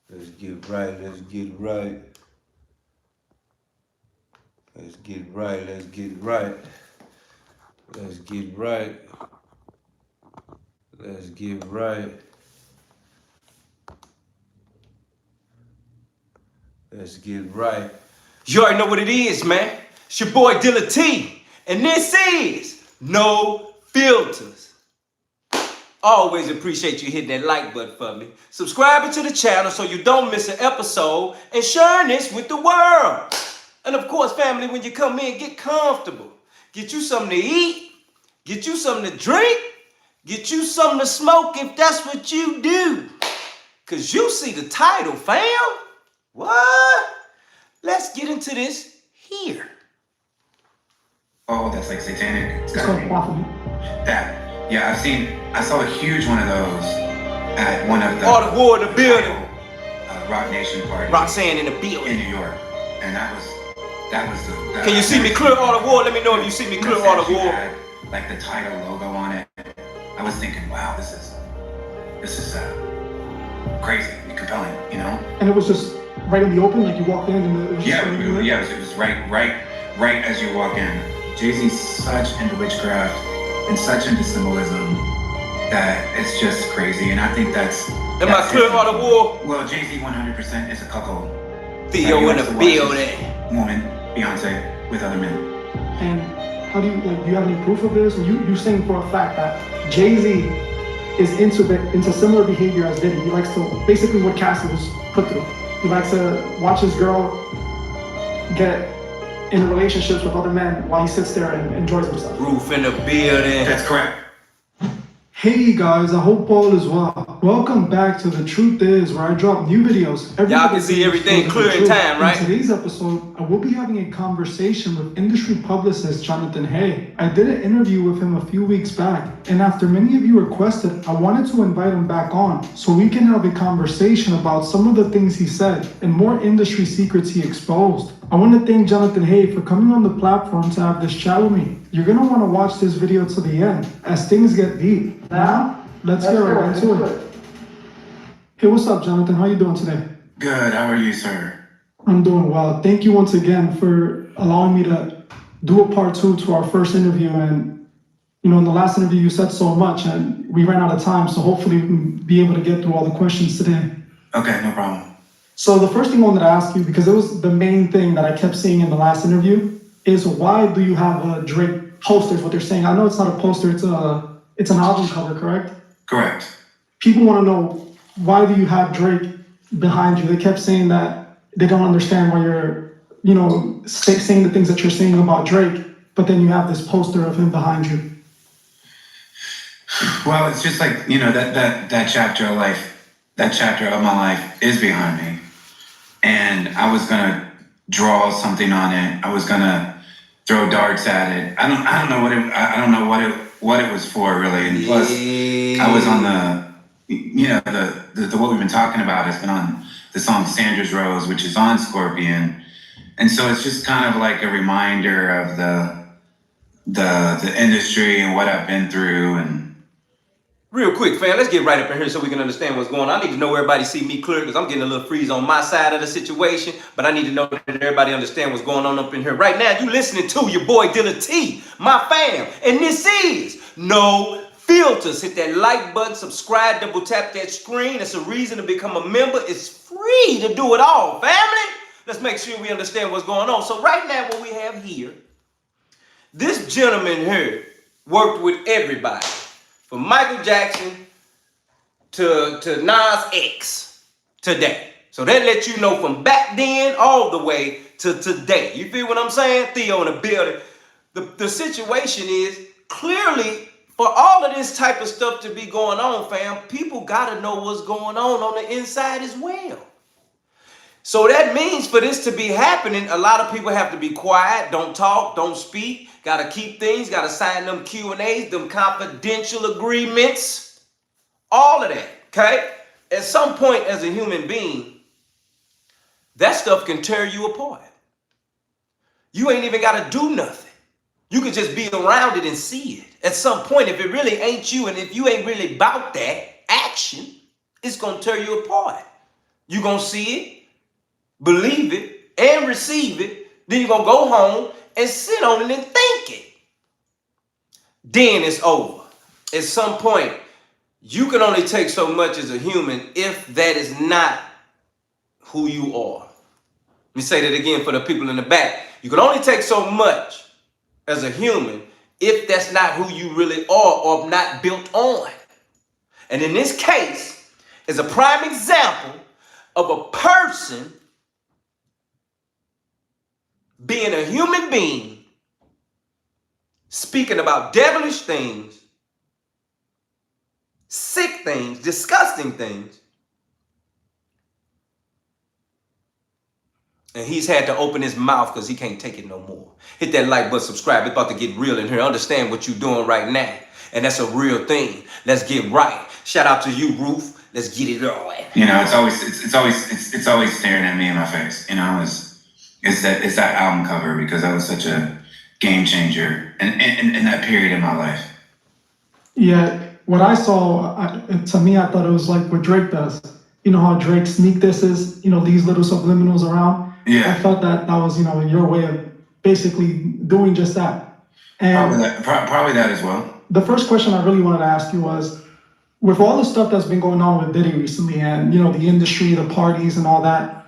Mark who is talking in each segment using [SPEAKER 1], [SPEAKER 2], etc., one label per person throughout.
[SPEAKER 1] Let's get right, let's get right. Let's get right, let's get right. Let's get right. Let's get right. Let's get right. You already know what it is, man. It's your boy Dilla T. And this is No Filters. Always appreciate you hitting that like button for me. Subscribing to the channel so you don't miss an episode and sharing this with the world. And of course, family, when you come in, get comfortable. Get you something to eat. Get you something to drink. Get you something to smoke if that's what you do. Because you see the title, fam. What? Let's get into this here.
[SPEAKER 2] Oh, that's like satanic. It's gotta be that. Yeah, I saw a huge one of those at one of the
[SPEAKER 1] All the war in the building.
[SPEAKER 2] Rock Nation party.
[SPEAKER 1] Roxanne in the building.
[SPEAKER 2] In New York. And that was the...
[SPEAKER 1] Can you see me clear all the war? Let me know if you see me clear all the war.
[SPEAKER 2] Had, like the title logo on it. I was thinking, wow, this is crazy and compelling, you know?
[SPEAKER 3] And it was just right in the open, like you walked in and it was just
[SPEAKER 2] it was right as you walk in. Jay-Z's such into witchcraft and such into symbolism that it's just crazy, and I think that's...
[SPEAKER 1] Am I clear all the war?
[SPEAKER 2] Well, Jay-Z 100% is a cuckold.
[SPEAKER 1] Theo in the building.
[SPEAKER 2] Woman, Beyonce, with other men.
[SPEAKER 3] And how do you, like, do you have any proof of this? You're saying for a fact that Jay-Z is into similar behavior as Diddy. He likes to, basically what Cassie was put through. He likes to watch his girl get in relationships with other men while he sits there and enjoys himself.
[SPEAKER 1] Roof in the building.
[SPEAKER 2] That's correct.
[SPEAKER 3] Hey guys, I hope all is well. Welcome back to The Truth Is, where I drop new videos.
[SPEAKER 1] Y'all can see everything clear in time, right?
[SPEAKER 3] In today's episode, I will be having a conversation with industry publicist Jonathan Hay. I did an interview with him a few weeks back, and after many of you requested, I wanted to invite him back on so we can have a conversation about some of the things he said and more industry secrets he exposed. I want to thank Jonathan Hay for coming on the platform to have this chat with me. You're going to want to watch this video to the end as things get deep. Now, let's get right into it. Hey, what's up, Jonathan? How you doing today?
[SPEAKER 2] Good. How are you, sir?
[SPEAKER 3] I'm doing well. Thank you once again for allowing me to do a part 2 to our first interview. And, you know, in the last interview, you said so much and we ran out of time. So hopefully we can be able to get through all the questions today.
[SPEAKER 2] Okay, no problem.
[SPEAKER 3] So the first thing I wanted to ask you, because it was the main thing that I kept seeing in the last interview, is why do you have Drake posters, what they're saying? I know it's not a poster, it's an album cover, correct?
[SPEAKER 2] Correct.
[SPEAKER 3] People want to know, why do you have Drake behind you? They kept saying that they don't understand why you're, you know, saying the things that you're saying about Drake, but then you have this poster of him behind you.
[SPEAKER 2] Well, it's just like, you know, that chapter of life, that chapter of my life is behind me. And I was gonna draw something on it. I was gonna throw darts at it. I don't know what it was for really. And plus, I was on the what we've been talking about has been on the song Sandra's Rose, which is on Scorpion. And so it's just kind of like a reminder of the industry and what I've been through. And
[SPEAKER 1] real quick, fam, let's get right up in here so we can understand what's going on. I need to know everybody see me clear because I'm getting a little freeze on my side of the situation, but I need to know that everybody understand what's going on up in here. Right now, you listening to your boy Dilla T, my fam, and this is No Filters. Hit that like button, subscribe, double tap that screen. It's a reason to become a member. It's free to do it all, family. Let's make sure we understand what's going on. So right now, what we have here, this gentleman here worked with everybody. From Michael Jackson to Nas X today. So that lets you know from back then all the way to today. You feel what I'm saying? Theo in the building. The situation is clearly for all of this type of stuff to be going on, fam, people got to know what's going on the inside as well. So that means for this to be happening, a lot of people have to be quiet, don't talk, don't speak. Got to keep things, got to sign them Q&As, them confidential agreements, all of that, okay? At some point as a human being, that stuff can tear you apart. You ain't even got to do nothing. You can just be around it and see it. At some point, if it really ain't you and if you ain't really about that action, it's going to tear you apart. You're going to see it, believe it, and receive it. Then you're going to go home and sit on it and think it. Then it's over. At some point, you can only take so much as a human if that is not who you are. Let me say that again for the people in the back. You can only take so much as a human if that's not who you really are or not built on. And in this case, is a prime example of a person being a human being, speaking about devilish things, sick things, disgusting things. And he's had to open his mouth because he can't take it no more. Hit that like button, subscribe. It's about to get real in here. Understand what you're doing right now. And that's a real thing. Let's get right. Shout out to you, Ruth. Let's get it on.
[SPEAKER 2] You know, it's always staring at me in my face. You know, it's that album cover, because that was such a game changer in that period in my life.
[SPEAKER 3] Yeah, what I saw, to me, I thought it was like what Drake does. You know how Drake sneak disses, you know, these little subliminals around?
[SPEAKER 2] Yeah.
[SPEAKER 3] I felt that was, you know, your way of basically doing just that. And
[SPEAKER 2] Probably that as well.
[SPEAKER 3] the first question I really wanted to ask you was, with all the stuff that's been going on with Diddy recently and, you know, the industry, the parties and all that,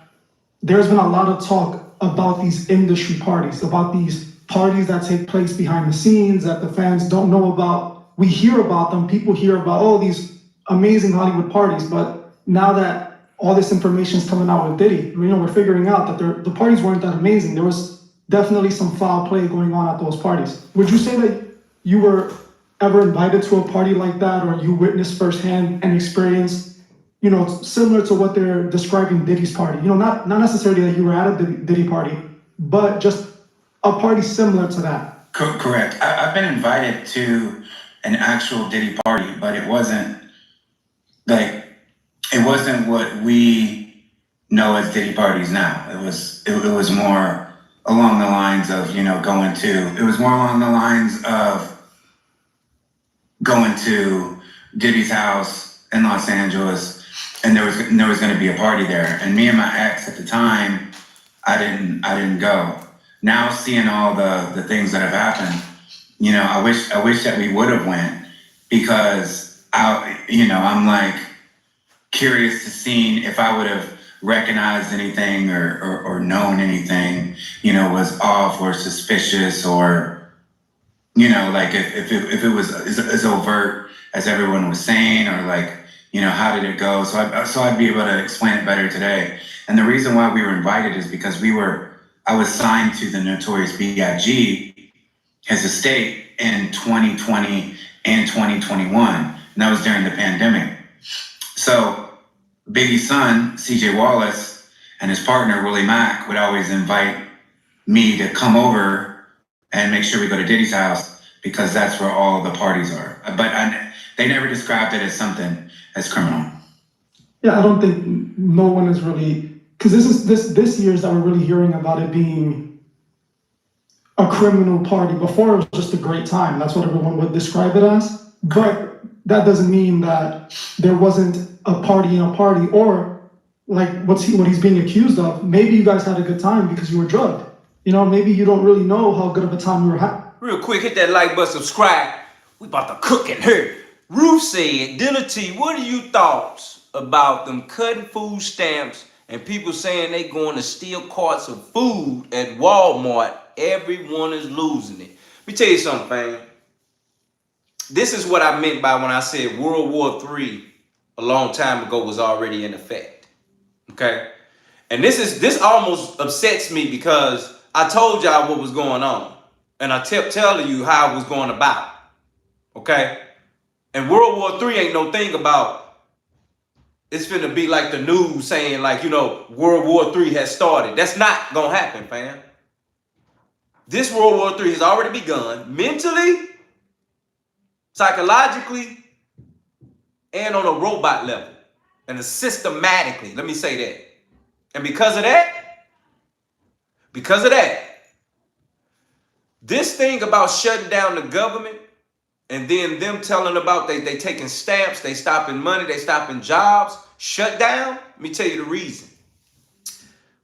[SPEAKER 3] there's been a lot of talk about these industry parties, about these parties that take place behind the scenes that the fans don't know about. We hear about them. People hear about, oh, these amazing Hollywood parties. But now that all this information is coming out with Diddy, you know, we're figuring out that the parties weren't that amazing. There was definitely some foul play going on at those parties. Would you say that you were ever invited to a party like that, or you witnessed firsthand and experienced, you know, similar to what they're describing Diddy's party? You know, not necessarily that you were at a Diddy party, but just a party similar to that.
[SPEAKER 2] Correct. I've been invited to an actual Diddy party, but it wasn't what we know as Diddy parties now. It was more along the lines of, you know, going to Diddy's house in Los Angeles, and there was going to be a party there. And me and my ex at the time, I didn't go. Now seeing all the things that have happened, you know, I wish that we would have went, because I'm like curious to see if I would have recognized anything or known anything, you know, was off or suspicious, or, you know, like if it was as overt as everyone was saying, or like, you know, how did it go? So I'd be able to explain it better today. And the reason why we were invited is because I was signed to the Notorious B.I.G., his estate, in 2020 and 2021. And that was during the pandemic. So Biggie's son, CJ Wallace, and his partner, Willie Mack, would always invite me to come over and make sure we go to Diddy's house, because that's where all the parties are. But they never described it as something as criminal.
[SPEAKER 3] Yeah, I don't think no one is really, because this year's that we're really hearing about it being a criminal party. Before, it was just a great time. That's what everyone would describe it as. But that doesn't mean that there wasn't a party in a party, or like what he's being accused of. Maybe you guys had a good time because you were drugged. You know, maybe you don't really know how good of a time you were having.
[SPEAKER 1] Real quick, hit that like button, subscribe. We about to cook in here. Ruth said, Dilla T, what are you thoughts about them cutting food stamps and people saying they going to steal carts of food at Walmart? Everyone is losing it. Let me tell you something, fam. This is what I meant by when I said World War III a long time ago was already in effect. Okay? And this almost upsets me, because I told y'all what was going on. And I kept telling you how it was going about. Okay? And World War III ain't no thing about it's finna be like the news saying, like, you know, World War III has started. That's not gonna happen, fam. This World War III has already begun, mentally, psychologically, and on a robot level, and systematically. Let me say that. And because of that, this thing about shutting down the government, and then them telling about they taking stamps, they stopping money, they stopping jobs, shut down, let me tell you the reason.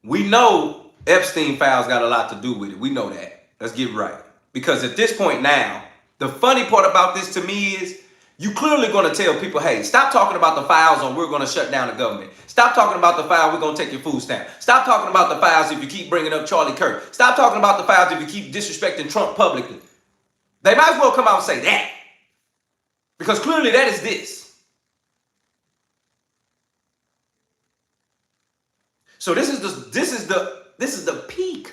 [SPEAKER 1] We know Epstein files got a lot to do with it. We know that. Let's get right. Because at this point now, the funny part about this to me is you clearly going to tell people, hey, stop talking about the files on we're going to shut down the government. Stop talking about the file, we're going to take your food stamp. Stop talking about the files if you keep bringing up Charlie Kirk. Stop talking about the files if you keep disrespecting Trump publicly. They might as well come out and say that. Because clearly that is this. So this is the peak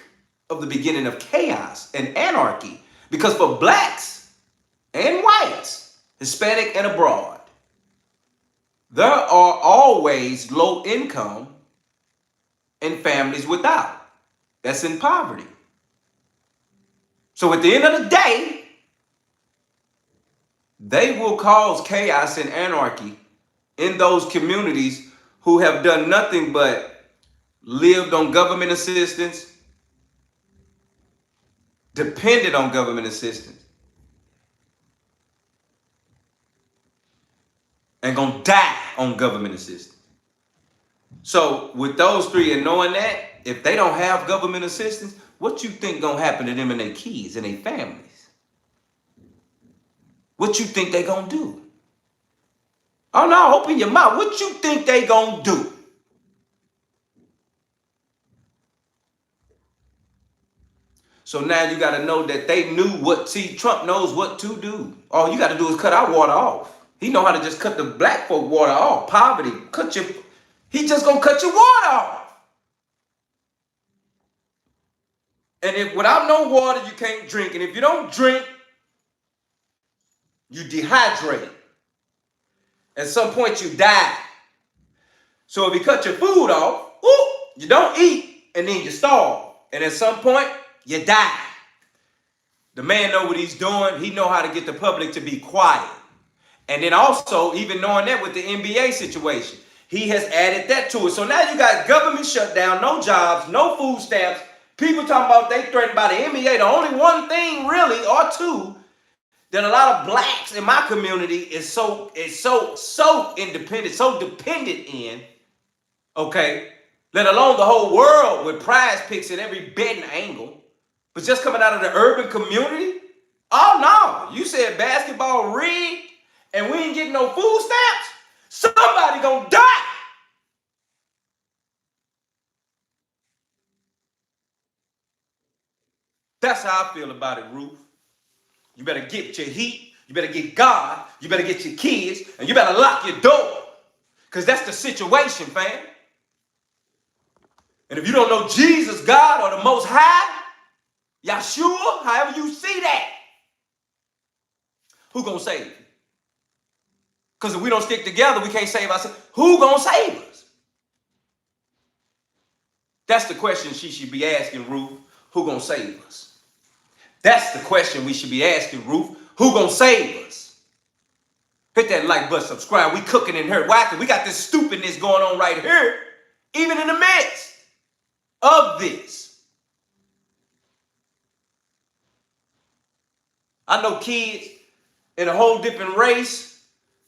[SPEAKER 1] of the beginning of chaos and anarchy. Because for blacks and whites, Hispanic and abroad, there are always low income and families without. That's in poverty. So at the end of the day, they will cause chaos and anarchy in those communities who have done nothing but lived on government assistance, depended on government assistance, and gonna die on government assistance. So with those three and knowing that, if they don't have government assistance, what you think gonna happen to them and their kids and their families? What you think they gonna do? Oh no, open your mouth. What you think they gonna do? So now you gotta know that they knew what, see, Trump knows what to do. All you gotta do is cut our water off. He know how to just cut the black folk water off. Poverty, he just gonna cut your water off. And if without no water, you can't drink. And if you don't drink, you dehydrate. At some point, you die. So if you cut your food off, you don't eat, and then you starve. And at some point, you die. The man know what he's doing. He know how to get the public to be quiet. And then also, even knowing that with the NBA situation, he has added that to it. So now you got government shutdown, no jobs, no food stamps. People talking about they threatened by the NBA. The only one thing really, or two, that a lot of blacks in my community is so independent, so dependent in, okay, let alone the whole world with prize picks at every betting angle, but just coming out of the urban community? Oh no, you said basketball rigged and we ain't getting no food stamps? Somebody gonna die. That's how I feel about it, Ruth. You better get your heat, you better get God, you better get your kids, and you better lock your door. Because that's the situation, fam. And if you don't know Jesus, God, or the Most High, Yahshua, however you see that, who gonna save you? Because if we don't stick together, we can't save ourselves. Who gonna save us? That's the question she should be asking, Ruth. Who gonna save us? That's the question we should be asking, Ruth. Who gonna save us? Hit that like button, subscribe. We cooking in here. Why? Because we got this stupidness going on right here, even in the midst of this. I know kids in a whole different race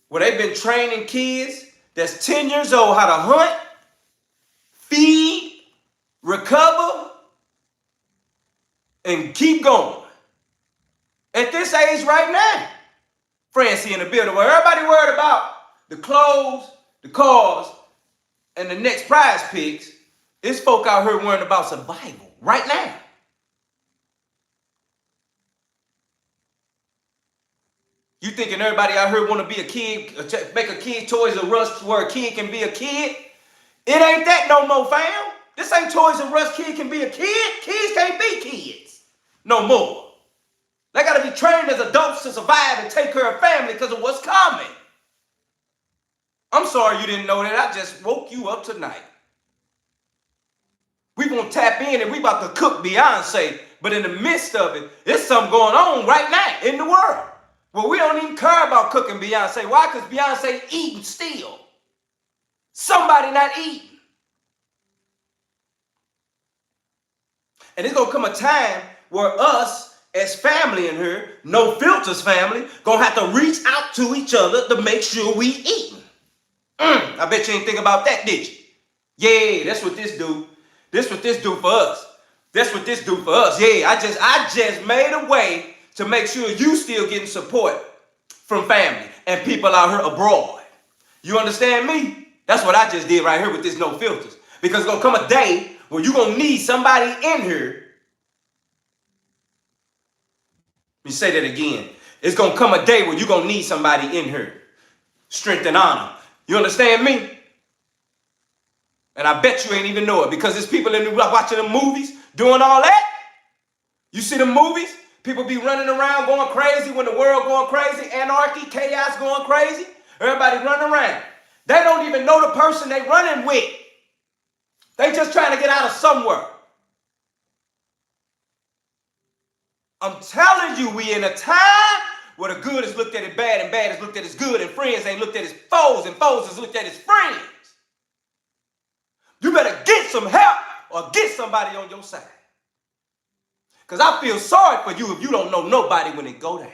[SPEAKER 1] where they've been training kids that's 10 years old how to hunt, feed, recover, and keep going. At this age right now, Francie in the building where everybody worried about the clothes, the cars, and the next prize picks, it's folk out here worrying about survival right now. You thinking everybody out here want to be a kid, make a kid Toys R Us where a kid can be a kid? It ain't that no more, fam. This ain't Toys R Us kid can be a kid. Kids can't be kids no more. They got to be trained as adults to survive and take care of family because of what's coming. I'm sorry you didn't know that. I just woke you up tonight. We gonna tap in and we about to cook Beyonce, but in the midst of it, there's something going on right now in the world. Well, we don't even care about cooking Beyonce. Why? Because Beyonce eating still. Somebody not eating. And it's gonna come a time where us, as family in here, No Filters family, gonna have to reach out to each other to make sure we eating. I bet you ain't think about that, did you? Yeah, that's what this do. This what this do for us. That's what this do for us. Yeah, I just made a way to make sure you still getting support from family and people out here abroad. You understand me? That's what I just did right here with this no filters. Because it's gonna come a day where you're gonna need somebody in here. Let me say that again. It's gonna come a day where you're gonna need somebody in here. Strength and honor. You understand me? And I bet you ain't even know it because there's people in the watching the movies doing all that. You see the movies? People be running around going crazy when the world going crazy, anarchy, chaos going crazy. Everybody running around. They don't even know the person they running with. They just trying to get out of somewhere. I'm telling you, we in a time where the good is looked at as bad and bad is looked at as good and friends ain't looked at as foes and foes is looked at as friends. You better get some help or get somebody on your side. Because I feel sorry for you if you don't know nobody when it go down.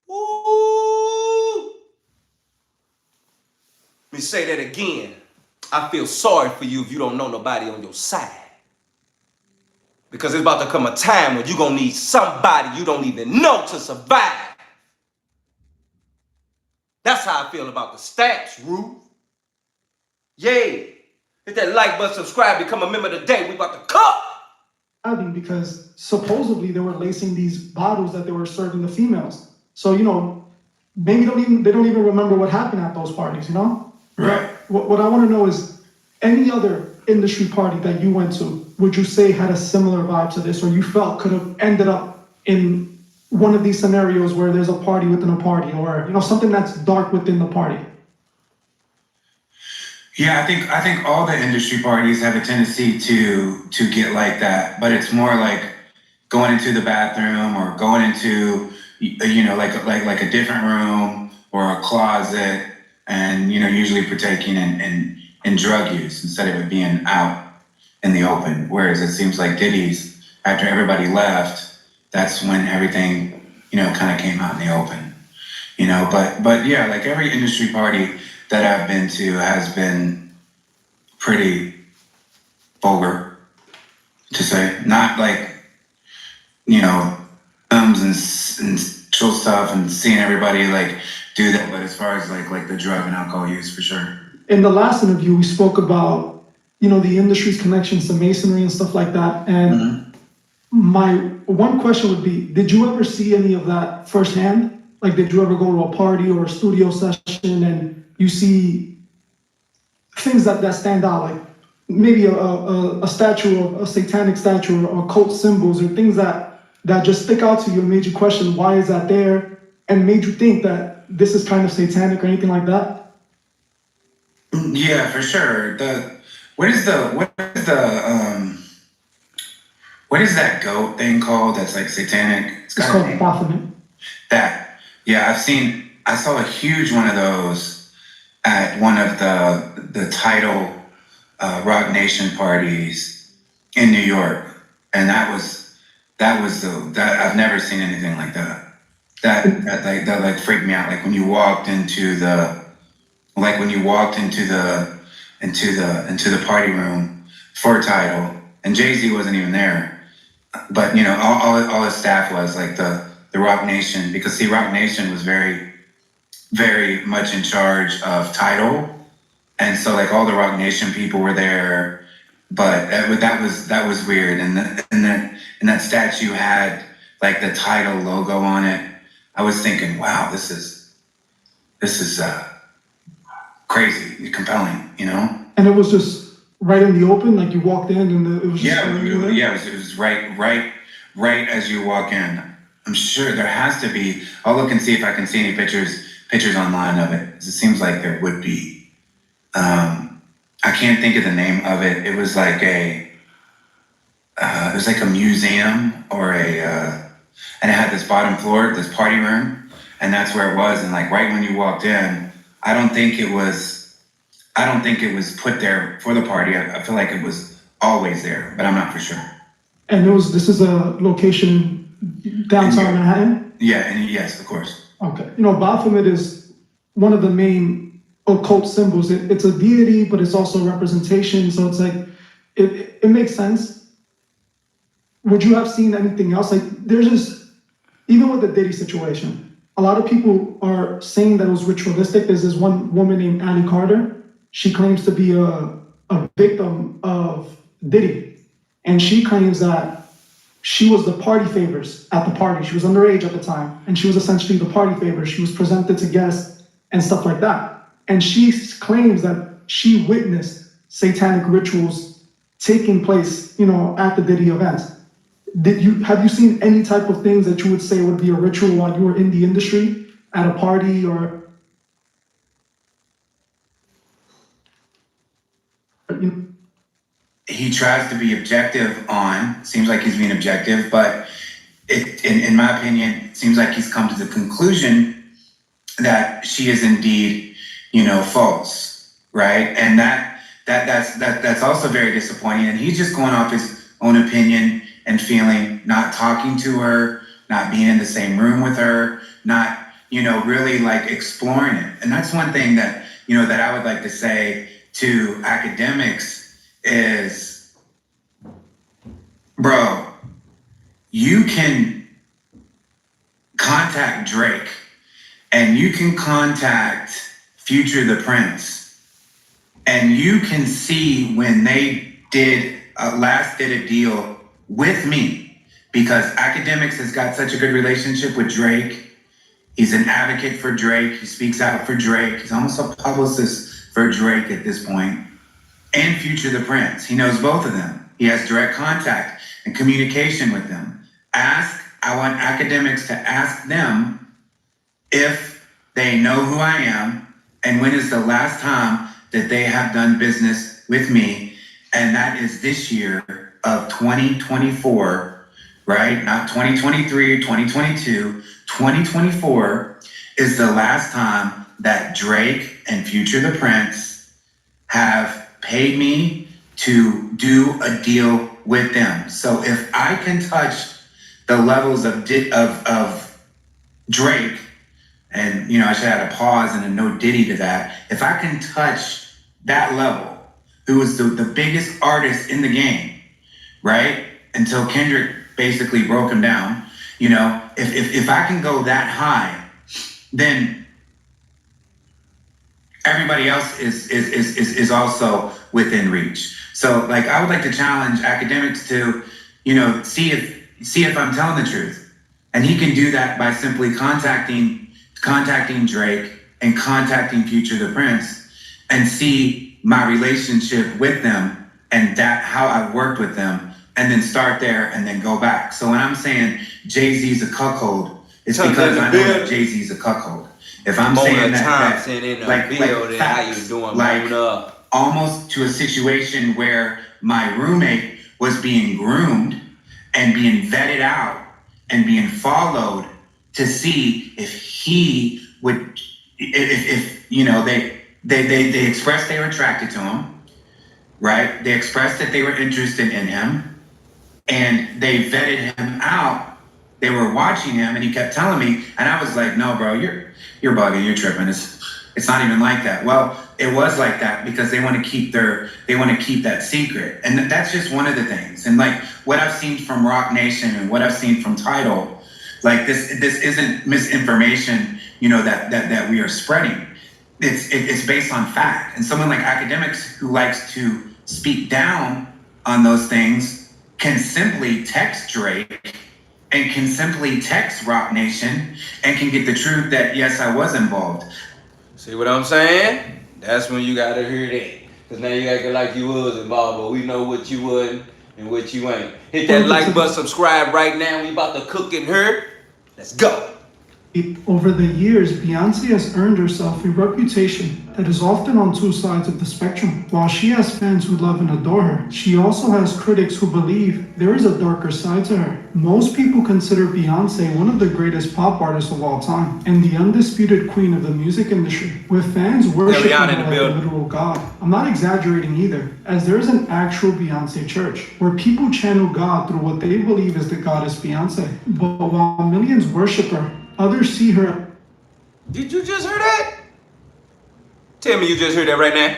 [SPEAKER 1] Ooh. Let me say that again. I feel sorry for you if you don't know nobody on your side. Because it's about to come a time when you're going to need somebody you don't even know to survive. That's how I feel about the stats, Ruth. Yeah. Hit that like button, subscribe, become a member today. We about to cook.
[SPEAKER 3] Because supposedly they were lacing these bottles that they were serving the females. So, maybe they don't even remember what happened at those parties,
[SPEAKER 2] Right.
[SPEAKER 3] What I want to know is any other industry party that you went to, would you say had a similar vibe to this, or you felt could have ended up in one of these scenarios where there's a party within a party, or something that's dark within the party?
[SPEAKER 2] Yeah, I think all the industry parties have a tendency to get like that, but it's more like going into the bathroom or going into like a different room or a closet, and usually partaking in drug use instead of it being out in the open. Whereas it seems like Diddy's, after everybody left, that's when everything kind of came out in the open. But yeah, like every industry party that I've been to has been pretty vulgar, to say. Not like, films and chill stuff and seeing everybody like do that, but as far as like the drug and alcohol use, for sure.
[SPEAKER 3] In the last interview, we spoke about, the industry's connections to masonry and stuff like that. And my one question would be, did you ever see any of that firsthand? Like, did you ever go to a party or a studio session and you see things that stand out, like maybe a statue, a satanic statue, or occult symbols, or things that just stick out to you and made you question why is that there, and made you think that this is kind of satanic or anything like that?
[SPEAKER 2] Yeah, for sure. What is that goat thing called that's like satanic?
[SPEAKER 3] It's called Baphomet.
[SPEAKER 2] That. Yeah, I saw a huge one of those at one of the Tidal Rock Nation parties in New York, and that was I've never seen anything like that. That freaked me out. Like when you walked into the party room for Tidal, and Jay-Z wasn't even there, but all his staff was like the Rock Nation, because see, Rock Nation was very, very much in charge of Tidal, and so like all the Rock Nation people were there, but that was weird, and that statue had like the Tidal logo on it. I was thinking, wow, this is crazy, compelling,
[SPEAKER 3] And it was just right in the open, like you walked in and it was just
[SPEAKER 2] it was right as you walk in. I'm sure there has to be. I'll look and see if I can see any pictures online of it. It seems like there would be. I can't think of the name of it. It was like a museum or and it had this bottom floor, this party room, and that's where it was. And like right when you walked in, I don't think it was put there for the party. I feel like it was always there, but I'm not for sure.
[SPEAKER 3] And this is a location downtown Manhattan?
[SPEAKER 2] Yeah, and yes, of course.
[SPEAKER 3] Okay. Baphomet is one of the main occult symbols. It's a deity, but it's also a representation. So it's like, it makes sense. Would you have seen anything else? Like, there's just, even with the Diddy situation, a lot of people are saying that it was ritualistic. There's this one woman named Annie Carter. She claims to be a victim of Diddy. And she claims that she was the party favors at the party. She was underage at the time. And she was essentially the party favor. She was presented to guests and stuff like that. And she claims that she witnessed satanic rituals taking place, at the Diddy events. Have you seen any type of things that you would say would be a ritual while you were in the industry at a party or?
[SPEAKER 2] He tries to be objective seems like he's being objective, but in my opinion, it seems like he's come to the conclusion that she is indeed, false, right? And that's also very disappointing. And he's just going off his own opinion and feeling, not talking to her, not being in the same room with her, not, really like exploring it. And that's one thing that, that I would like to say to academics is, bro, you can contact Drake and you can contact Future the Prince, and you can see when they last did a deal with me, because academics has got such a good relationship with Drake. He's an advocate for Drake. He speaks out for Drake. He's almost a publicist for Drake at this point. And Future the Prince. He knows both of them. He has direct contact and communication with them. I want academics to ask them if they know who I am and when is the last time that they have done business with me. And that is this year of 2024, right? Not 2023 or 2022. 2024 is the last time that Drake and Future the Prince have paid me to do a deal with them. So if I can touch the levels of Drake, and I should add a pause and a no Diddy to that. If I can touch that level, who was the biggest artist in the game, right? Until Kendrick basically broke him down. If I can go that high, then everybody else is also within reach. So like, I would like to challenge academics to, see if I'm telling the truth. And he can do that by simply contacting Drake and contacting Future the Prince and see my relationship with them and how I worked with them, and then start there and then go back. So when I'm saying Jay-Z's a cuckold, it's because I know that Jay-Z's a cuckold. If I'm saying that
[SPEAKER 1] how you doing,
[SPEAKER 2] like almost to a situation where my roommate was being groomed and being vetted out and being followed to see if he would, they expressed they were attracted to him, right? They expressed that they were interested in him, and they vetted him out. They were watching him, and he kept telling me, and I was like, no, bro, you're bugging, you're tripping. It's not even like that. Well, it was like that because they want to keep that secret. And that's just one of the things. And like what I've seen from Rock Nation and what I've seen from Tidal, like this isn't misinformation, that we are spreading. It's based on fact. And someone like academics who likes to speak down on those things can simply text Drake and can simply text Rock Nation and can get the truth that, yes, I was involved.
[SPEAKER 1] See what I'm saying? That's when you gotta hear that. Because now you acting like you was involved, but we know what you wasn't and what you ain't. Hit that like button, subscribe right now. We about to cook in here. Let's go.
[SPEAKER 3] Over the years, Beyonce has earned herself a reputation that is often on two sides of the spectrum. While she has fans who love and adore her, she also has critics who believe there is a darker side to her. Most people consider Beyonce one of the greatest pop artists of all time and the undisputed queen of the music industry, with fans worshiping her like a literal god. I'm not exaggerating either, as there is an actual Beyonce church where people channel God through what they believe is the goddess Beyonce. But while millions worship her, others see her.
[SPEAKER 1] Did you just hear that? Tell me you just heard that right now.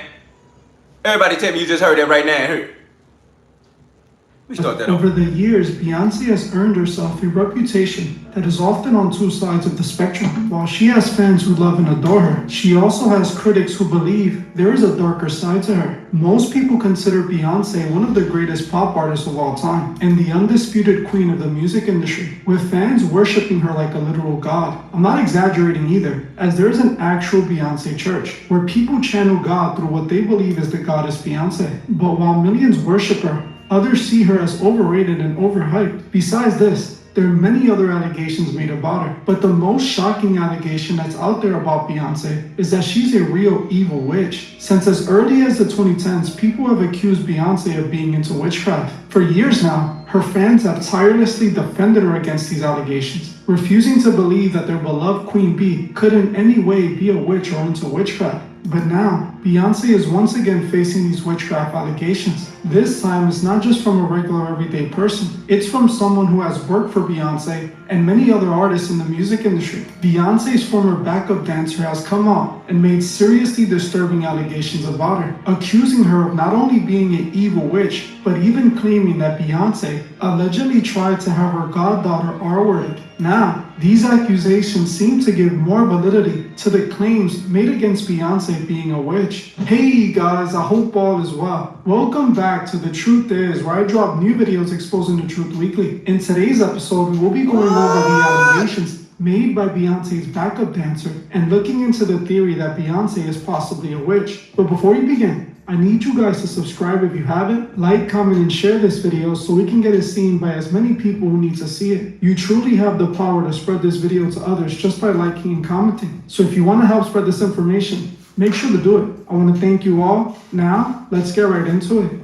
[SPEAKER 1] Everybody tell me you just heard that right now. We start that
[SPEAKER 3] Over
[SPEAKER 1] over.
[SPEAKER 3] the years, Beyonce has earned herself a reputation that is often on two sides of the spectrum. While she has fans who love and adore her, she also has critics who believe there is a darker side to her. Most people consider Beyonce one of the greatest pop artists of all time and the undisputed queen of the music industry, with fans worshiping her like a literal god. I'm not exaggerating either, as there is an actual Beyonce church where people channel God through what they believe is the goddess Beyonce. But while millions worship her, others see her as overrated and overhyped. Besides this, there are many other allegations made about her, but the most shocking allegation that's out there about Beyonce is that she's a real evil witch. Since as early as the 2010s, people have accused Beyonce of being into witchcraft. For years now, her fans have tirelessly defended her against these allegations, refusing to believe that their beloved Queen Bee could in any way be a witch or into witchcraft. But now, Beyonce is once again facing these witchcraft allegations. This time, it's not just from a regular everyday person. It's from someone who has worked for Beyonce and many other artists in the music industry. Beyonce's former backup dancer has come out and made seriously disturbing allegations about her, accusing her of not only being an evil witch, but even claiming that Beyonce allegedly tried to have her goddaughter R-worded. Now, these accusations seem to give more validity to the claims made against Beyonce being a witch. Hey guys, I hope all is well. Welcome back to The Truth Is, where I drop new videos exposing the truth weekly. In today's episode, we will be going over the allegations made by Beyonce's backup dancer and looking into the theory that Beyonce is possibly a witch. But before we begin, I need you guys to subscribe if you haven't, like, comment, and share this video so we can get it seen by as many people who need to see it. You truly have the power to spread this video to others just by liking and commenting. So if you want to help spread this information, make sure to do it. I want to thank you all. Now, let's get right into it.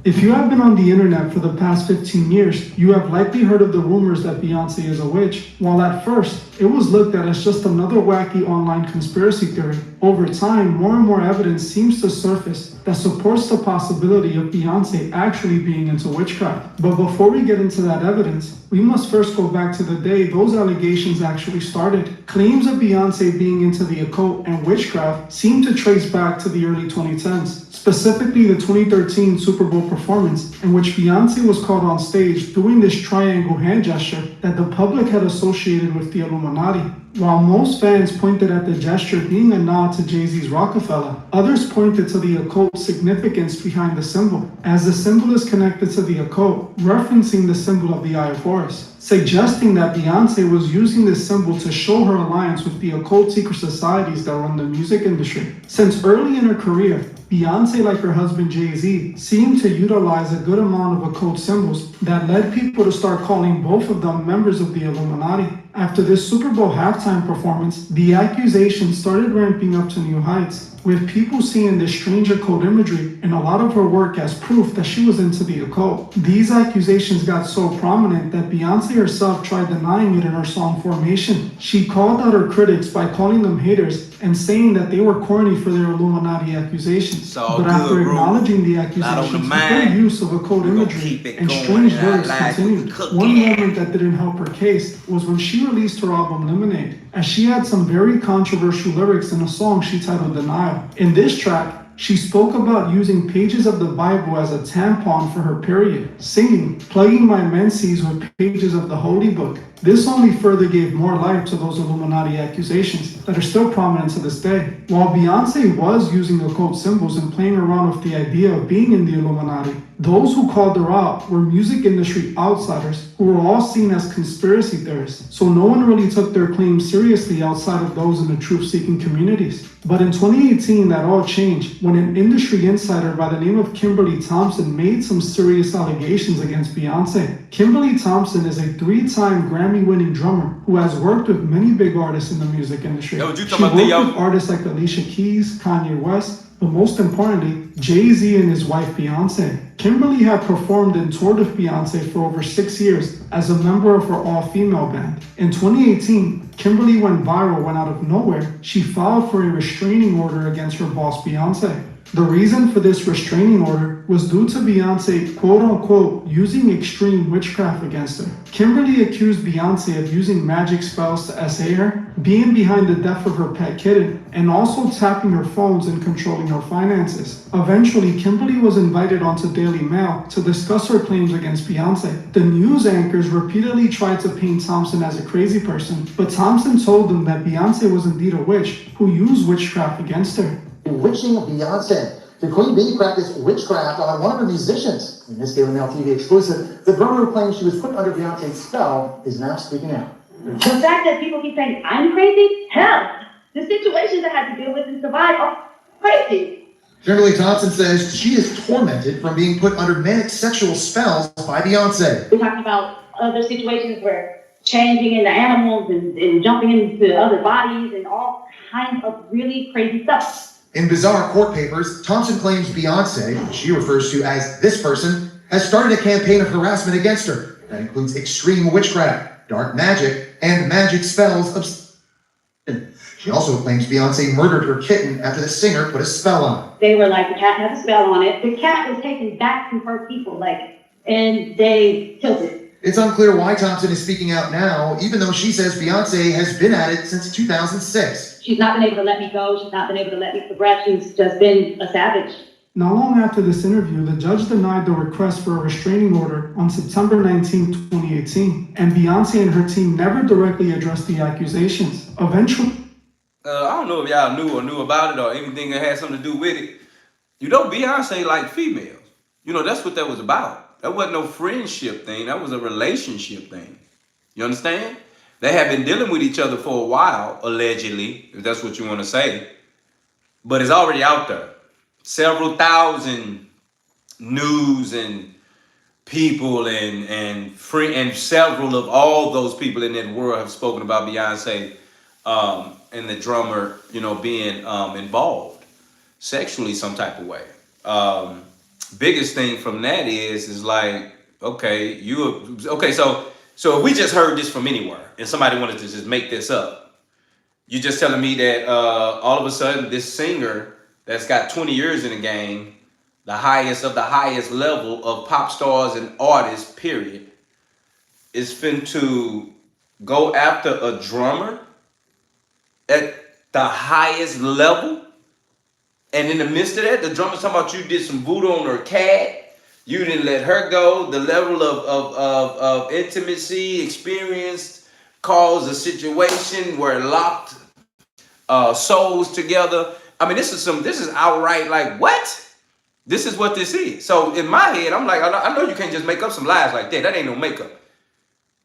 [SPEAKER 3] If you have been on the internet for the past 15 years, you have likely heard of the rumors that Beyonce is a witch. While at first, it was looked at as just another wacky online conspiracy theory, over time, more and more evidence seems to surface that supports the possibility of Beyonce actually being into witchcraft. But before we get into that evidence, we must first go back to the day those allegations actually started. Claims of Beyonce being into the occult and witchcraft seem to trace back to the early 2010s, specifically the 2013 Super Bowl performance, in which Beyonce was caught on stage doing this triangle hand gesture that the public had associated with the Illuminati. While most fans pointed at the gesture being a nod to Jay-Z's Rockefeller, others pointed to the occult significance behind the symbol, as the symbol is connected to the occult, referencing the symbol of the Eye of Horus, suggesting that Beyonce was using this symbol to show her alliance with the occult secret societies that run the music industry. Since early in her career, Beyonce, like her husband Jay-Z, seemed to utilize a good amount of occult symbols that led people to start calling both of them members of the Illuminati. After this Super Bowl halftime performance, the accusations started ramping up to new heights, with people seeing this strange occult imagery and a lot of her work as proof that she was into the occult. These accusations got so prominent that Beyonce herself tried denying it in her song Formation. She called out her critics by calling them haters and saying that they were corny for their Illuminati accusations. But after acknowledging the accusations, her use of occult imagery and strange words continued. One moment that didn't help her case was when she released her album Lemonade, as she had some very controversial lyrics in a song she titled Denial. In this track, she spoke about using pages of the Bible as a tampon for her period, singing, plugging my menses with pages of the Holy Book. This only further gave more life to those Illuminati accusations that are still prominent to this day. While Beyonce was using occult symbols and playing around with the idea of being in the Illuminati, those who called her out were music industry outsiders who were all seen as conspiracy theorists, so no one really took their claims seriously outside of those in the truth-seeking communities. But in 2018, that all changed when an industry insider by the name of Kimberly Thompson made some serious allegations against Beyonce. Kimberly Thompson is a 3-time Grammy-winning drummer who has worked with many big artists in the music industry. She worked with artists like Alicia Keys, Kanye West, but most importantly, Jay-Z and his wife Beyonce. Kimberly had performed and toured with Beyonce for over 6 years as a member of her all-female band. In 2018, Kimberly went viral when out of nowhere, she filed for a restraining order against her boss Beyonce. The reason for this restraining order was due to Beyonce, quote-unquote, using extreme witchcraft against her. Kimberly accused Beyonce of using magic spells to essay her, being behind the death of her pet kitten, and also tapping her phones and controlling her finances. Eventually, Kimberly was invited onto Daily Mail to discuss her claims against Beyonce. The news anchors repeatedly tried to paint Thompson as a crazy person, but Thompson told them that Beyonce was indeed a witch who used witchcraft against her.
[SPEAKER 4] Witching Beyonce. The Queen Bee practiced witchcraft on one of her musicians. In this Daily Mail TV exclusive, the drummer who claims she was put under Beyonce's spell is now speaking out.
[SPEAKER 5] The fact that people keep saying I'm crazy, hell, the situations I had to deal with and survive are crazy.
[SPEAKER 4] Kimberly Thompson says she is tormented from being put under manic sexual spells by Beyonce.
[SPEAKER 5] We talked about other situations where changing into animals and jumping into other bodies and all kinds of really crazy stuff.
[SPEAKER 4] In bizarre court papers, Thompson claims Beyonce, who she refers to as this person, has started a campaign of harassment against her that includes extreme witchcraft, dark magic, and magic spells of... She also claims Beyonce murdered her kitten after the singer put a spell on it.
[SPEAKER 5] They were like, the cat had a spell on it. The cat was taken back to her people, and they killed it.
[SPEAKER 4] It's unclear why Thompson is speaking out now, even though she says Beyonce has been at it since 2006.
[SPEAKER 5] She's not been able to let me go. She's not been able to let me progress. She's just been a savage.
[SPEAKER 3] Not long after this interview, the judge denied the request for a restraining order on September 19, 2018, and Beyonce and her team never directly addressed the accusations. Eventually,
[SPEAKER 1] I don't know if y'all knew about it or anything that had something to do with it. You know, Beyonce liked females. You know, that's what that was about. That wasn't no friendship thing. That was a relationship thing. You understand? They have been dealing with each other for a while, allegedly, if that's what you want to say. But it's already out there. Several thousand news and people and several of all those people in that world have spoken about Beyonce and the drummer, you know, being involved sexually some type of way. Biggest thing from that is like, okay, so if we just heard this from anywhere and somebody wanted to just make this up, you're just telling me that all of a sudden this singer that's got 20 years in the game, the highest of the highest level of pop stars and artists, period, is fin to go after a drummer at the highest level? And in the midst of that, the drummer's talking about you did some voodoo on her cat. You didn't let her go. The level of intimacy experienced caused a situation where it locked souls together. I mean, this is outright like, what? This is what this is. So in my head, I'm like, I know you can't just make up some lies like that. That ain't no makeup.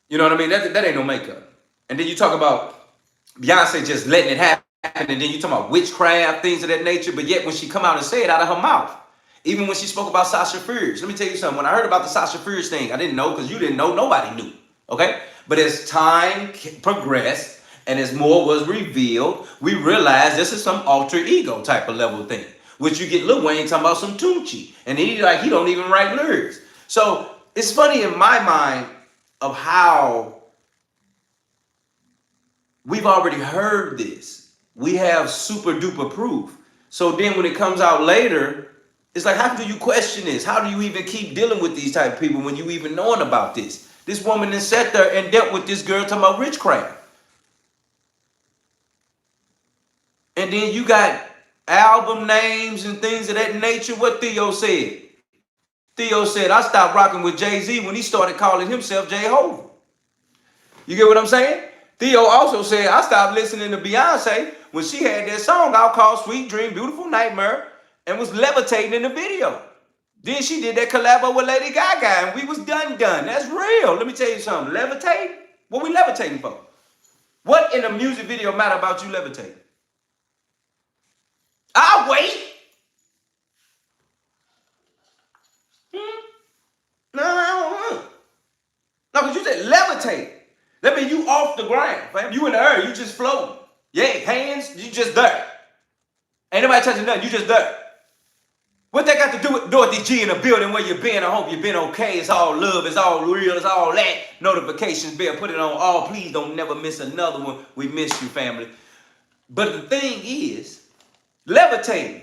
[SPEAKER 1] You know what I mean? That ain't no makeup. And then you talk about Beyonce just letting it happen. And then you talk about witchcraft, things of that nature. But yet when she come out and say it out of her mouth, even when she spoke about Sasha Fierce, let me tell you something. When I heard about the Sasha Fierce thing, I didn't know because you didn't know. Nobody knew. Okay? But as time progressed and as more was revealed, we realized this is some alter ego type of level thing. Which you get Lil Wayne talking about some Tunchi. And then he don't even write lyrics. So it's funny in my mind of how we've already heard this. We have super duper proof. So then when it comes out later, it's like, how do you question this? How do you even keep dealing with these type of people when you even knowing about this? This woman that sat there and dealt with this girl talking about witchcraft. And then you got album names and things of that nature. What Theo said? Theo said, I stopped rocking with Jay-Z when he started calling himself Jehovah. You get what I'm saying? Theo also said, I stopped listening to Beyonce when she had that song out called Sweet Dream, Beautiful Nightmare, and was levitating in the video. Then she did that collab with Lady Gaga, and we was done. That's real. Let me tell you something. Levitate? What we levitating for? What in a music video matter about you levitating? I'll wait. No, I don't want. No, because you said levitate. That means you off the ground, fam. You in the air, you just floating. Yeah, hands, you just there. Ain't nobody touching nothing, you just there. What that got to do with Dorothy G in a building where you've been? I hope you've been okay. It's all love, it's all real, it's all that. Notifications bell, put it on all. Please don't never miss another one. We miss you, family. But the thing is, levitating.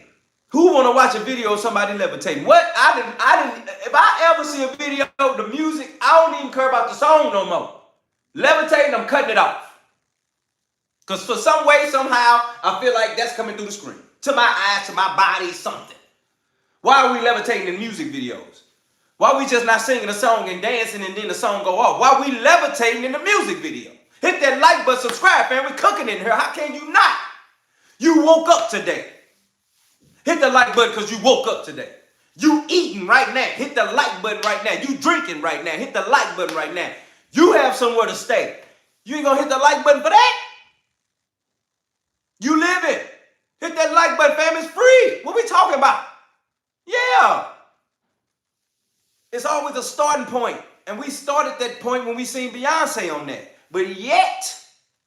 [SPEAKER 1] Who want to watch a video of somebody levitating? What? If I ever see a video of the music, I don't even care about the song no more. Levitating, I'm cutting it off. Because for some way, somehow, I feel like that's coming through the screen. To my eyes, to my body, something. Why are we levitating in music videos? Why are we just not singing a song and dancing and then the song go off? Why are we levitating in the music video? Hit that like button, subscribe, fam. We're cooking in here. How can you not? You woke up today. Hit the like button because you woke up today. You eating right now. Hit the like button right now. You drinking right now. Hit the like button right now. You have somewhere to stay. You ain't gonna hit the like button for that? You living. Hit that like button, fam. It's free. What we talking about? Yeah. It's always a starting point. And we started that point when we seen Beyonce on that. But yet,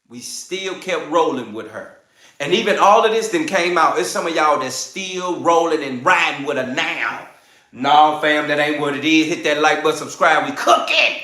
[SPEAKER 1] we still kept rolling with her. And even all of this then came out. It's some of y'all that's still rolling and riding with her now. No, fam, that ain't what it is. Hit that like button, subscribe. We cooking.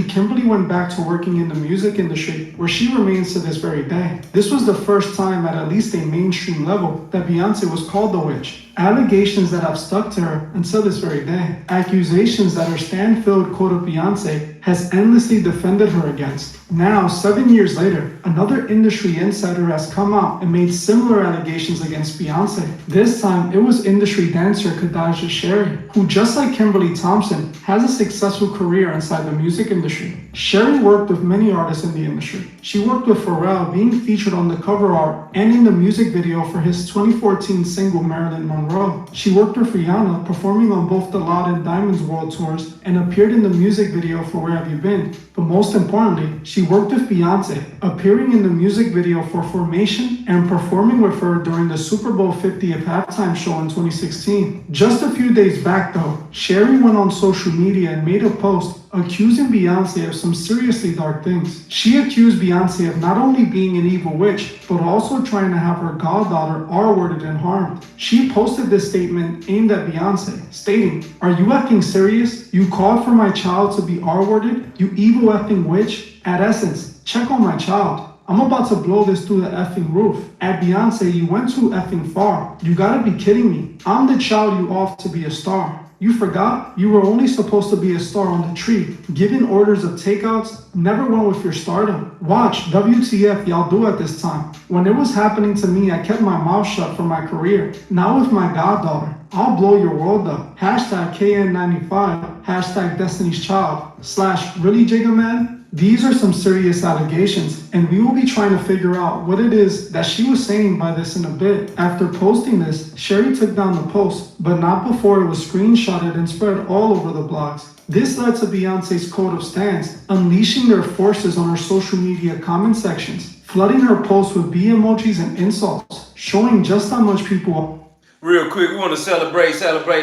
[SPEAKER 3] Kimberly went back to working in the music industry, where she remains to this very day. This was the first time at least a mainstream level that Beyonce was called the witch. Allegations that have stuck to her until this very day. Accusations that her Stanfield quote of Beyonce has endlessly defended her against. Now, 7 years later, another industry insider has come out and made similar allegations against Beyonce. This time, it was industry dancer Khadijah Sherry, who, just like Kimberly Thompson, has a successful career inside the music industry. Sherry worked with many artists in the industry. She worked with Pharrell, being featured on the cover art and in the music video for his 2014 single Marilyn Monroe. She worked with Rihanna, performing on both the Loud and Diamonds World Tours, and appeared in the music video for Where Have You Been? But most importantly, she worked with Beyonce, appearing in the music video for Formation and performing with her during the Super Bowl 50th halftime show in 2016. Just a few days back though, Sherry went on social media and made a post accusing Beyonce of some seriously dark things. She accused Beyonce of not only being an evil witch, but also trying to have her goddaughter R-worded and harmed. She posted this statement aimed at Beyonce, stating, "Are you effing serious? You called for my child to be R-worded? You evil effing witch? At essence, check on my child. I'm about to blow this through the effing roof. At Beyonce, you went too effing far. You gotta be kidding me. I'm the child you off to be a star. You forgot? You were only supposed to be a star on the tree. Giving orders of takeouts never went with your stardom. Watch, WTF y'all do at this time. When it was happening to me, I kept my mouth shut for my career. Now with my goddaughter, I'll blow your world up. Hashtag KN95, hashtag Destiny's Child, / really Jigga Man?" These are some serious allegations, and we will be trying to figure out what it is that she was saying by this in a bit. After posting this, Sherry took down the post, but not before it was screenshotted and spread all over the blogs. This led to Beyonce's code of stans, unleashing their forces on her social media comment sections, flooding her posts with B emojis and insults, showing just how much people...
[SPEAKER 1] Real quick, we want to celebrate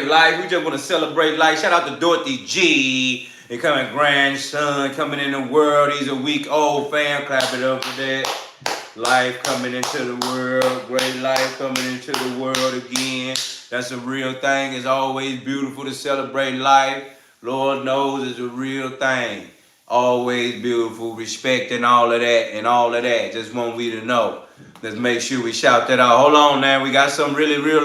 [SPEAKER 1] life. We just want to celebrate life. Shout out to Dorothy G. They coming grandson coming in the world. He's a week old, fam. Clap it up for that. Life coming into the world. Great life coming into the world again. That's a real thing. It's always beautiful to celebrate life. Lord knows it's a real thing. Always beautiful. Respect and all of that. Just want we to know. Let's make sure we shout that out. Hold on now. We got some really real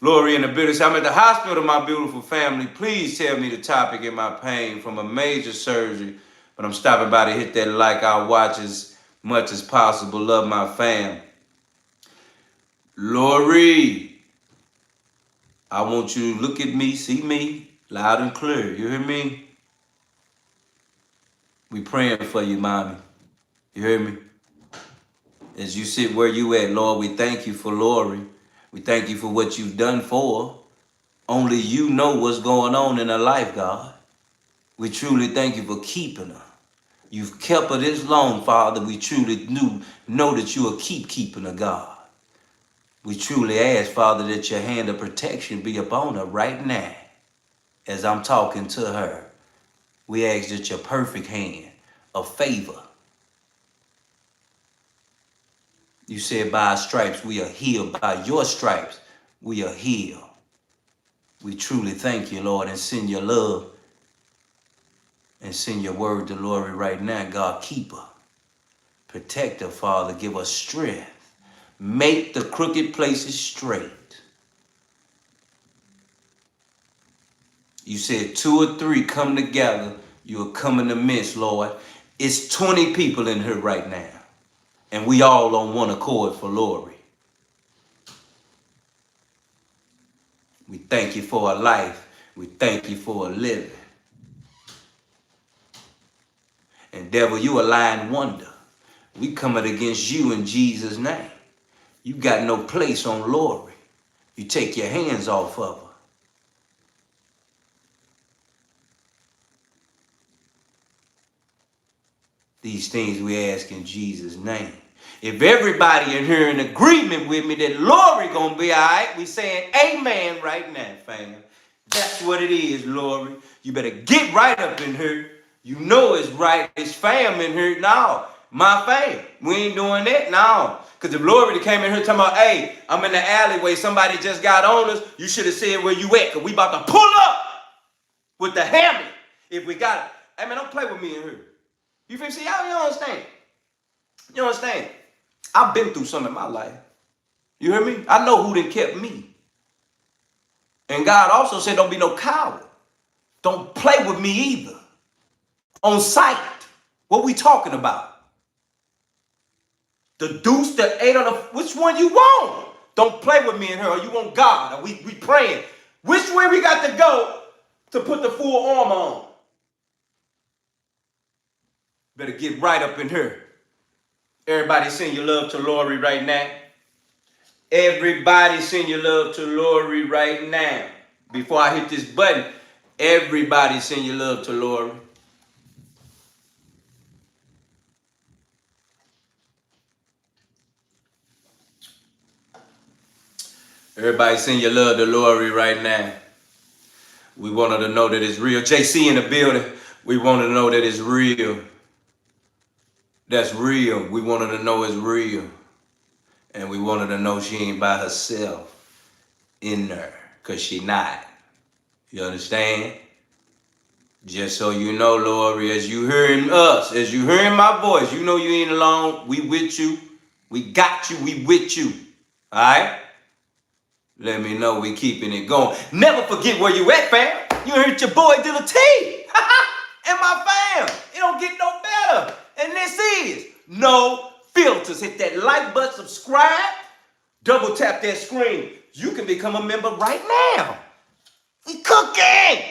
[SPEAKER 1] Lori in the building. So I'm at the hospital, my beautiful family. Please tell me the topic in my pain from a major surgery. But I'm stopping by to hit that like. I'll watch as much as possible. Love my fam. Lori, I want you to look at me, see me, loud and clear. You hear me? We praying for you, mommy. You hear me? As you sit where you at, Lord, we thank you for Lori. We thank you for what you've done for her. Only you know what's going on in her life, God. We truly thank you for keeping her. You've kept her this long, Father. We truly know that you will keep keeping her, God. We truly ask, Father, that your hand of protection be upon her right now. As I'm talking to her, we ask that your perfect hand of favor. You said by our stripes we are healed. By your stripes we are healed. We truly thank you, Lord, and send your love and send your word to Lori right now. God, keep her. Protect her, Father. Give her strength. Make the crooked places straight. You said 2 or 3 come together, you'll come in the midst, Lord. It's 20 people in here right now, and we all on one accord for Lori. We thank you for a life. We thank you for a living. And devil, you a lying wonder. We coming against you in Jesus' name. You got no place on Lori. You take your hands off of her. These things we ask in Jesus' name. If everybody in here in agreement with me that Lori gonna be all right, we saying amen right now, fam. That's what it is, Lori. You better get right up in here. You know it's right. It's fam in here. No, my fam. We ain't doing that. No. Because if Lori came in here talking about, hey, I'm in the alleyway, somebody just got on us, you should have said where you at, because we about to pull up with the hammer if we got it. Hey, man, don't play with me in here. You feel? See, y'all, you understand? You understand? I've been through something in my life. You hear me? I know who done kept me. And God also said, don't be no coward. Don't play with me either. On sight. What we talking about? The deuce, the 8 on the, which one you want? Don't play with me in here, or you want God, or we praying. Which way we got to go to put the full armor on? Better get right up in here. Everybody send your love to Lori right now. Everybody send your love to Lori right now. Before I hit this button, everybody send your love to Lori. Everybody send your love to Lori right now. We want her to know that it's real. JC in the building, we want her to know that it's real. That's real. We want her to know it's real. And we want her to know she ain't by herself in there, because she not. You understand? Just so you know, Lori, as you hearing us, as you hearing my voice, you know you ain't alone. We with you. We got you. We with you. All right? Let me know we keeping it going. Never forget where you at, fam. You heard your boy Dealatofficial. And my fam. It don't get no better. And this is No Filters. Hit that like button, subscribe, double tap that screen. You can become a member right now. We cooking.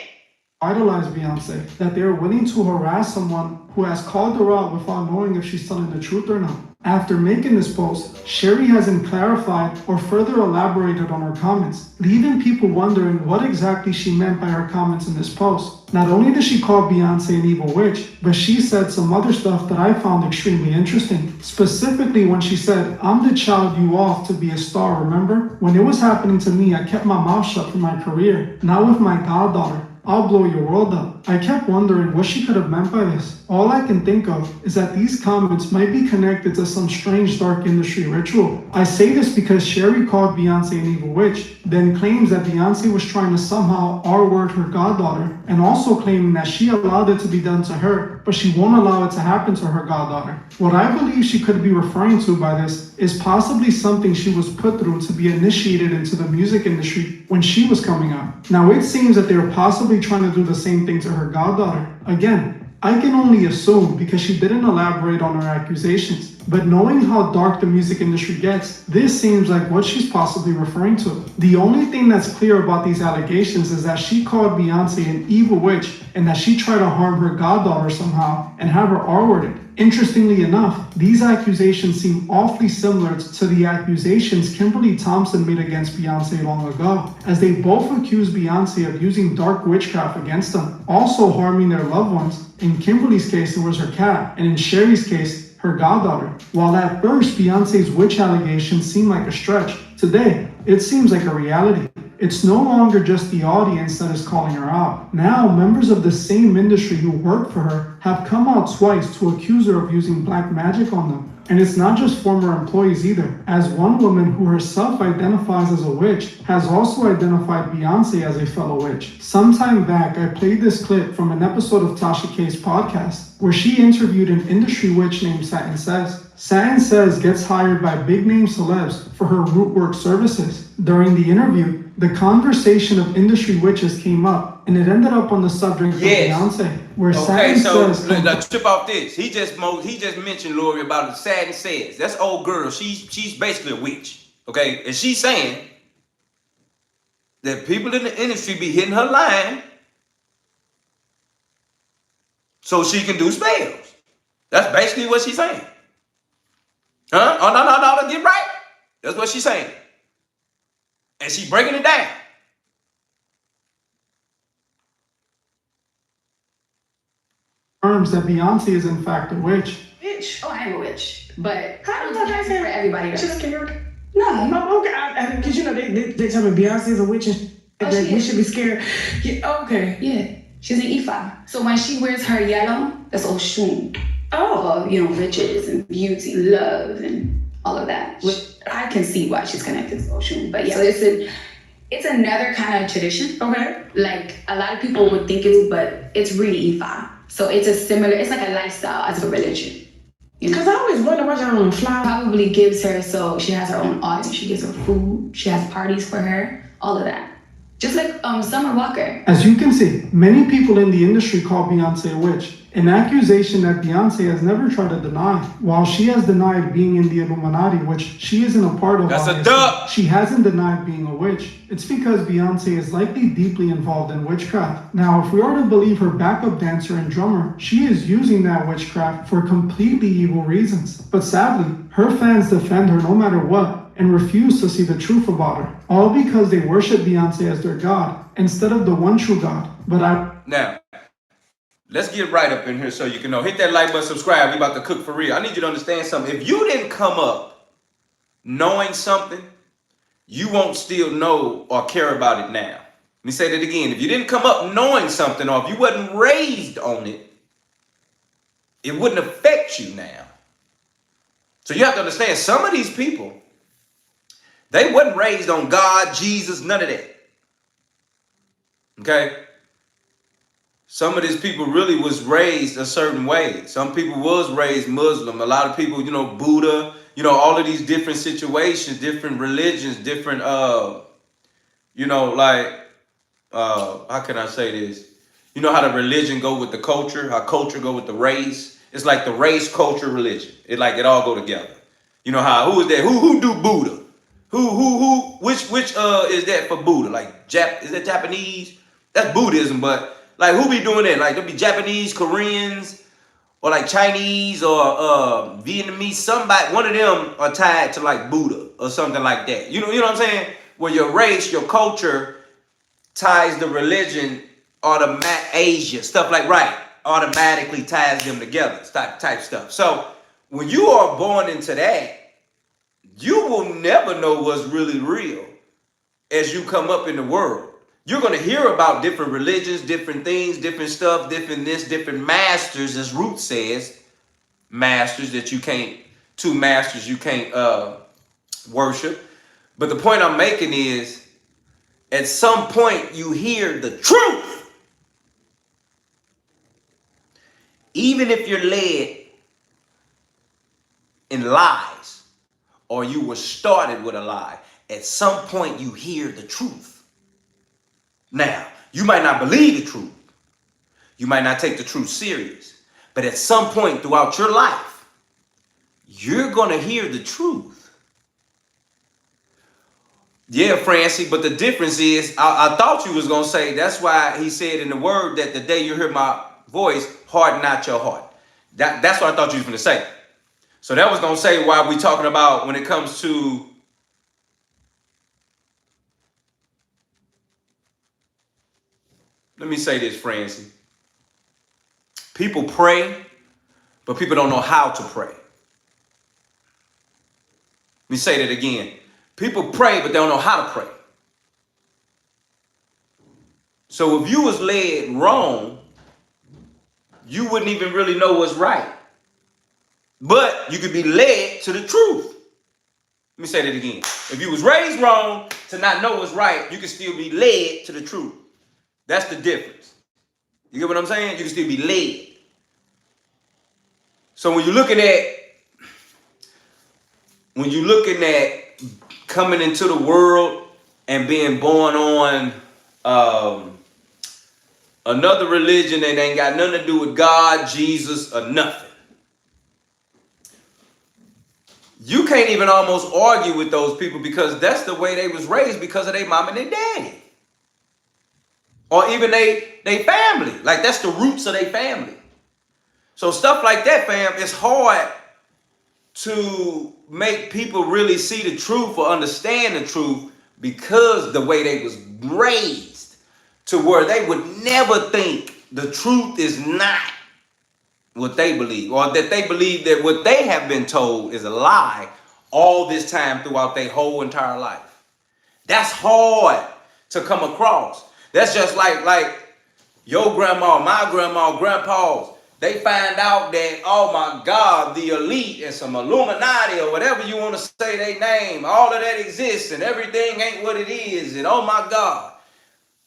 [SPEAKER 3] Idolize Beyonce, that they are willing to harass someone who has called her out without knowing if she's telling the truth or not. After making this post, Sherry hasn't clarified or further elaborated on her comments, leaving people wondering what exactly she meant by her comments in this post. Not only did she call Beyonce an evil witch, but she said some other stuff that I found extremely interesting. Specifically when she said, I'm the child you off to be a star, remember? When it was happening to me, I kept my mouth shut for my career. Now with my goddaughter, I'll blow your world up. I kept wondering what she could have meant by this. All I can think of is that these comments might be connected to some strange dark industry ritual. I say this because Sherry called Beyonce an evil witch, then claims that Beyonce was trying to somehow R-word her goddaughter, and also claiming that she allowed it to be done to her, but she won't allow it to happen to her goddaughter. What I believe she could be referring to by this is possibly something she was put through to be initiated into the music industry when she was coming up. Now it seems that they were possibly trying to do the same thing to her goddaughter. Again, I can only assume because she didn't elaborate on her accusations. But knowing how dark the music industry gets, this seems like what she's possibly referring to. The only thing that's clear about these allegations is that she called Beyonce an evil witch and that she tried to harm her goddaughter somehow and have her R-worded. Interestingly enough, these accusations seem awfully similar to the accusations Kimberly Thompson made against Beyonce long ago, as they both accused Beyonce of using dark witchcraft against them, also harming their loved ones. In Kimberly's case, it was her cat, and in Sherry's case, her goddaughter. While at first Beyonce's witch allegations seemed like a stretch, today it seems like a reality. It's no longer just the audience that is calling her out. Now, members of the same industry who work for her have come out twice to accuse her of using black magic on them. And it's not just former employees either, as one woman who herself identifies as a witch has also identified Beyonce as a fellow witch. Sometime back, I played this clip from an episode of Tasha K's podcast, where she interviewed an industry witch named Satin Says. Satin Says gets hired by big-name celebs for her root work services. During the interview, the conversation of industry witches came up, and it ended up on the subject of Beyonce, where
[SPEAKER 1] Okay,
[SPEAKER 3] Satin
[SPEAKER 1] so
[SPEAKER 3] says,
[SPEAKER 1] let's trip off this. He just mentioned Lori about the Satin says. That's old girl. She's basically a witch. Okay, and she's saying that people in the industry be hitting her line so she can do spells. That's basically what she's saying. Huh? Oh no, get right. That's what she's saying. And she's breaking it down.
[SPEAKER 3] confirms that Beyonce is in fact a witch.
[SPEAKER 6] Bitch. Oh, I am a witch, but I
[SPEAKER 7] How
[SPEAKER 6] don't
[SPEAKER 7] am I
[SPEAKER 6] think
[SPEAKER 7] not
[SPEAKER 6] that's for everybody else.
[SPEAKER 7] She's scared.
[SPEAKER 6] No,
[SPEAKER 7] Oh, okay. Because you know they tell me Beyonce is a witch and
[SPEAKER 6] Oh,
[SPEAKER 7] that
[SPEAKER 6] she
[SPEAKER 7] we
[SPEAKER 6] is.
[SPEAKER 7] should be scared. Yeah, okay.
[SPEAKER 6] yeah, she's an Ifa. So when she wears her yellow, that's Oshun.
[SPEAKER 7] Oh,
[SPEAKER 6] Of, riches and beauty, love, and all of that. Which I can see why she's connected to Oshun. But yeah, so it's another kind of tradition.
[SPEAKER 7] okay.
[SPEAKER 6] Like a lot of people would think it's, but it's really Ifa. So it's it's like a lifestyle as a religion.
[SPEAKER 7] Because I always wonder why y'all don't fly.
[SPEAKER 6] Probably gives her, so she has her own audience, she gives her food, she has parties for her, all of that. Just like Summer Walker.
[SPEAKER 3] As you can see, many people in the industry call Beyonce a witch, an accusation that Beyonce has never tried to deny. While she has denied being in the Illuminati, which she isn't a part of,
[SPEAKER 1] That's a
[SPEAKER 3] obviously,
[SPEAKER 1] duh.
[SPEAKER 3] she hasn't denied being a witch. It's because Beyonce is likely deeply involved in witchcraft. Now, if we are to believe her backup dancer and drummer, she is using that witchcraft for completely evil reasons. But sadly, her fans defend her no matter what, and refuse to see the truth about her, all because they worship Beyonce as their god instead of the one true God.
[SPEAKER 1] Now, let's get right up in here so you can know. Hit that like button, subscribe. We about to cook for real. I need you to understand something. If you didn't come up knowing something, you won't still know or care about it now. Let me say that again. If you didn't come up knowing something, or if you wasn't raised on it, it wouldn't affect you now. So you have to understand, some of these people, they wasn't raised on God, Jesus, none of that. Okay? Some of these people really was raised a certain way. Some people was raised Muslim. A lot of people, Buddha, all of these different situations, different religions, different, how can I say this? You know how the religion go with the culture, how culture go with the race? It's like the race, culture, religion. It all go together. You know how, who is that? Who do Buddha? Which is that for Buddha? Like, is that Japanese? That's Buddhism, but like, who be doing that? Like, there'll be Japanese, Koreans, or like Chinese or Vietnamese. Somebody, one of them are tied to like Buddha or something like that. You know what I'm saying? Where your race, your culture ties the religion, Asia, stuff like, right, automatically ties them together, type stuff. So when you are born into that, you will never know what's really real as you come up in the world. You're going to hear about different religions, different things, different stuff, different this, different masters, as Ruth says, masters that you can't, two masters you can't worship. But the point I'm making is, at some point you hear the truth. Even if you're led in lies, or you were started with a lie, at some point you hear the truth. Now, you might not believe the truth. You might not take the truth serious. But at some point throughout your life, you're going to hear the truth. Yeah, Francie, but the difference is, I thought you was going to say, that's why he said in the word that the day you hear my voice, harden not your heart. That's what I thought you was going to say. So that was going to say why we talking about when it comes to let me say this, Francie. People pray, but people don't know how to pray. Let me say that again. People pray, but they don't know how to pray. So if you was led wrong, you wouldn't even really know what's right. But you could be led to the truth. Let me say that again. If you was raised wrong to not know what's right, you can still be led to the truth. That's the difference. You get what I'm saying? You can still be led. So when you're looking at coming into the world and being born on another religion that ain't got nothing to do with God, Jesus, or nothing. You can't even almost argue with those people because that's the way they was raised because of their mom and their daddy. Or even they family. Like that's the roots of their family. So stuff like that, fam, it's hard to make people really see the truth or understand the truth because the way they was raised to where they would never think the truth is not what they believe, or that they believe that what they have been told is a lie all this time throughout their whole entire life. That's hard to come across. That's just like your grandma, my grandma, grandpa's. They find out that, oh my God, the elite and some Illuminati or whatever you want to say they name, all of that exists and everything ain't what it is. And oh my God,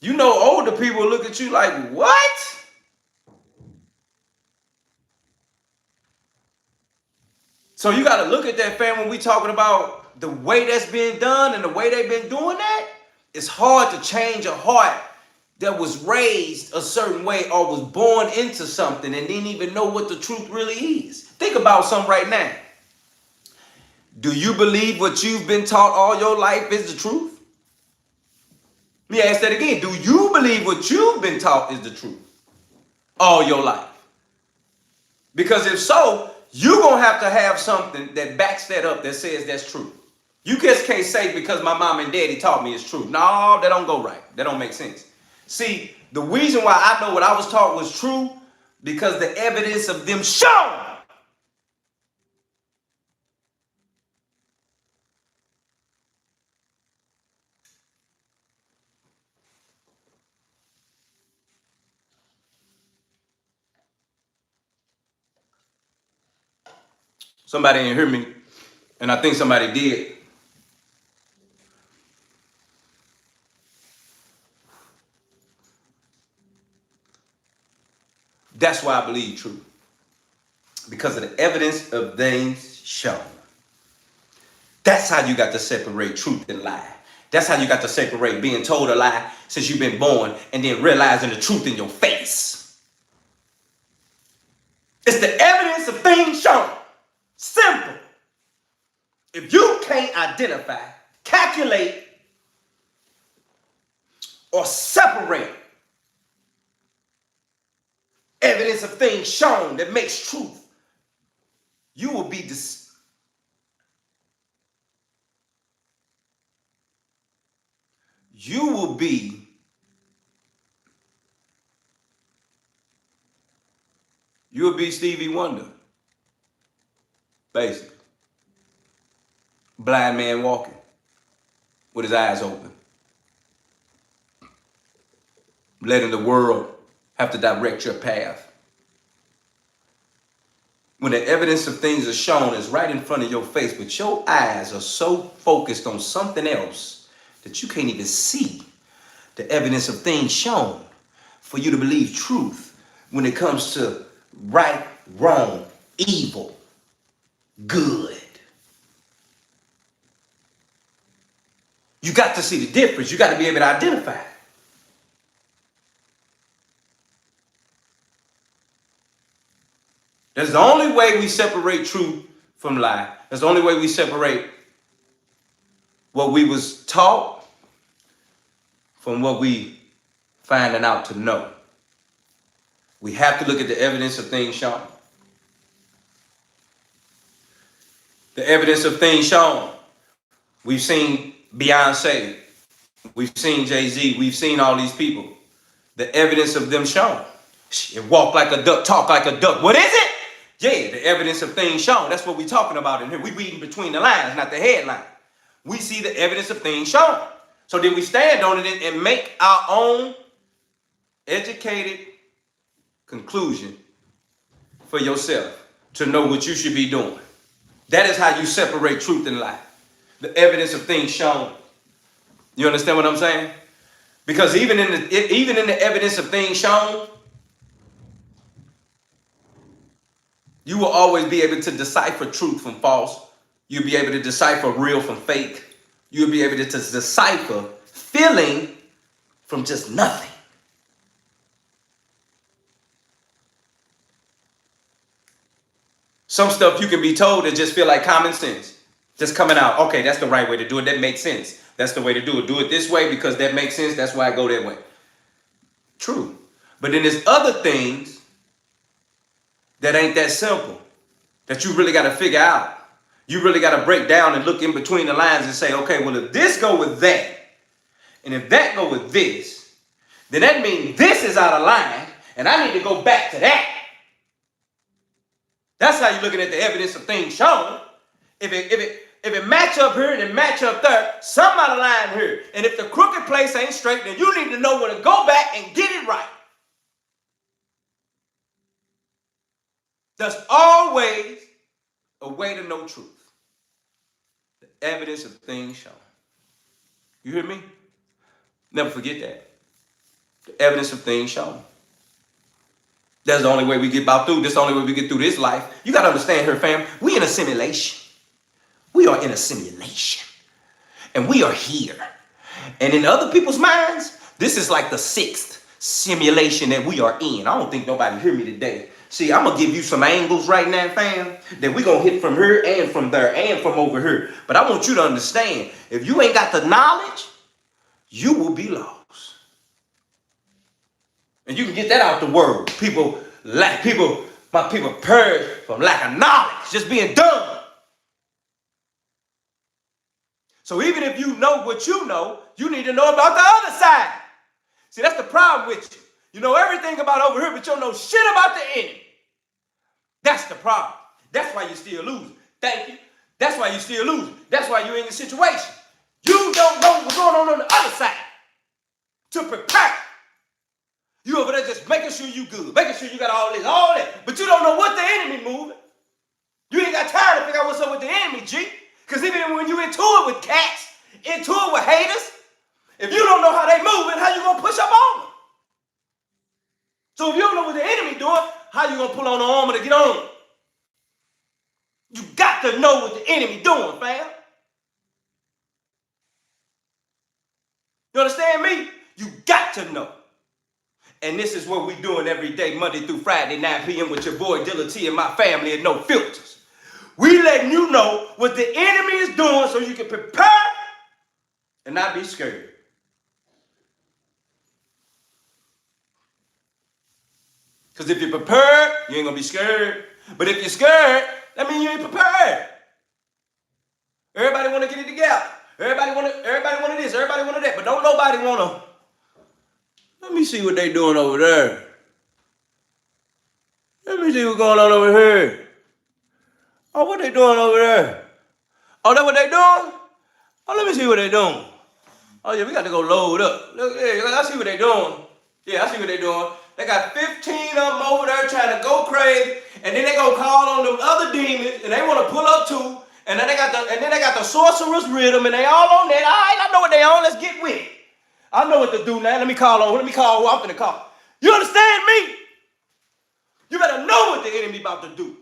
[SPEAKER 1] you know, older people look at you like, what? So you got to look at that, fam, when we talking about the way that's being done and the way they've been doing that. It's hard to change a heart that was raised a certain way or was born into something and didn't even know what the truth really is. Think about something right now. Do you believe what you've been taught all your life is the truth? Let me ask that again. Do you believe what you've been taught is the truth all your life? Because if so, you're going to have something that backs that up that says that's true. You just can't say because my mom and daddy taught me it's true. No, that don't go right. That don't make sense. See, the reason why I know what I was taught was true because the evidence of them shown. Somebody didn't hear me, and I think somebody did. That's why I believe true. Because of the evidence of things shown. That's how you got to separate truth and lie. That's how you got to separate being told a lie since you've been born and then realizing the truth in your face. It's the evidence of things shown. Simple. If you can't identify, calculate, or separate evidence of things shown that makes truth, you will be Stevie Wonder, basically. Blind man walking with his eyes open, letting the world have to direct your path. When the evidence of things are shown is right in front of your face, but your eyes are so focused on something else that you can't even see the evidence of things shown for you to believe truth when it comes to right, wrong, evil, good. You got to see the difference. You got to be able to identify it. That's the only way we separate truth from lie. That's the only way we separate what we was taught from what we finding out to know. We have to look at the evidence of things shown. The evidence of things shown. We've seen Beyonce. We've seen Jay-Z. We've seen all these people. The evidence of them shown. It walk like a duck, talk like a duck. What is it? Yeah, the evidence of things shown. That's what we're talking about in here. We're reading between the lines, not the headline. We see the evidence of things shown. So then we stand on it and make our own educated conclusion for yourself to know what you should be doing. That is how you separate truth and lie. The evidence of things shown. You understand what I'm saying? Because even in the evidence of things shown, you will always be able to decipher truth from false. You'll be able to decipher real from fake. You'll be able to decipher feeling from just nothing. Some stuff you can be told and just feel like common sense. Just coming out, okay, that's the right way to do it. That makes sense. That's the way to do it. Do it this way because that makes sense. That's why I go that way. True. But then there's other things that ain't that simple, that you really got to figure out. You really got to break down and look in between the lines and say, okay, well, if this go with that, and if that go with this, then that means this is out of line, and I need to go back to that. That's how you're looking at the evidence of things shown. If it match up here and it match up there, some out of line here. And if the crooked place ain't straight, then you need to know where to go back and get it right. There's always a way to know truth. The evidence of things shown. You hear me? Never forget that. The evidence of things shown. That's the only way we get about through. That's the only way we get through this life. You got to understand here, fam. We in a simulation. We are in a simulation. And we are here. And in other people's minds, this is like the 6th simulation that we are in. I don't think nobody hear me today. See, I'm going to give you some angles right now, fam, that we're going to hit from here and from there and from over here. But I want you to understand, if you ain't got the knowledge, you will be lost. And you can get that out the world. My people purge from lack of knowledge, just being dumb. So even if you know what you know, you need to know about the other side. See, that's the problem with you. You know everything about over here, but you don't know shit about the enemy. That's the problem. That's why you're still losing. Thank you. That's why you're still losing. That's why you're in the situation. You don't know what's going on the other side to prepare. You over there just making sure you good, making sure you got all that. But you don't know what the enemy moving. You ain't got time to figure out what's up with the enemy, G. Because even when you into it with cats, into it with haters, if you don't know how they moving, how you gonna push up on them? So if you don't know what the enemy doing, how you gonna pull on the armor to get on them? You got to know what the enemy doing, fam. You understand me? You got to know. And this is what we doing every day, Monday through Friday, 9 p.m. with your boy Dilla T and my family at No Filters. We letting you know what the enemy is doing so you can prepare and not be scared. Because if you're prepared, you ain't going to be scared. But if you're scared, that means you ain't prepared. Everybody want to get it together. Everybody want this, everybody want that. But don't nobody want to. Let me see what they doing over there. Let me see what's going on over here. Oh, what they doing over there? Oh, that what they doing? Oh, let me see what they doing. Oh, yeah, we got to go load up. Look, yeah, I see what they doing. Yeah, I see what they doing. They got 15 of them over there trying to go crazy, and then they gonna call on them other demons, and they want to pull up too. And then they got the sorcerer's rhythm, and they all on that. All right, I know what they on. Let's get with it. I know what to do now. Let me call who I'm finna call. You understand me? You better know what the enemy about to do.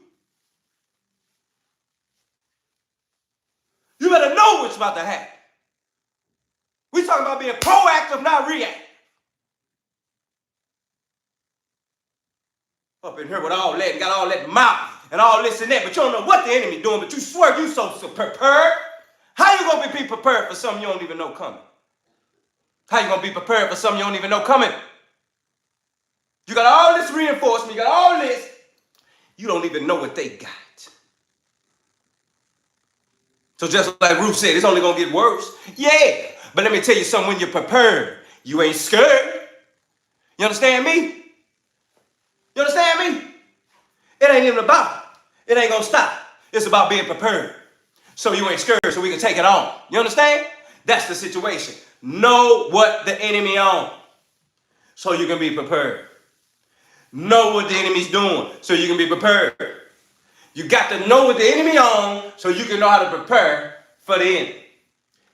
[SPEAKER 1] You better know what's about to happen. We talking about being proactive, not reactive. Up in here with all that and got all that mouth and all this and that, but you don't know what the enemy doing, but you swear you so prepared. How you gonna be prepared for something you don't even know coming? How you gonna be prepared for something you don't even know coming? You got all this reinforcement, you got all this, you don't even know what they got. So just like Ruth said, it's only gonna get worse. Yeah, but let me tell you something, when you're prepared, you ain't scared. You understand me? You understand me? It ain't even about it. It ain't gonna stop. It's about being prepared. So you ain't scared, so we can take it on. You understand? That's the situation. Know what the enemy on, so you can be prepared. Know what the enemy's doing, so you can be prepared. You got to know what the enemy on, so you can know how to prepare for the enemy.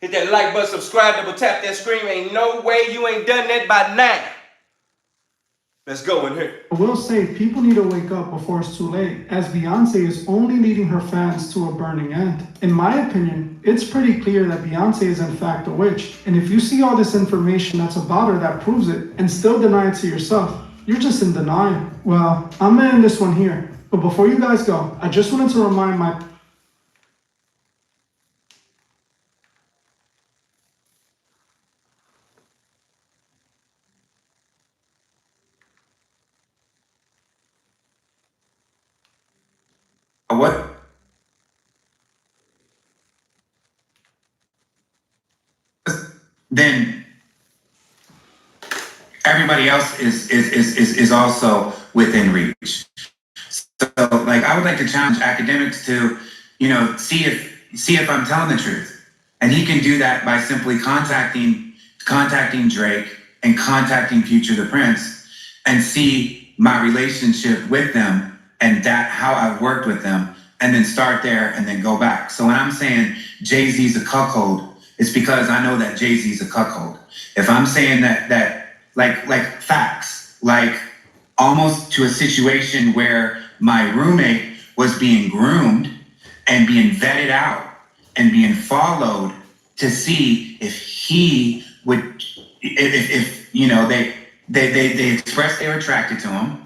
[SPEAKER 1] Hit that like button, subscribe, double tap that screen. Ain't no way you ain't done that by now. Let's go in here.
[SPEAKER 3] I will say, people need to wake up before it's too late, as Beyonce is only leading her fans to a burning end. In my opinion, it's pretty clear that Beyonce is in fact a witch. And if you see all this information that's about her that proves it, and still deny it to yourself, you're just in denial. Well, I'm gonna end this one here. But before you guys go, I just wanted to remind my
[SPEAKER 2] What? Then everybody else is also within reach. So, like, I would like to challenge academics to, see if I'm telling the truth, and he can do that by simply contacting Drake and contacting Future the Prince, and see my relationship with them and that how I've worked with them, and then start there and then go back. So when I'm saying Jay-Z's a cuckold, it's because I know that Jay-Z's a cuckold. If I'm saying that like facts, like almost to a situation where my roommate was being groomed and being vetted out and being followed to see if he would, if they expressed they were attracted to him,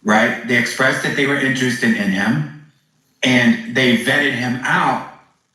[SPEAKER 2] right? They expressed that they were interested in him, and they vetted him out.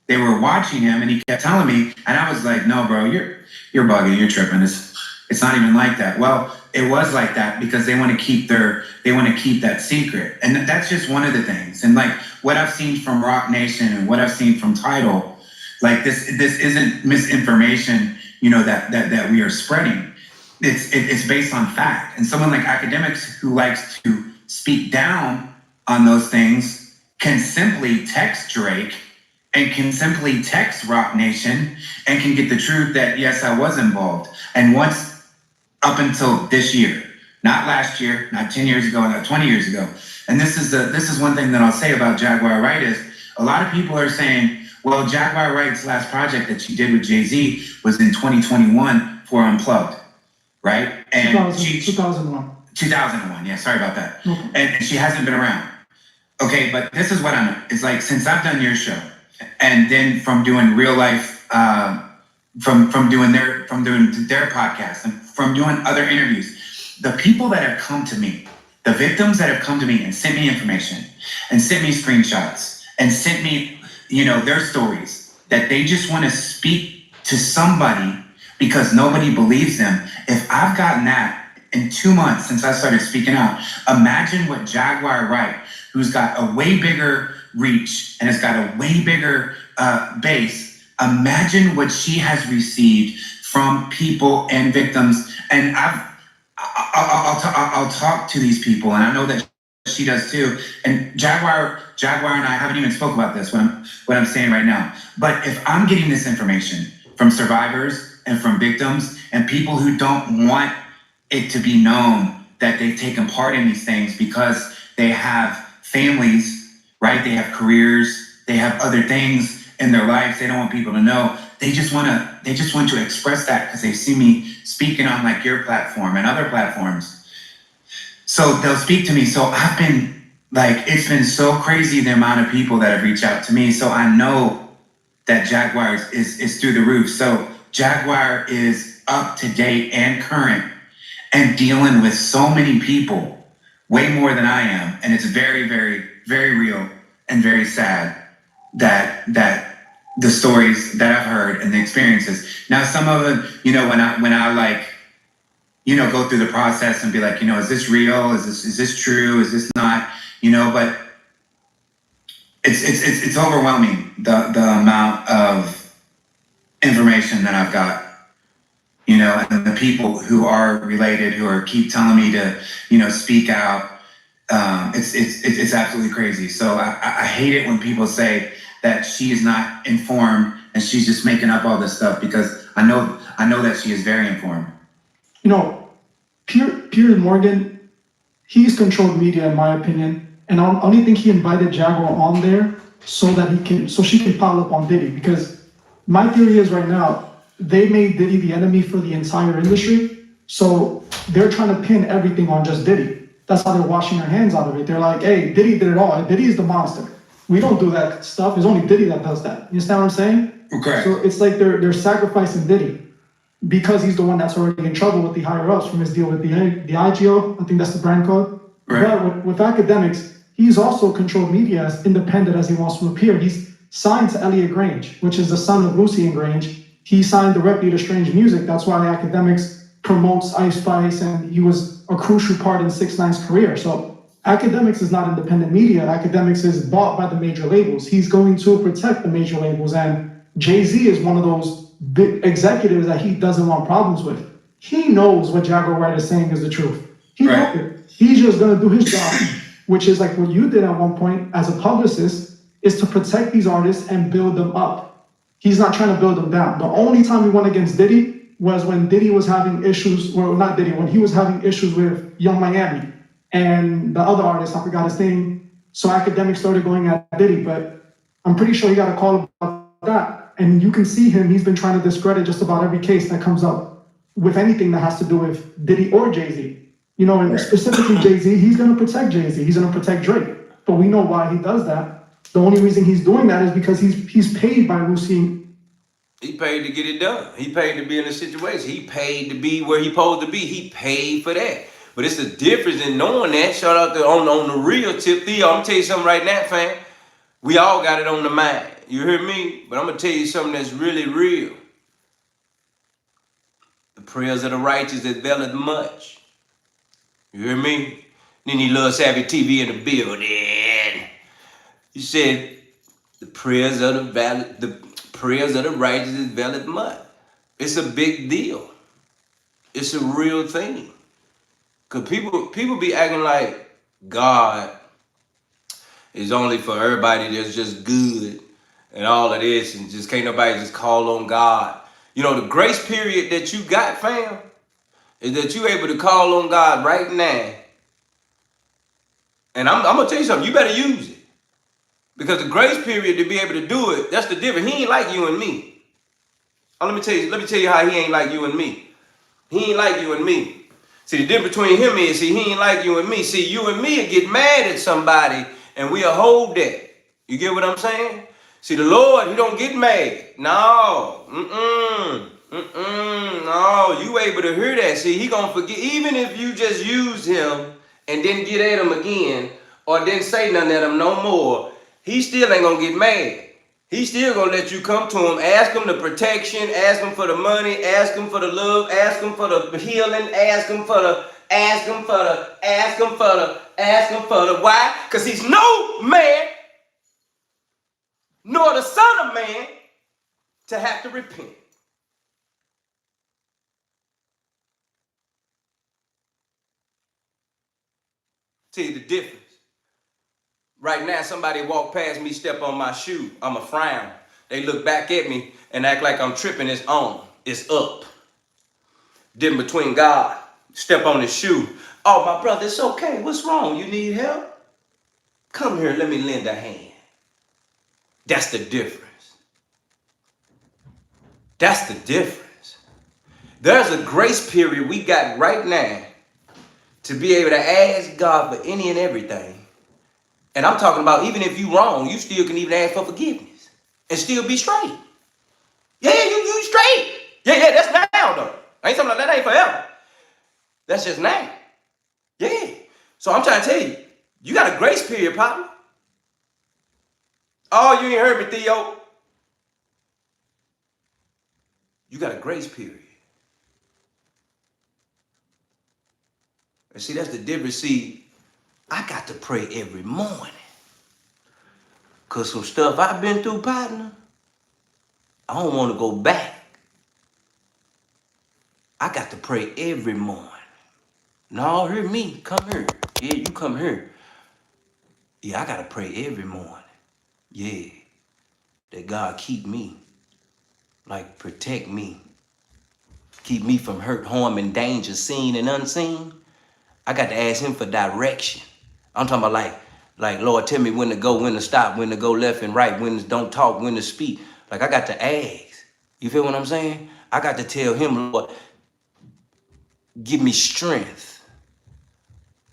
[SPEAKER 2] They were watching him, and he kept telling me, and I was like, no, bro, you're bugging, you're tripping. It's not even like that. Well, it was like that because they want to keep that secret. And that's just one of the things. And like what I've seen from Rock Nation and what I've seen from Tidal, like this isn't misinformation, that we are spreading. It's based on fact. And someone like academics who likes to speak down on those things can simply text Drake and can simply text Rock Nation and can get the truth that, yes, I was involved. And once up until this year, not last year, not 10 years ago, not 20 years ago. And this is one thing that I'll say about Jaguar Wright is a lot of people are saying, well, Jaguar Wright's last project that she did with Jay-Z was in 2021 for Unplugged, right? And
[SPEAKER 3] 2001.
[SPEAKER 2] 2001, yeah, sorry about that.
[SPEAKER 3] Okay.
[SPEAKER 2] And she hasn't been around. Okay, but this is what I know. It's like, since I've done your show, and then from doing real life, from doing their podcast, and from doing other interviews, the people that have come to me, the victims that have come to me and sent me information and sent me screenshots and sent me, their stories, that they just want to speak to somebody because nobody believes them. If I've gotten that in 2 months since I started speaking out, imagine what Jaguar Wright, who's got a way bigger reach and has got a way bigger base, imagine what she has received from people and victims. And I'll talk to these people, and I know that she does too. And Jaguar and I haven't even spoke about this, what I'm saying right now. But if I'm getting this information from survivors and from victims and people who don't want it to be known that they've taken part in these things because they have families, right? They have careers, they have other things in their lives. They don't want people to know. They just want to express that because they see me speaking on like your platform and other platforms. So they'll speak to me. So I've been like, it's been so crazy the amount of people that have reached out to me. So I know that Jaguar is through the roof. So Jaguar is up to date and current and dealing with so many people, way more than I am. And it's very, very, very real and very sad that the stories that I've heard and the experiences. Now, some of them, when I like, go through the process and be like, is this real? Is this true? Is this not? But it's overwhelming the amount of information that I've got, and the people who are related, who keep telling me to, speak out. It's absolutely crazy. So I hate it when people say that she is not informed and she's just making up all this stuff, because I know that she is very informed.
[SPEAKER 3] Piers Morgan, he's controlled media in my opinion, and I only think he invited Jaguar on there so she can pile up on Diddy, because my theory is right now they made Diddy the enemy for the entire industry. So they're trying to pin everything on just Diddy. That's how they're washing their hands out of it. They're like, hey, Diddy did it all. Diddy is the monster. We don't do that stuff. It's only Diddy that does that. You understand what I'm saying?
[SPEAKER 2] Okay.
[SPEAKER 3] So it's like they're sacrificing Diddy because he's the one that's already in trouble with the higher ups from his deal with the IGO. I think that's the brand code.
[SPEAKER 2] Right.
[SPEAKER 3] But with academics, he's also controlled media as independent as he wants to appear. He's signed to Elliot Grange, which is the son of Lucy and Grange. He signed directly to Strange Music. That's why academics promotes Ice Spice, and he was a crucial part in 6ix9ine's career. So academics is not independent media. Academics is bought by the major labels. He's going to protect the major labels, and Jay-Z is one of those big executives that he doesn't want problems with. He knows what Jaguar Wright is saying is the truth. He knows it. He's just gonna do his job, which is like what you did at one point as a publicist, is to protect these artists and build them up. He's not trying to build them down. The only time he went against Diddy was when Diddy was having issues, well, not Diddy, when he was having issues with Young Miami and the other artist, I forgot his name. So academics started going at Diddy, but I'm pretty sure he got a call about that. And you can see him, he's been trying to discredit just about every case that comes up with anything that has to do with Diddy or Jay-Z. You know, and specifically Jay-Z, he's gonna protect Jay-Z, he's gonna protect Drake. But we know why he does that. The only reason he's doing that is because he's paid by Lucy.
[SPEAKER 1] He paid to get it done. He paid to be in a situation. He paid to be where he supposed to be. He paid for that. But it's the difference in knowing that. Shout out to on the real tip. Theo, I'm gonna tell you something right now, fam. We all got it on the mind. You hear me? But I'm gonna tell you something that's really real. The prayers of the righteous availeth much. You hear me? Nene Love Savvy TV in the building. You said the prayers of the righteous availeth much. It's a big deal. It's a real thing. Cause people be acting like God is only for everybody that's just good and all of this, and just can't nobody just call on God. You know, the grace period that you got, fam, is that you able to call on God right now. And I'm gonna tell you something, you better use it. Because the grace period to be able to do it, that's the difference. He ain't like you and me. Oh, let me tell you how he ain't like you and me. He ain't like you and me. See, the difference between him is, see, he ain't like you and me. See, you and me will get mad at somebody and we'll hold that. You get what I'm saying? See, the Lord, he don't get mad. No. No, you able to hear that. See, he gonna forget. Even if you just use him and then get at him again, or didn't say nothing at him no more, he still ain't gonna get mad. He still gonna let you come to him, ask him the protection, ask him for the money, ask him for the love, ask him for the healing, ask him for the why? Because he's no man, nor the son of man, to have to repent. Tell you the difference. Right now, somebody walk past me, step on my shoe, I'ma frown. They look back at me and act like I'm tripping. It's on, it's up. Then between God, step on his shoe. Oh, my brother, it's okay. What's wrong? You need help? Come here, let me lend a hand. That's the difference. That's the difference. There's a grace period we got right now to be able to ask God for any and everything. And I'm talking about even if you wrong, you still can even ask for forgiveness and still be straight. Yeah, you straight. Yeah, that's now though. I ain't talking about that ain't forever. That's just now. Yeah. So I'm trying to tell you, you got a grace period, partner. Oh, you ain't heard me, Theo. You got a grace period. And see, that's the difference. See, I got to pray every morning. Because some stuff I've been through, partner, I don't want to go back. I got to pray every morning. No, hear me. Come here. Yeah, you come here. Yeah, I got to pray every morning. Yeah. That God keep me. Like, protect me. Keep me from hurt, harm, and danger, seen and unseen. I got to ask him for direction. I'm talking about like, Lord, tell me when to go, when to stop, when to go left and right, when to don't talk, when to speak. Like, I got to ask. You feel what I'm saying? I got to tell him, Lord, give me strength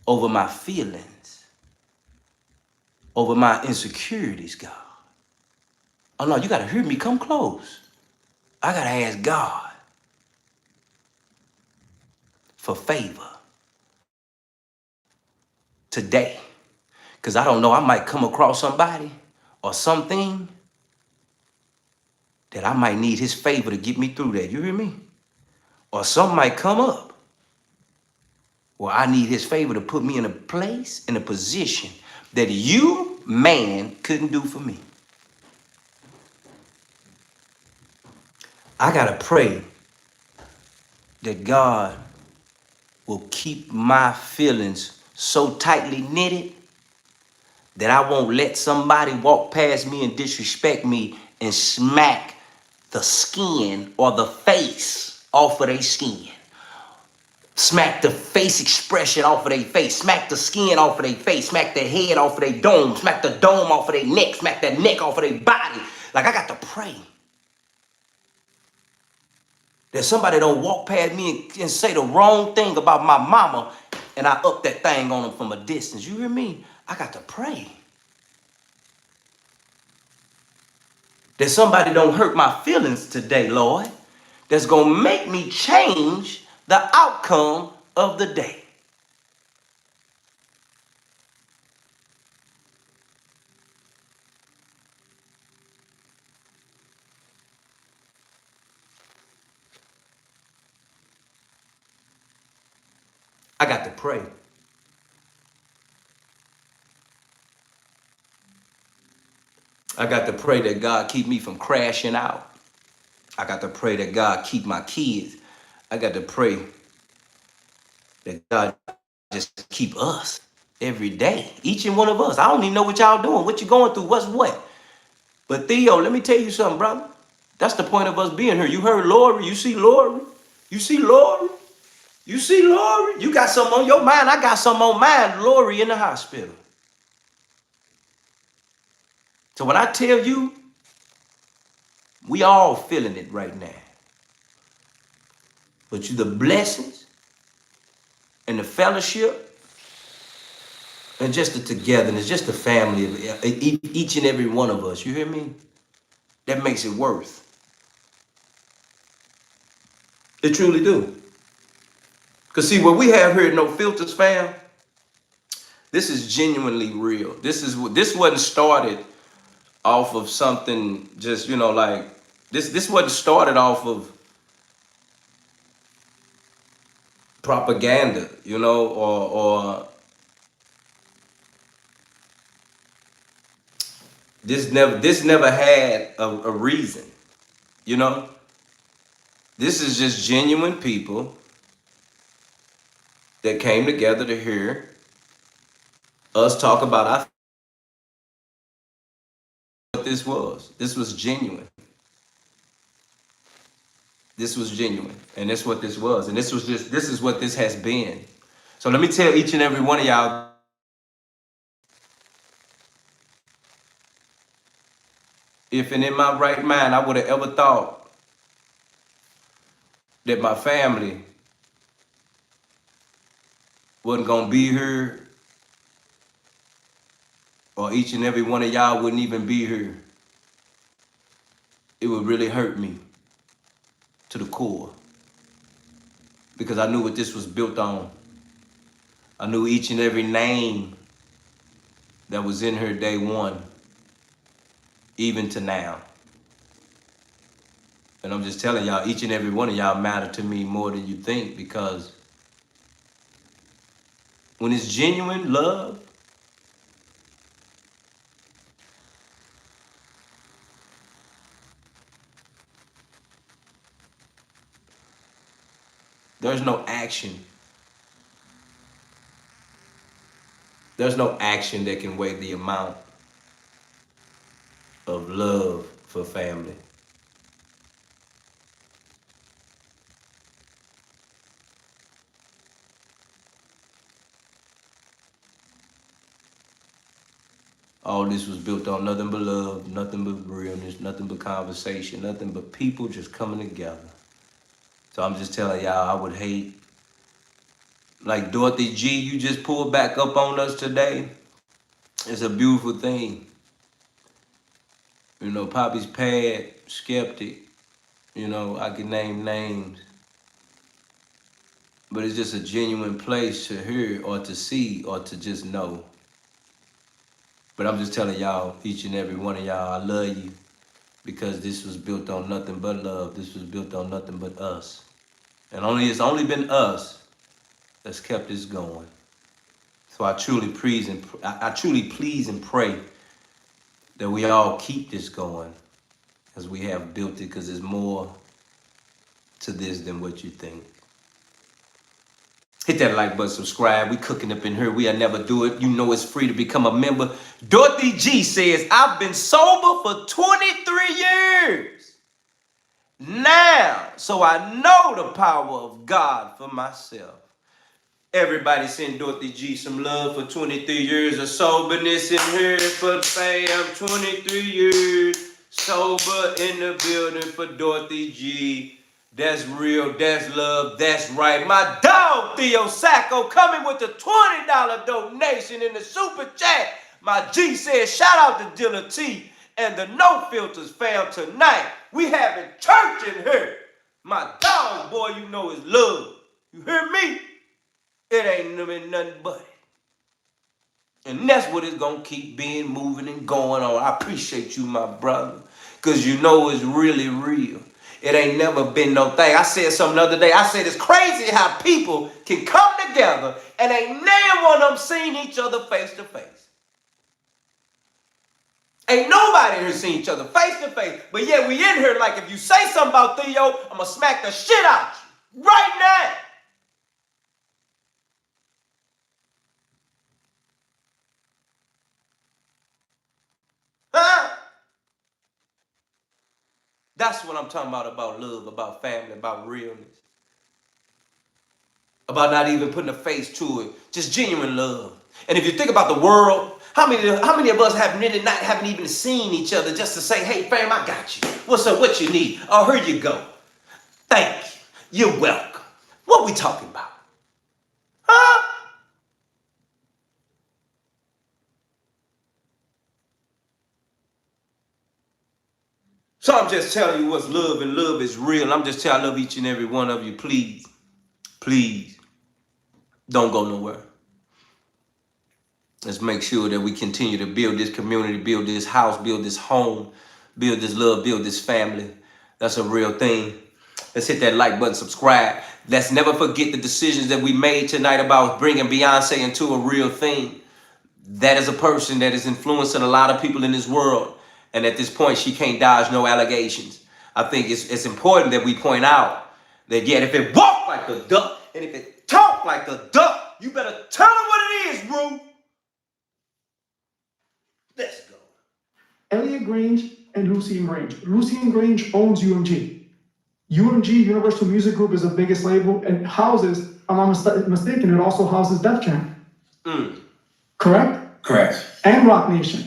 [SPEAKER 1] over my feelings, over my insecurities, God. Oh no, you gotta hear me, come close. I gotta ask God for favor today. Because I don't know, I might come across somebody or something that I might need his favor to get me through that. You hear me? Or something might come up where I need his favor to put me in a place, in a position that you, man, couldn't do for me. I gotta pray that God will keep my feelings so tightly knitted that I won't let somebody walk past me and disrespect me and smack the skin or the face off of their skin. Smack the face expression off of their face. Smack the skin off of their face. Smack the head off of their dome. Smack the dome off of their neck. Smack that neck off of their body. Like, I got to pray that somebody don't walk past me and say the wrong thing about my mama and I up that thing on them from a distance. You hear me? I got to pray that somebody don't hurt my feelings today, Lord, that's going to make me change the outcome of the day. I got to pray. I got to pray that God keep me from crashing out. I got to pray that God keep my kids. I got to pray that God just keep us every day, each and one of us. I don't even know what y'all doing, what you going through, what's what. But Theo, let me tell you something, brother. That's the point of us being here. You heard Lori, you see Lori, you see Lori, you see Lori. You got something on your mind, I got something on mine. Lori in the hospital. So when I tell you, we all feeling it right now. But you, the blessings and the fellowship and just the togetherness, just the family of each and every one of us, you hear me? That makes it worth. It truly do. Because see, what we have here at No Filters, fam, this is genuinely real. This wasn't started off of something just, like, this wasn't started off of propaganda, or this never had a reason, This is just genuine people that came together to hear us talk about what this was. This was genuine. This was genuine. And that's what this was. And this is what this has been. So let me tell each and every one of y'all, if and in my right mind, I would have ever thought that my family wasn't gonna be here, or each and every one of y'all wouldn't even be here, it would really hurt me to the core. Because I knew what this was built on. I knew each and every name that was in here day one, even to now. And I'm just telling y'all, each and every one of y'all matter to me more than you think, because when it's genuine love, there's no action. There's no action that can weigh the amount of love for family. All this was built on nothing but love, nothing but realness, nothing but conversation, nothing but people just coming together. So I'm just telling y'all, I would hate like Dorothy G, you just pulled back up on us today. It's a beautiful thing. You know, Poppy's Pad, Skeptic, you know, I can name names. But it's just a genuine place to hear or to see or to just know. But I'm just telling y'all, each and every one of y'all, I love you. Because this was built on nothing but love. This was built on nothing but us. And it's only been us that's kept this going. So I truly please and pray that we all keep this going as we have built it, because there's more to this than what you think. Hit that like button, subscribe. We cooking up in here. We'll never do it. You know it's free to become a member. Dorothy G says, I've been sober for 23 years now, so I know the power of God for myself. Everybody send Dorothy G some love for 23 years of soberness in here for fam. 23 years sober in the building for Dorothy G. That's real, that's love, that's right. My dog, Theo Sacco, coming with the $20 donation in the super chat. My G says, shout out to Dilla T and the No Filters fam tonight. We having church in here. My dog, boy, you know it's love. You hear me? It ain't been nothing but it. And that's what it's gonna keep being, moving and going on. I appreciate you, my brother, because you know it's really real. It ain't never been no thing. I said something the other day. I said it's crazy how people can come together and ain't never one of them seen each other face to face. Ain't nobody here seen each other face to face. But yet we in here like if you say something about Theo, I'm going to smack the shit out you right now. Huh? That's what I'm talking about love, about family, about realness. About not even putting a face to it. Just genuine love. And if you think about the world, how many of us haven't even seen each other just to say, hey, fam, I got you. What's up? What you need? Oh, here you go. Thank you. You're welcome. What we talking about? Huh? So I'm just telling you what's love, and love is real. I'm just telling I love each and every one of you. Please, please, don't go nowhere. Let's make sure that we continue to build this community, build this house, build this home, build this love, build this family. That's a real thing. Let's hit that like button, subscribe. Let's never forget the decisions that we made tonight about bringing Beyonce into a real thing. That is a person that is influencing a lot of people in this world. And at this point, she can't dodge no allegations. I think it's important that we point out that, yet if it walk like a duck and if it talk like a duck, you better tell her what it is, bro. Let's go.
[SPEAKER 3] Elliot Grange and Lucy and Grange. Lucy and Grange owns UMG. UMG, Universal Music Group, is the biggest label and houses, if I'm not mistaken, it also houses Def Jam. Correct?
[SPEAKER 2] Correct.
[SPEAKER 3] And Rock Nation.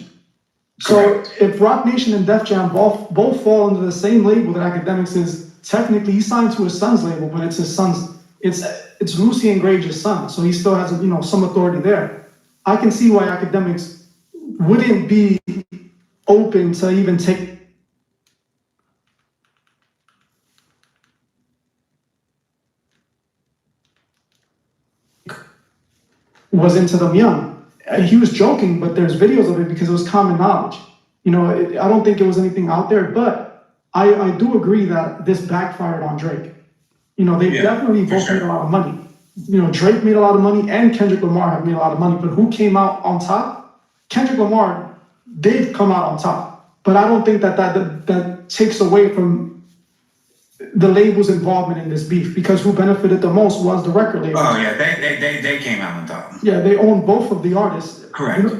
[SPEAKER 2] Correct.
[SPEAKER 3] So if Rock Nation and Def Jam both fall under the same label that Academics is, technically he's signed to his son's label, but it's his son's, it's Lucy and Grange's son, so he still has some authority there. I can see why Academics wouldn't be open to even take was into them young. He was joking, but there's videos of it because it was common knowledge. I don't think it was anything out there, but I do agree that this backfired on Drake. They definitely both made a lot of money. Drake made a lot of money and Kendrick Lamar have made a lot of money, but who came out on top? Kendrick Lamar did come out on top, but I don't think that takes away from the label's involvement in this beef, because who benefited the most was the record label.
[SPEAKER 2] Oh yeah, they came out on top.
[SPEAKER 3] Yeah, they own both of the artists.
[SPEAKER 2] Correct.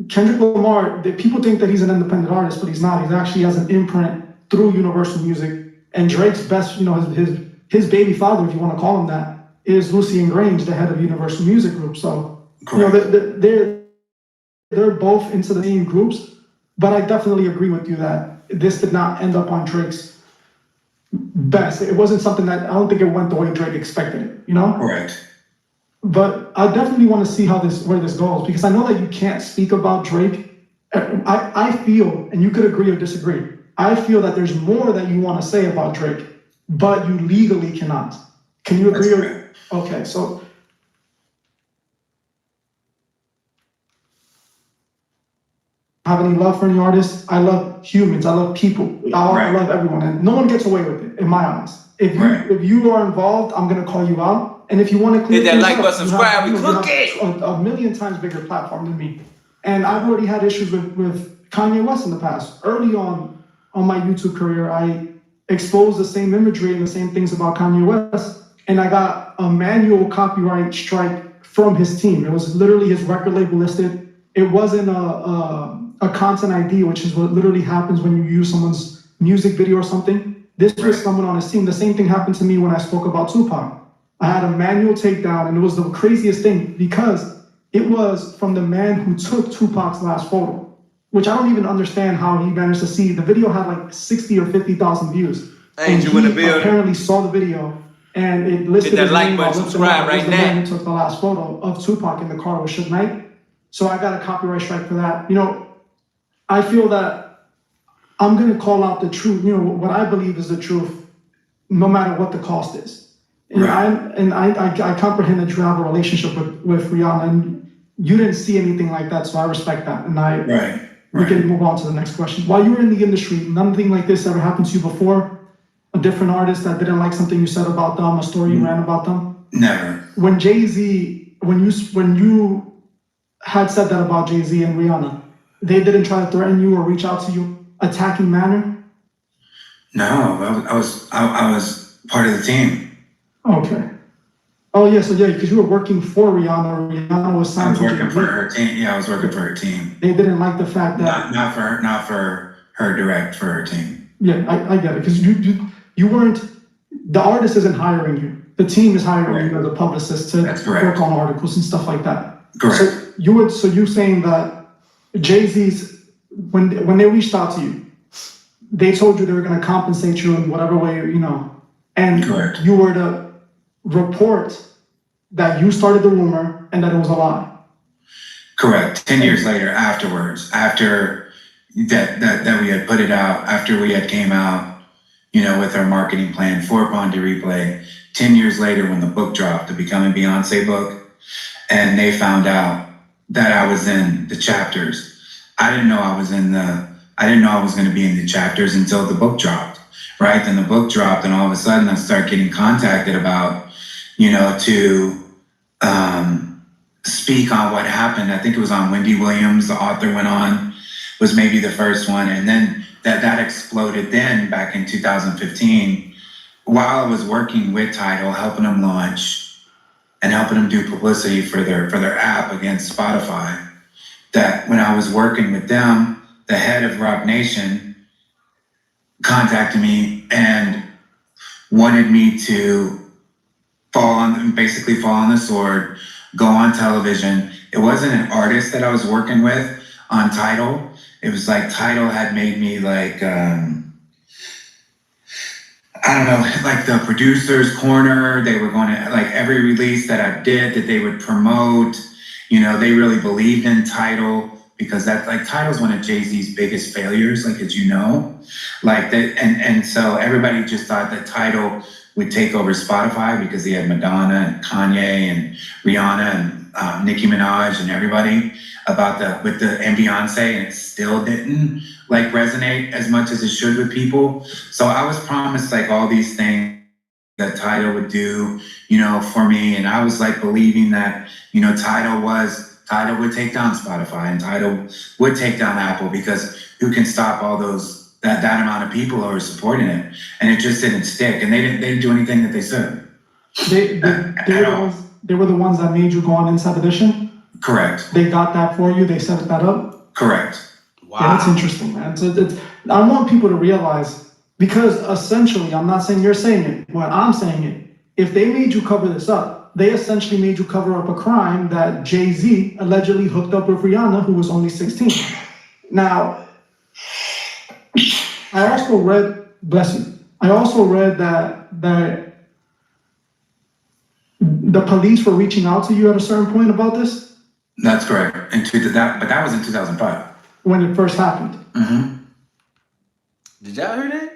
[SPEAKER 3] Kendrick Lamar, people think that he's an independent artist, but he's not. He actually has an imprint through Universal Music. And Drake's best, his baby father, if you want to call him that, is Lucy and Grange, the head of Universal Music Group. So, they're both into the same groups. But I definitely agree with you that this did not end up on Drake's best. It wasn't something that, I don't think it went the way Drake expected it,
[SPEAKER 2] Correct.
[SPEAKER 3] But I definitely want to see where this goes, because I know that you can't speak about Drake. I feel, and you could agree or disagree, I feel that there's more that you want to say about Drake, but you legally cannot. Can you agree? Okay, so have any love for any artist? I love humans. I love people. I love everyone, and no one gets away with it in my eyes. If you are involved, I'm gonna call you out. And if you want to clear
[SPEAKER 1] Hit that
[SPEAKER 3] things
[SPEAKER 1] like
[SPEAKER 3] up,
[SPEAKER 1] button, subscribe, we cook
[SPEAKER 3] it. A million times bigger platform than me. And I've already had issues with Kanye West in the past. Early on my YouTube career, I exposed the same imagery and the same things about Kanye West, and I got a manual copyright strike from his team. It was literally his record label listed. It wasn't a content ID, which is what literally happens when you use someone's music video or something. This was someone on his team. The same thing happened to me when I spoke about Tupac. I had a manual takedown, and it was the craziest thing because it was from the man who took Tupac's last photo, which I don't even understand how he managed to see. The video had like 60 or 50,000 views. And he apparently saw the video, and it listed
[SPEAKER 1] hit that
[SPEAKER 3] his
[SPEAKER 1] like
[SPEAKER 3] name.
[SPEAKER 1] button, subscribe right
[SPEAKER 3] the
[SPEAKER 1] now.
[SPEAKER 3] man who took the last photo of Tupac in the car with Suge Knight. So I got a copyright strike for that. You know, I feel that I'm going to call out the truth, you know, what I believe is the truth, no matter what the cost is. And I comprehend that you have a relationship with Rihanna, and you didn't see anything like that, so I respect that. And we can move on to the next question. While you were in the industry, nothing like this ever happened to you before? A different artist that didn't like something you said about them, a story you ran about them?
[SPEAKER 2] Never.
[SPEAKER 3] When Jay-Z, when you had said that about Jay-Z and Rihanna, they didn't try to threaten you or reach out to you, attacking manner?
[SPEAKER 2] No, I was part of the team.
[SPEAKER 3] Okay. Oh yeah, so yeah, because you were working for Rihanna. Rihanna was signed.
[SPEAKER 2] I was working for her team. Yeah, I was working for her team.
[SPEAKER 3] They didn't like the fact that
[SPEAKER 2] not for her direct, for her team.
[SPEAKER 3] Yeah, I get it, because you weren't, the artist isn't hiring you. The team is hiring you as a publicist to work on articles and stuff like that.
[SPEAKER 2] Correct.
[SPEAKER 3] So you saying that Jay-Z's, when they reached out to you, they told you they were going to compensate you in whatever way, you know, and you were to report that you started the rumor and that it was a lie.
[SPEAKER 2] Correct. 10 years later, afterwards, after that we had put it out, after we had came out, you know, with our marketing plan for Pondy Replay, 10 years later when the book dropped, the Becoming Beyonce book, and they found out that I was in the chapters. I didn't know I was going to be in the chapters until the book dropped, right? Then the book dropped, and all of a sudden I started getting contacted about, you know, to speak on what happened. I think it was on Wendy Williams, the author went on, was maybe the first one. And then that exploded then back in 2015, while I was working with Tidal, helping them launch and helping them do publicity for their app against Spotify. That when I was working with them, the head of Rock Nation contacted me and wanted me to fall on the sword, go on television. It wasn't an artist that I was working with on Tidal. It was like Tidal had made me like, I don't know, like the producer's corner. They were going to, like every release that I did that they would promote, you know, they really believed in Tidal, because that, like, Tidal's one of Jay-Z's biggest failures, like, as you know, like that. And so everybody just thought that Tidal would take over Spotify because he had Madonna and Kanye and Rihanna and Nicki Minaj and everybody and Beyonce, and it still didn't like resonate as much as it should with people. So I was promised like all these things that Tidal would do, you know, for me. And I was like believing that, you know, Tidal would take down Spotify and Tidal would take down Apple, because who can stop all that amount of people who are supporting it? And it just didn't stick, and they didn't do anything that they said.
[SPEAKER 3] They were the ones that made you go on Inside Edition?
[SPEAKER 2] Correct.
[SPEAKER 3] They got that for you? They set that up?
[SPEAKER 2] Correct.
[SPEAKER 3] Wow. Yeah, that's interesting, man. So I want people to realize, because essentially, I'm not saying you're saying it, but I'm saying it. If they made you cover this up, they essentially made you cover up a crime that Jay-Z allegedly hooked up with Rihanna, who was only 16. Now, I also read, bless you, I also read that the police were reaching out to you at a certain point about this?
[SPEAKER 2] That's correct. But that was in 2005.
[SPEAKER 3] When it first happened?
[SPEAKER 2] Mm-hmm.
[SPEAKER 1] Did y'all hear that?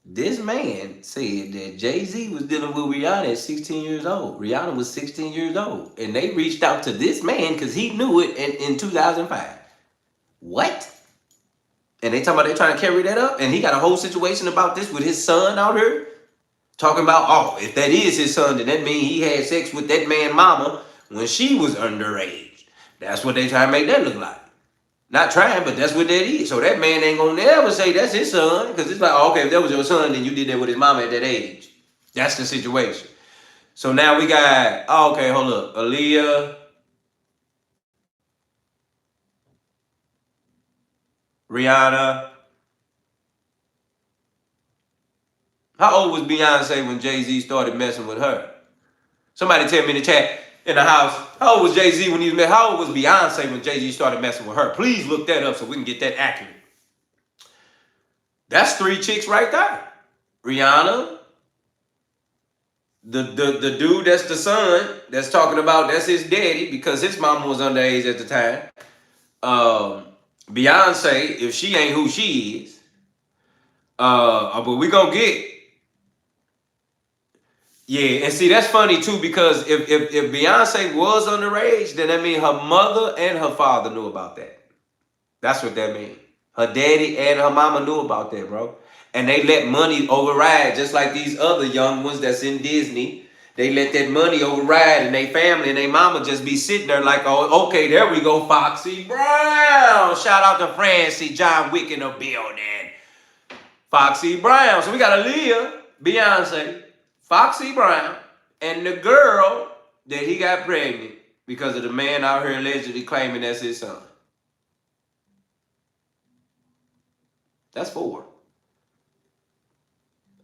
[SPEAKER 1] This man said that Jay-Z was dealing with Rihanna at 16 years old. Rihanna was 16 years old. And they reached out to this man because he knew it in 2005. What? And they talking about they trying to carry that up? And he got a whole situation about this with his son out here? Talking about, oh, if that is his son, then that means he had sex with that man's mama when she was underage. That's what they trying to make that look like. Not trying, but that's what that is. So that man ain't gonna never say that's his son. Because it's like, oh, okay, if that was your son, then you did that with his mama at that age. That's the situation. So now we got, oh, okay, hold up. Aaliyah, Rihanna. How old was Beyonce when Jay-Z started messing with her? Somebody tell me in the chat in the house, how old was Jay-Z when he was messing? How old was Beyonce when Jay-Z started messing with her? Please look that up so we can get that accurate. That's 3 chicks right there. Rihanna, the dude that's the son that's talking about that's his daddy because his mama was underage at the time. Beyonce, if she ain't who she is. But we gonna get. Yeah, and see that's funny too because if Beyonce was underage, then that means her mother and her father knew about that. That's what that means. Her daddy and her mama knew about that, bro. And they let money override, just like these other young ones that's in Disney. They let that money override, and they family and they mama just be sitting there like, oh, okay, there we go, Foxy Brown. Shout out to Francie, John Wick in the building. Foxy Brown. So we got Aaliyah, Beyonce, Foxy Brown, and the girl that he got pregnant because of the man out here allegedly claiming that's his son. That's 4.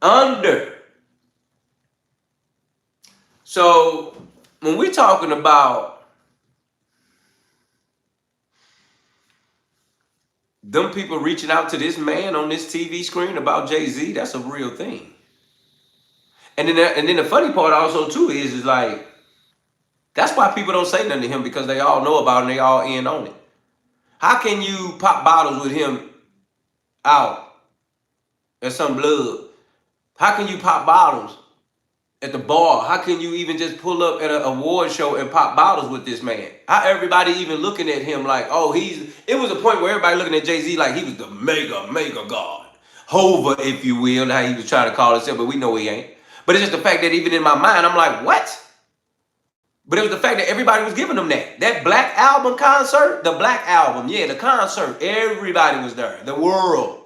[SPEAKER 1] Under. So when we're talking about them people reaching out to this man on this TV screen about Jay-Z, that's a real thing. And then the funny part also too is like, that's why people don't say nothing to him because they all know about it and they all in on it. How can you pop bottles with him out at some blood? How can you pop bottles at the bar? How can you even just pull up at an award show and pop bottles with this man? How everybody even looking at him like, oh, it was a point where everybody looking at Jay-Z like he was the mega god. Hova, if you will, how he was trying to call himself, but we know he ain't. But it's just the fact that even in my mind, I'm like, what? But it was the fact that everybody was giving them that. That Black Album concert, the Black Album, yeah, the concert, everybody was there, the world.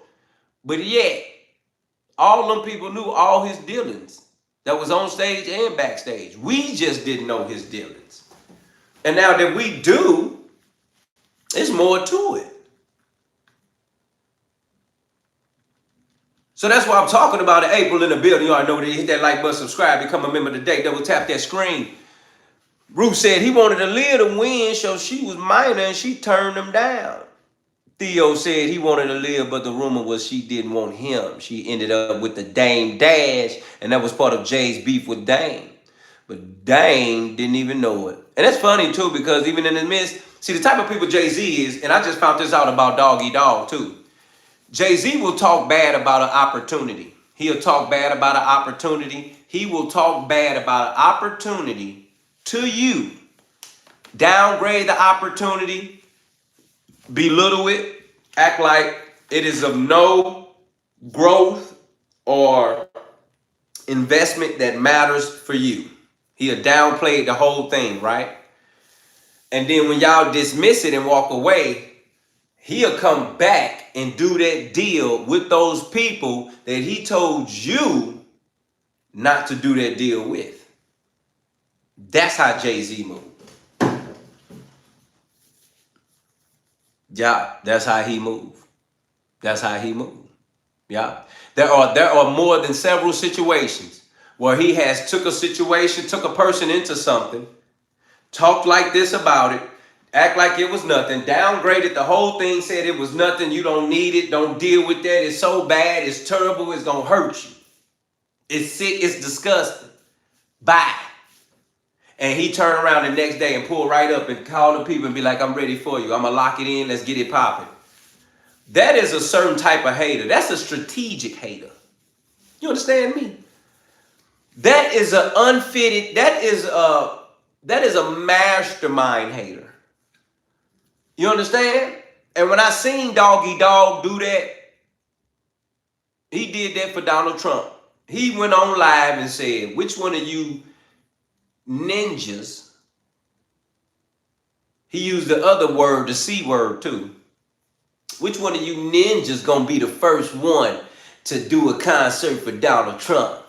[SPEAKER 1] But yet, all them people knew all his dealings that was on stage and backstage. We just didn't know his dealings. And now that we do, there's more to it. So that's why I'm talking about it. April in the building. You already know that. Hit that like button, subscribe, become a member today. Double tap that screen. Ruth said he wanted Aaliyah to win, so she was minor and she turned him down. Theo said he wanted Aaliyah, but the rumor was she didn't want him. She ended up with the Dame Dash, and that was part of Jay's beef with Dame. But Dame didn't even know it. And that's funny too, because even in the midst, see the type of people Jay-Z is, and I just found this out about Doggy Dog too. Jay-Z will talk bad about an opportunity. He'll talk bad about an opportunity. He will talk bad about an opportunity to you. Downgrade the opportunity, belittle it, act like it is of no growth or investment that matters for you. He'll downplay the whole thing, right? And then when y'all dismiss it and walk away, he'll come back and do that deal with those people that he told you not to do that deal with. That's how Jay-Z moved. Yeah, that's how he moved. That's how he moved. Yeah. There are more than several situations where he has took a person into something, talked like this about it, act like it was nothing, downgraded the whole thing, said it was nothing, you don't need it, don't deal with that, it's so bad, it's terrible, it's gonna hurt you. It's sick, it's disgusting. Bye. And he turn around the next day and pull right up and call the people and be like, I'm ready for you. I'm going to lock it in. Let's get it popping. That is a certain type of hater. That's a strategic hater. You understand me? That is an unfitted, that is a mastermind hater. You understand? And when I seen Doggy Dog do that, he did that for Donald Trump. He went on live and said, which one of you ninjas, he used the other word, the C word too. Which one of you ninjas gonna be the first one to do a concert for Donald Trump?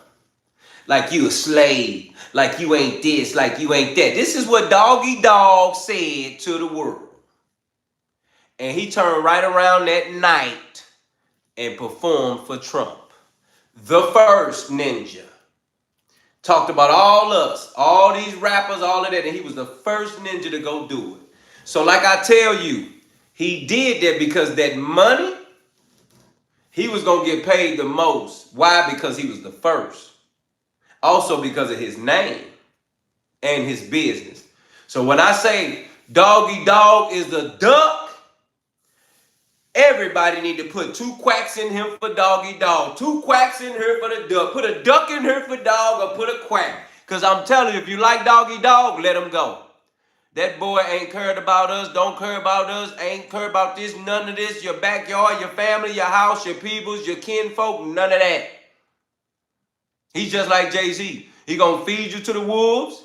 [SPEAKER 1] Like you a slave, like you ain't this, like you ain't that. This is what Doggy Dog said to the world. And he turned right around that night and performed for Trump. The first ninja. Talked about all us, all these rappers, all of that, and he was the first ninja to go do it. So like I tell you, he did that because that money, he was going to get paid the most. Why? Because he was the first. Also because of his name and his business. So when I say Doggy Dog is the duck, everybody need to put 2 quacks in him for Doggy Dog. 2 quacks in here for the duck. Put a duck in here for dog or put a quack. Because I'm telling you, if you like Doggy Dog, let him go. That boy ain't cared about us, don't care about us, ain't care about this, none of this, your backyard, your family, your house, your peoples, your kinfolk, none of that. He's just like Jay-Z. He gonna feed you to the wolves.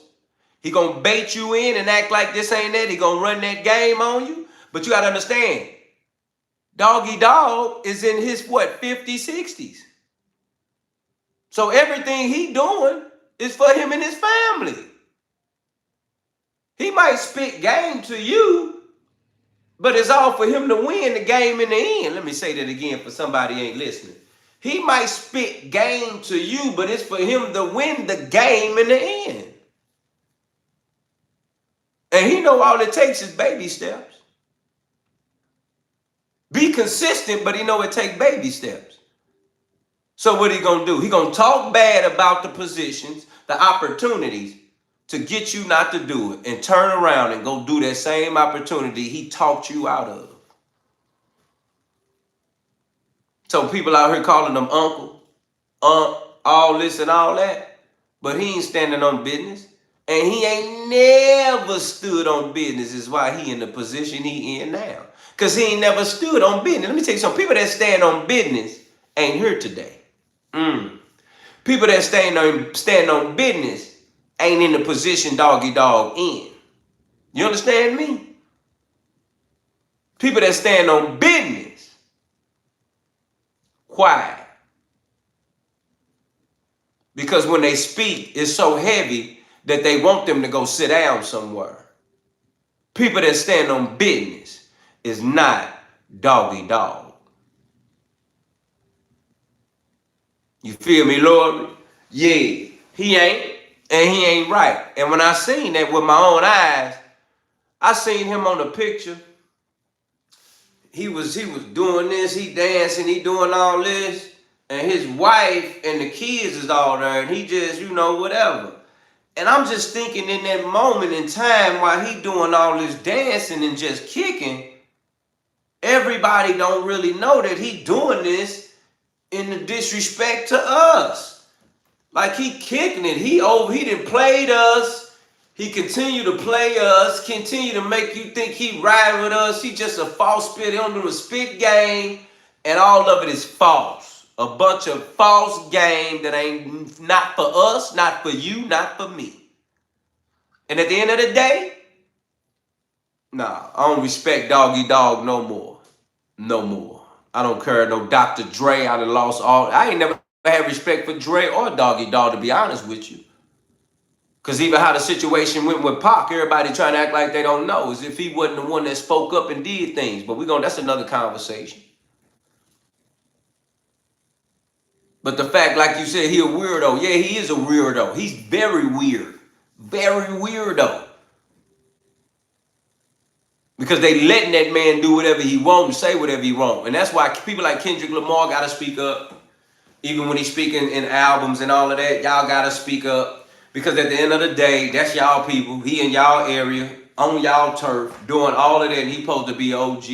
[SPEAKER 1] He gonna bait you in and act like this ain't that. He gonna run that game on you. But you gotta understand, Doggy Dog is in his, 50s, 60s. So everything he doing is for him and his family. He might spit game to you, but it's all for him to win the game in the end. Let me say that again for somebody who ain't listening. He might spit game to you, but it's for him to win the game in the end. And he know all it takes is baby steps. Be consistent, but he know it take baby steps. So what he gonna do? He gonna talk bad about the positions, the opportunities, to get you not to do it and turn around and go do that same opportunity he talked you out of. So people out here calling them uncle, aunt, all this and all that, but he ain't standing on business. And he ain't never stood on business is why he in the position he in now. Because he ain't never stood on business. Let me tell you something. People that stand on business ain't here today. People that stand on business ain't in the position Doggy Dog in. You understand me? People that stand on business, quiet. Because when they speak, it's so heavy that they want them to go sit down somewhere. People that stand on business is not Doggy Dog. You feel me, Lord? Yeah, he ain't. And he ain't right. And when I seen that with my own eyes, I seen him on the picture. He was doing this, he dancing, he doing all this. And his wife and the kids is all there. And he just, whatever. And I'm just thinking in that moment in time while he doing all this dancing and just kicking, everybody don't really know that he doing this in the disrespect to us. Like he kicking it. He done played us. He continue to play us, continue to make you think he ride with us. He just a false spit. He don't do a spit game. And all of it is false. A bunch of false game that ain't not for us, not for you, not for me. And at the end of the day, nah, I don't respect Doggy Dog no more. No more. I don't care no Dr. Dre. I done lost all. I ain't never had respect for Dre or Doggy Dog, to be honest with you. Because even how the situation went with Pac, everybody trying to act like they don't know, as if he wasn't the one that spoke up and did things. But that's another conversation. But the fact, like you said, he a weirdo. Yeah, he is a weirdo. He's very weird. Very weirdo. Because they letting that man do whatever he want and say whatever he want. And that's why people like Kendrick Lamar got to speak up. Even when he's speaking in albums and all of that, y'all got to speak up. Because at the end of the day, that's y'all people. He in y'all area, on y'all turf, doing all of that, and he supposed to be OG.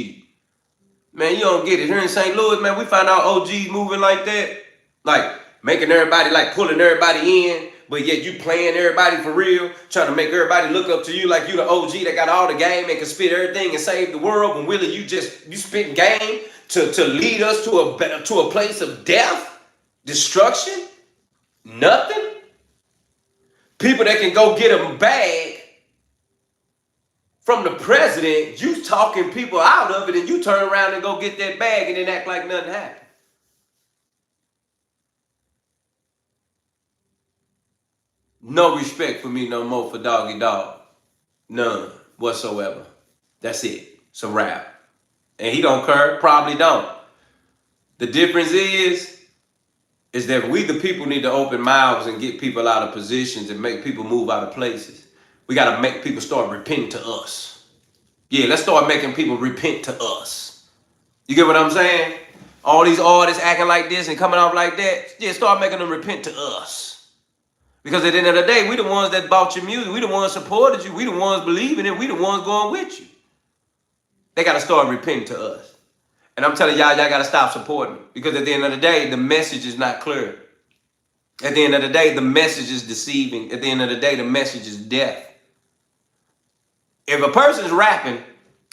[SPEAKER 1] Man, you don't get it. Here in St. Louis, man, we find out OGs moving like that. Like, making everybody, like, pulling everybody in, but yet you playing everybody for real, trying to make everybody look up to you like you the OG that got all the game and can spit everything and save the world, when really you spitting game to lead us to a place of death, destruction, nothing. People that can go get a bag from the president, you talking people out of it, and you turn around and go get that bag and then act like nothing happened. No respect for me no more for Doggy Dog. None whatsoever. That's it. It's a wrap. And he don't care, probably don't. The difference is that we the people need to open mouths and get people out of positions and make people move out of places. We got to make people start repenting to us. Yeah, let's start making people repent to us. You get what I'm saying? All these artists acting like this and coming off like that, yeah, start making them repent to us. Because at the end of the day, we the ones that bought your music. We the ones supported you. We the ones believing it. We the ones going with you. They got to start repenting to us. And I'm telling y'all got to stop supporting. Because at the end of the day, the message is not clear. At the end of the day, the message is deceiving. At the end of the day, the message is death. If a person's rapping,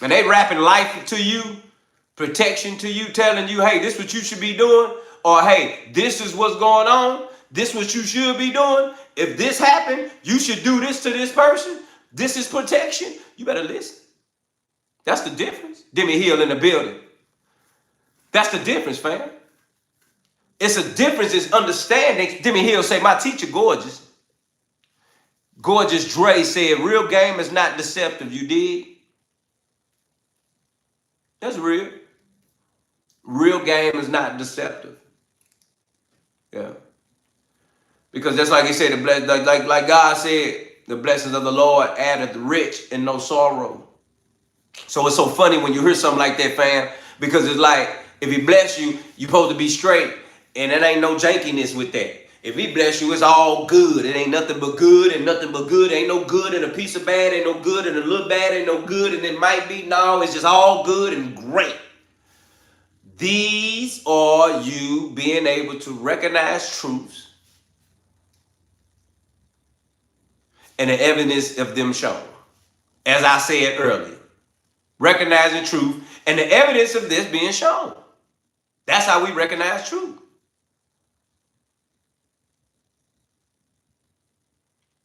[SPEAKER 1] and they rapping life to you, protection to you, telling you, hey, this is what you should be doing, or hey, this is what's going on, this is what you should be doing, if this happened, you should do this to this person, this is protection, you better listen. That's the difference. Demi Hill in the building. That's the difference, fam. It's a difference, it's understanding. Demi Hill say, my teacher gorgeous. Gorgeous Dre said, real game is not deceptive, you dig? That's real. Real game is not deceptive. Yeah. Because that's like he said, like God said, the blessings of the Lord addeth the rich and no sorrow. So it's so funny when you hear something like that, fam, because it's like, if he bless you, you supposed to be straight, and there ain't no jankiness with that. If he bless you, it's all good. It ain't nothing but good and nothing but good. Ain't no good and a piece of bad, ain't no good and a little bad, ain't no good and it might be. No, it's just all good and great. These are you being able to recognize truths and the evidence of them shown. As I said earlier, recognizing truth and the evidence of this being shown. That's how we recognize truth.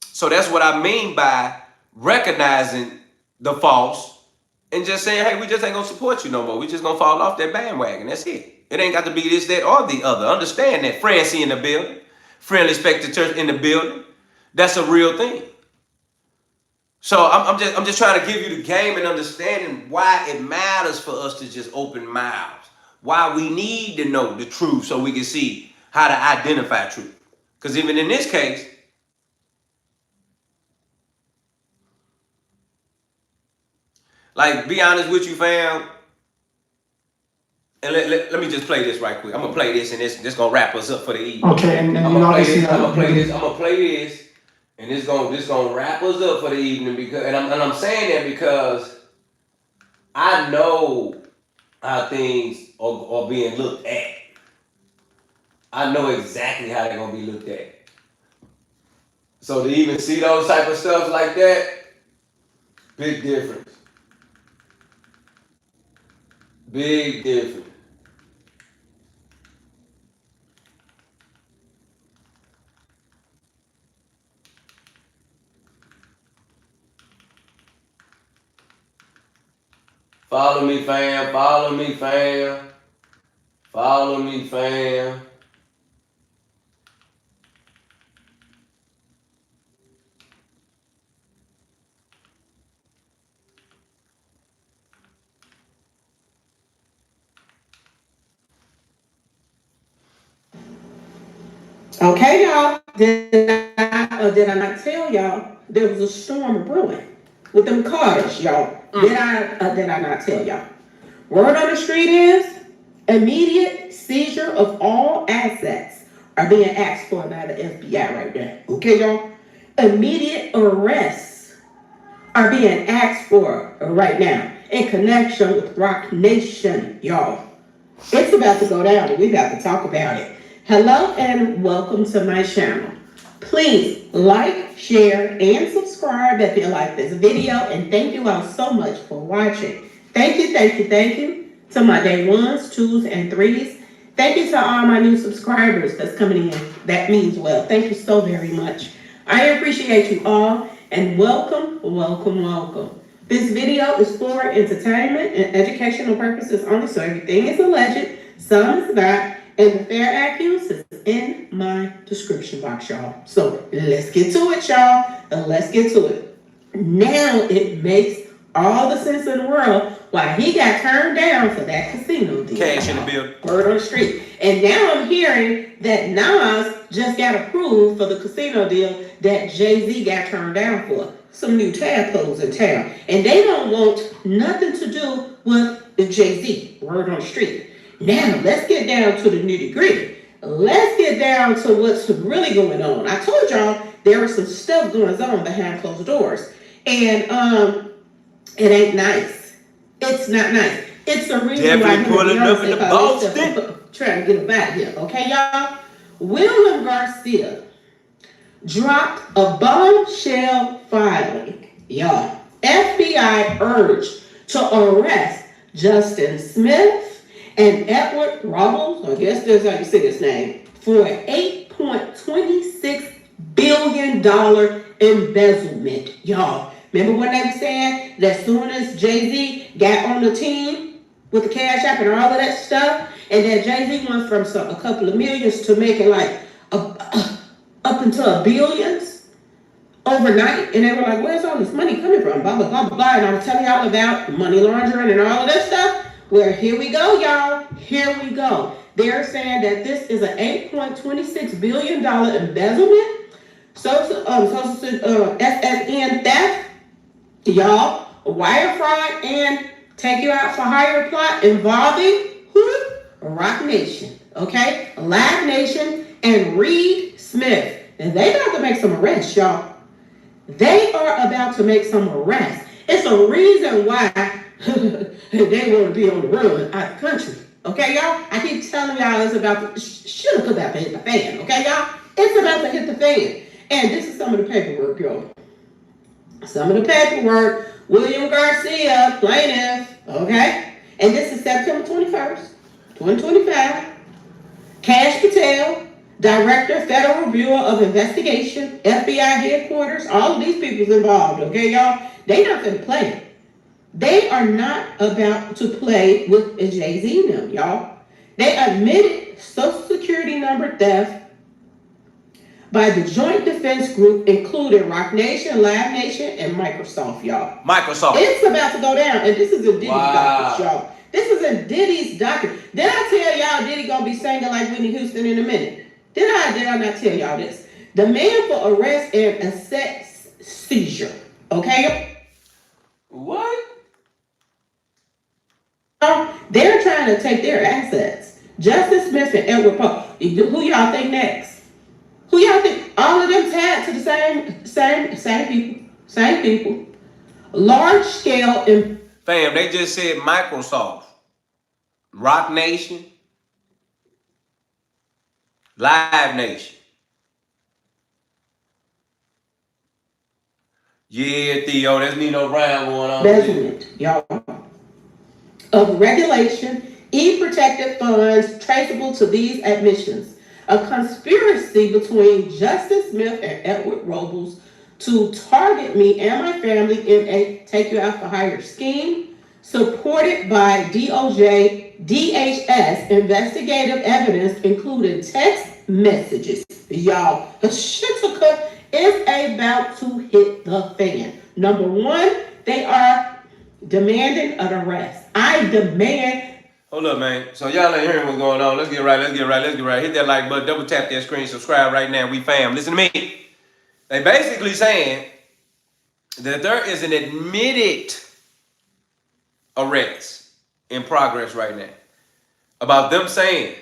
[SPEAKER 1] So that's what I mean by recognizing the false and just saying, hey, we just ain't gonna support you no more. We just gonna fall off that bandwagon. That's it. It ain't got to be this, that, or the other. Understand that. Francie in the building. Friendly spectators in the building. That's a real thing. So I'm just trying to give you the game and understanding why it matters for us to just open mouths. Why we need to know the truth so we can see how to identify truth. Because even in this case, like, be honest with you, fam. And let me just play this right quick. I'm gonna play this, and this gonna wrap us up for the evening.
[SPEAKER 3] Okay, and
[SPEAKER 1] I'm
[SPEAKER 3] you
[SPEAKER 1] gonna play
[SPEAKER 3] obviously
[SPEAKER 1] this. I'm gonna play this, and this gonna wrap us up for the evening because, and I'm saying that because I know how things are being looked at. I know exactly how they're gonna be looked at. So to even see those type of stuff like that, big difference. Big difference. Follow me, fam. Follow me, fam. Follow me, fam.
[SPEAKER 7] Okay, y'all. Did I not tell y'all there was a storm brewing with them Carters, y'all? Did I not tell y'all? Word on the street is immediate seizure of all assets are being asked for by the FBI right now. Okay, y'all? immediate arrests are being asked for right now in connection with Rock Nation, y'all. It's about to go down and we about to talk about it. Hello and welcome to my channel. Please like, share, and subscribe if you like this video. And thank you all so much for watching. Thank you to my day ones, twos, and threes. Thank you to all my new subscribers that's coming in. That means well. Thank you so very much. I appreciate you all and welcome. This video is for entertainment and educational purposes only, so everything is alleged, some is not, and the fair accused is in my description box, y'all. So let's get to it, y'all. Let's get to it. Now it makes all the sense in the world why he got turned down for that casino deal.
[SPEAKER 1] Cash in the building.
[SPEAKER 7] Word on the street. And now I'm hearing that Nas just got approved for the casino deal that Jay-Z got turned down for. Some new tadpoles in town. And they don't want nothing to do with Jay-Z. Word on the street. Now let's get down to the nitty-gritty. Let's get down to what's really going on. I told y'all there was some stuff going on behind closed doors. And it ain't nice. It's not nice. It's the reason why
[SPEAKER 1] pulling up in the Boston.
[SPEAKER 7] Trying to get about here. Okay, y'all? William Garcia dropped a bombshell filing. Y'all. FBI urged to arrest Justin Smith and Everett Robles, I guess that's how you say his name, for an $8.26 billion embezzlement. Y'all. Remember when they were saying that as soon as Jay-Z got on the team with the Cash App and all of that stuff, and that Jay-Z went from a couple of millions to making like up into billions overnight, and they were like, where's all this money coming from? Blah, blah, blah, blah, blah. And I was telling y'all about money laundering and all of that stuff. Well, here we go, y'all. Here we go. They're saying that this is an $8.26 billion embezzlement, SSN theft, y'all, wire fraud, and take you out for hire plot involving who? Rock Nation, okay? Live Nation and Reed Smith. And they about to make some arrests, y'all. They are about to make some arrests. It's a reason why they want to be on the run out of the country. Okay, y'all? I keep telling y'all it's about to, should have about to hit the fan. Okay, y'all? It's about to hit the fan. And this is some of the paperwork, y'all. Some of the paperwork. William Garcia, plaintiff. Okay? And this is September 21st, 2025. Cash Patel, Director, Federal Bureau of Investigation, FBI headquarters. All of these people's involved. Okay, y'all? They not gonna play. They are not about to play with a Jay-Z now, y'all. They admitted Social Security number theft by the Joint Defense Group, including Rock Nation, Live Nation, and Microsoft, y'all.
[SPEAKER 1] Microsoft.
[SPEAKER 7] It's about to go down, and this is in Diddy's docket, y'all. This is in Diddy's docket. Did I tell y'all Diddy gonna be singing like Whitney Houston in a minute? Did I not tell y'all this? The man for arrest and asset seizure, okay?
[SPEAKER 1] What?
[SPEAKER 7] They're trying to take their assets. Justin Smith and Edward Pope. Who y'all think next? Who y'all think? All of them tied to the same people. Large scale.
[SPEAKER 1] Fam, they just said Microsoft, Rock Nation, Live Nation. Yeah, Theo, there's Nino Ryan going on.
[SPEAKER 7] Embezzlement, y'all. Of regulation, protected funds traceable to these admissions. A conspiracy between Justin Smith and Edward Robles to target me and my family in a take you out for hire scheme, supported by DOJ, DHS investigative evidence, including text messages. Y'all, the shit is about to hit the fan. Number one, they are demanding an arrest. I demand.
[SPEAKER 1] Hold up, man. So y'all ain't hearing what's going on. Let's get right. Hit that like button, double tap that screen, subscribe right now. We fam. Listen to me. They basically saying that there is an admitted arrest in progress right now about them saying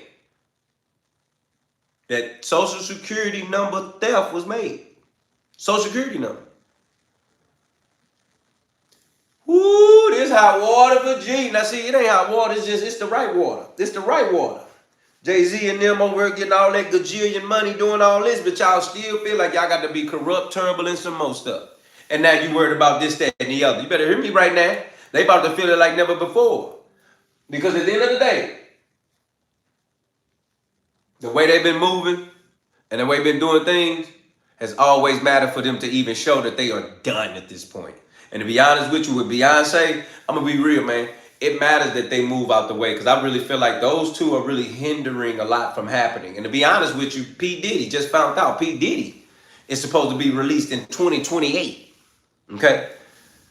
[SPEAKER 1] that Social Security number theft was made. Social Security number. Woo, this hot water for G. Now see, it ain't hot water, it's the right water. It's the right water. Jay-Z and them over here getting all that gajillion money doing all this, but y'all still feel like y'all got to be corrupt, terrible, and some more stuff. And now you worried about this, that, and the other. You better hear me right now. They about to feel it like never before. Because at the end of the day, the way they've been moving and the way they've been doing things has always mattered for them to even show that they are done at this point. And to be honest with you, with Beyonce, I'm going to be real, man. It matters that they move out the way because I really feel like those two are really hindering a lot from happening. And to be honest with you, P. Diddy just found out P. Diddy is supposed to be released in 2028. Okay?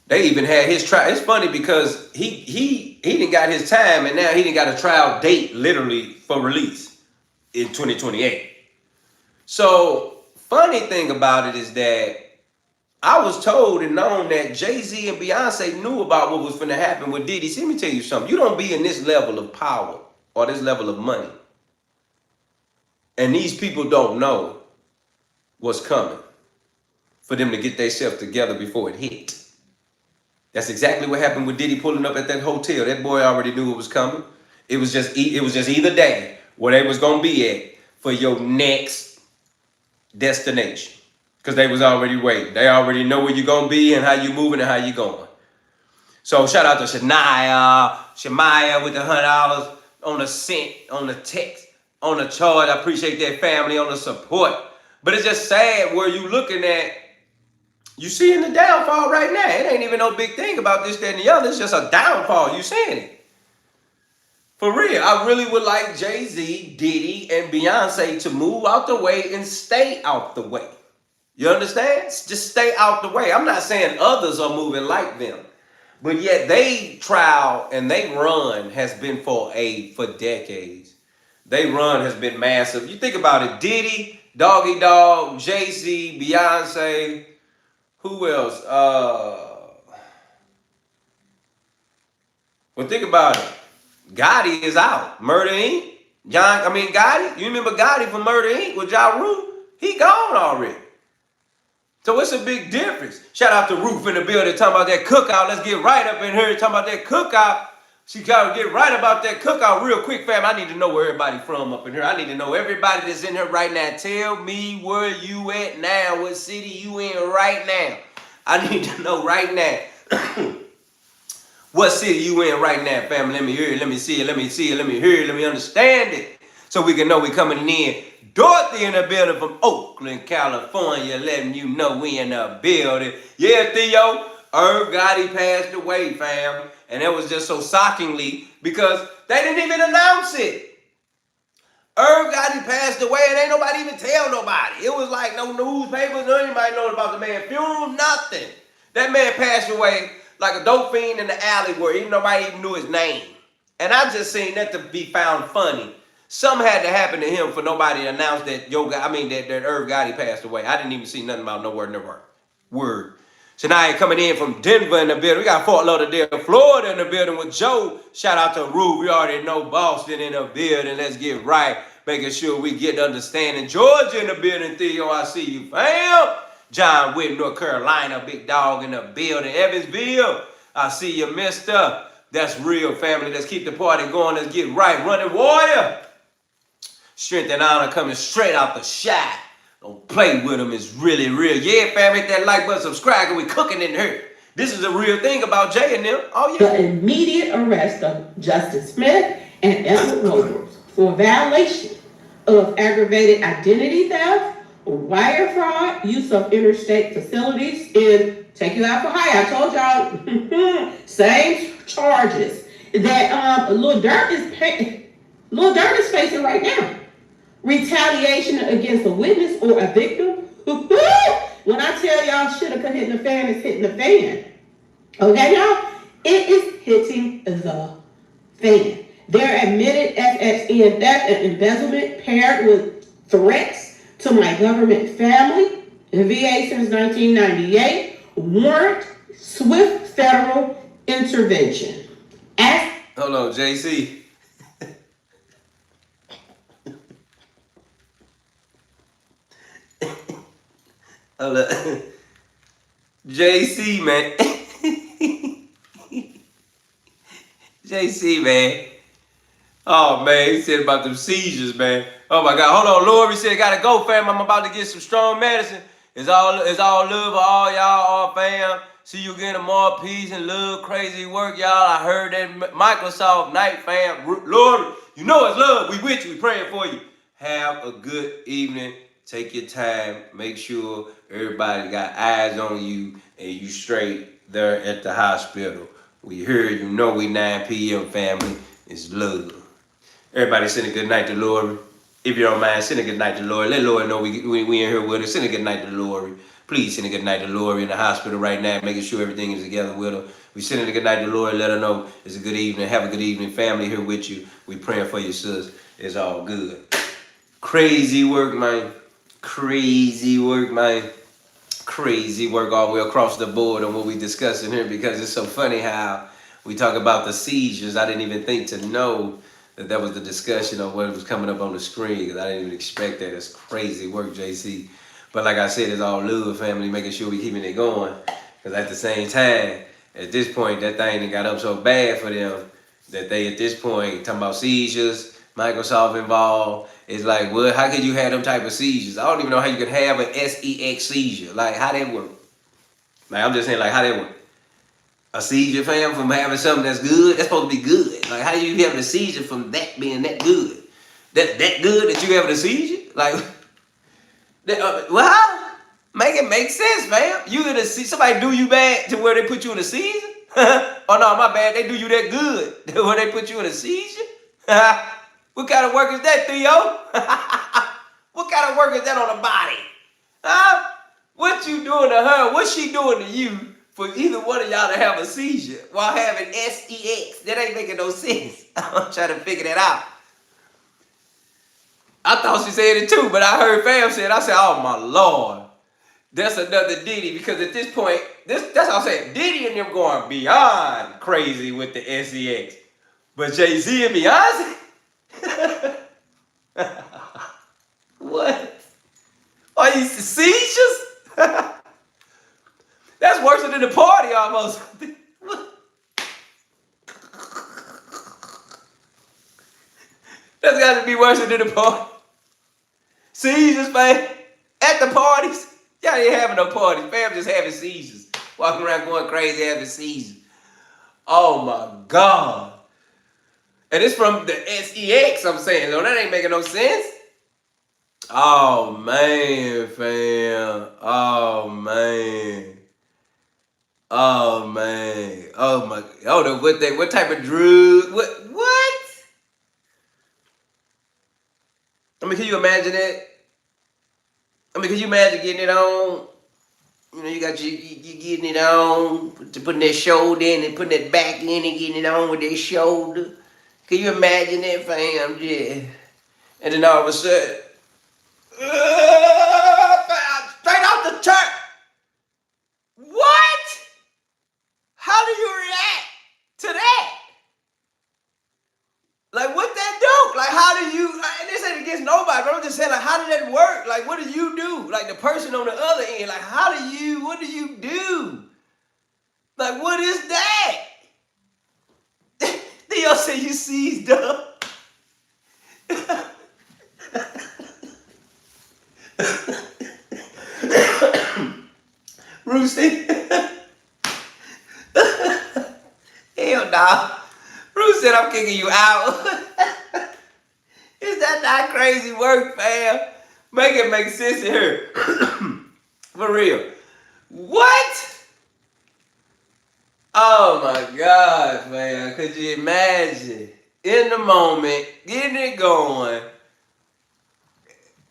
[SPEAKER 1] They even had his trial. It's funny because he didn't got his time and now he didn't got a trial date literally for release in 2028. So, funny thing about it is that I was told and known that Jay-Z and Beyonce knew about what was going to happen with Diddy. See, let me tell you something. You don't be in this level of power or this level of money. And these people don't know what's coming for them to get themselves together before it hit. That's exactly what happened with Diddy pulling up at that hotel. That boy already knew it was coming. It was just either day where they was going to be at for your next destination. Because they was already waiting. They already know where you're going to be and how you moving and how you going. So shout out to Shemaya with the $100 on the cent, on the text, on the charge. I appreciate that family on the support. But it's just sad where you looking at, you seeing the downfall right now. It ain't even no big thing about this, that, and the other. It's just a downfall. You seeing it. For real, I really would like Jay-Z, Diddy, and Beyonce to move out the way and stay out the way. You understand? Just stay out the way. I'm not saying others are moving like them, but yet they trial and they run has been for decades. They run has been massive. You think about it: Diddy, Doggy Dogg, Jay-Z, Beyonce. Who else? Well, think about it. Gotti is out. Murder Inc. Gotti. You remember Gotti from Murder Inc. with Ja Rule? He gone already. So it's a big difference. Shout out to Roof in the building talking about that cookout. Let's get right up in here talking about that cookout. She got to get right about that cookout real quick, fam. I need to know where everybody from up in here. I need to know everybody that's in here right now. Tell me where you at now. What city you in right now. I need to know right now. What city you in right now, family? Let me hear it. Let me see it. Let me see it. Let me hear it. Let me understand it. So we can know we coming in. Dorothy in the building from Oakland, California, letting you know we in the building. Yeah, Theo, Irv Gotti passed away, fam. And that was just so shockingly because they didn't even announce it. Irv Gotti passed away and ain't nobody even tell nobody. It was like no newspapers, no anybody knowing about the man's funeral, nothing. That man passed away like a dope fiend in the alley where even nobody even knew his name. And I just seen that to be found funny. Something had to happen to him for nobody to announce that that Irv Gotti passed away. I didn't even see nothing about no word. Shania coming in from Denver in the building. We got Fort Lauderdale, Florida in the building with Joe. Shout out to Rue. We already know Boston in the building. Let's get right. Making sure we get understanding. Georgia in the building, Theo. I see you, fam. John Witt, North Carolina. Big dog in the building. Evansville. I see you, mister. That's real, family. Let's keep the party going. Let's get right. Running Warrior. Strength and honor coming straight out the shot. Don't play with them. It's really real. Yeah, fam, hit that like button, subscribe, and we cooking in here. This is a real thing about Jay and them. Oh, yeah.
[SPEAKER 7] The immediate arrest of Justin Smith and Everett Williams for violation of aggravated identity theft, wire fraud, use of interstate facilities, and take you out for hire. I told y'all, same charges that Lil Durk is facing right now. Retaliation against a witness or a victim. When I tell y'all shit could hit the fan, it's hitting the fan. Okay, y'all? It is hitting the fan. Their admitted FXN theft and embezzlement paired with threats to my government family, the VA since 1998, warrant swift federal intervention.
[SPEAKER 1] Hold on, JC. Hold up. JC, man. JC, man. Oh, man, he said about them seizures, man. Oh, my God. Hold on. Lori said, gotta go, fam. I'm about to get some strong medicine. It's all love for all y'all, all fam. See you again tomorrow. Peace and love. Crazy work, y'all. I heard that Microsoft night, fam. Lord, you know it's love. We with you. We praying for you. Have a good evening. Take your time. Make sure everybody got eyes on you and you straight there at the hospital. We here. You know we 9 p.m. family. It's love. Everybody send a good night to Lori. If you don't mind, send a good night to Lori. Let Lori know we in here with her. Send a good night to Lori. Please send a good night to Lori in the hospital right now, making sure everything is together with her. We sending a good night to Lori. Let her know it's a good evening. Have a good evening. Family here with you. We praying for you, sis. It's all good. Crazy work, man. Crazy work, man. Crazy work all the way across the board on what we discussing here, because it's so funny how we talk about the seizures. I didn't even think to know that was the discussion of what was coming up on the screen, because I didn't even expect that. It's crazy work, JC. But like I said, it's all love, family, making sure we keeping it going. Because at the same time, at this point, that thing got up so bad for them that they, at this point, talking about seizures, Microsoft involved. It's like, well, how could you have them type of seizures? I don't even know how you could have an SEX seizure. Like, how that work? Like, I'm just saying, like, how that work? A seizure, fam, from having something that's good? That's supposed to be good. Like, how you having a seizure from that being that good? That good that you having a seizure? Like, well, make it make sense, fam. You in a somebody do you bad to where they put you in a seizure? Oh no, my bad. They do you that good to where they put you in a seizure? What kind of work is that, Theo? What kind of work is that on the body? Huh? What you doing to her? What's she doing to you for either one of y'all to have a seizure while having SEX? That ain't making no sense. I'm trying to figure that out. I thought she said it too, but I heard Fam say it. I said, oh my Lord. That's another Diddy, because at this point, that's how I'm saying, Diddy and them going beyond crazy with the SEX. But Jay-Z and Beyonce? What? Are you seizures? That's worse than the party almost. That's got to be worse than the party. Seizures, man. At the parties. Y'all ain't having no parties. Fam just having seizures. Walking around going crazy having seizures. Oh my God. And it's from the SEX, I'm saying. So that ain't making no sense. Oh man, fam. Oh man. Oh man. Oh my. Oh, what type of drug? What? I mean, can you imagine that? I mean, can you imagine getting it on? You know, you got you getting it on, putting that shoulder in and putting that back in and getting it on with that shoulder. Can you imagine that, fam? Yeah. And then all of a sudden, straight off the chart. What? How do you react to that? Like, what that do? Like, how do you, and this ain't against nobody, but I'm just saying, like, how did that work? Like, what do you do? Like, the person on the other end, like, what do you do? Like, what is that? Theo say you seized up. Roosty. Hell nah. Bruce said I'm kicking you out. Is that not crazy work, fam? Make it make sense in here. For real. What? Oh my God, man. Could you imagine? In the moment, getting it going,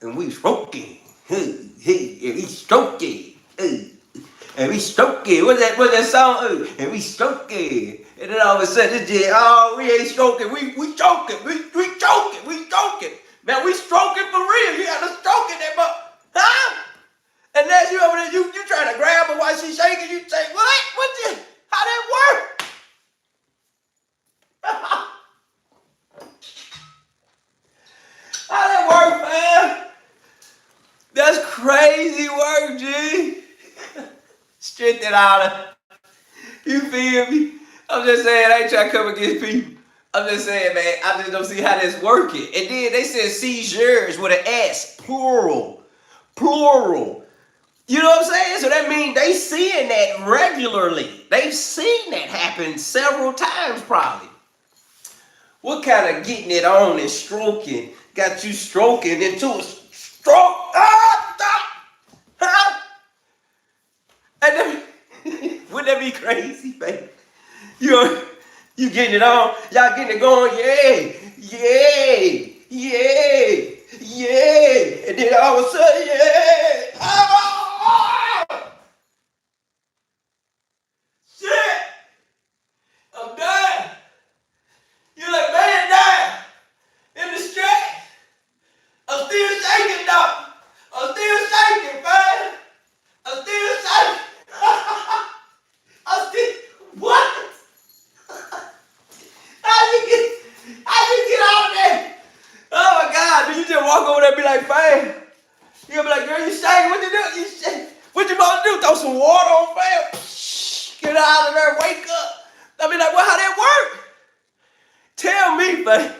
[SPEAKER 1] and we stroking. And we stroking. And we stroking. What's that song? And we stroking. And then all of a sudden, it's just, oh, we ain't stroking. We choking. We choking. We choking. Now we stroking for real. You got to stroke in that huh? And that's you over there. You trying to grab her while she's shaking. You say, what? How that work? How that work, man? That's crazy work, G. get out of. You feel me? I'm just saying, I ain't trying to come against people. I'm just saying, man, I just don't see how that's working. And then they said seizures with an S, plural. Plural. You know what I'm saying? So that means they seeing that regularly. They've seen that happen several times probably. What kind of getting it on and stroking got you stroking into a stroke? And then, wouldn't that be crazy, baby? You getting it on, y'all getting it going, yay, yay, yay, yay, and then all of a sudden, yay, oh, shit, I'm done. You're like, man, down in the stretch. I'm still shaking, though. I'm still shaking, man. I'm still shaking. I'm still, what? How you get out there? Oh my God, do you just walk over there and be like, fam? You'll be like, girl, you shaking, what you do? You shaking. What you about to do? Throw some water on fam? Get out of there, wake up. I be like, well, how that work? Tell me, fam.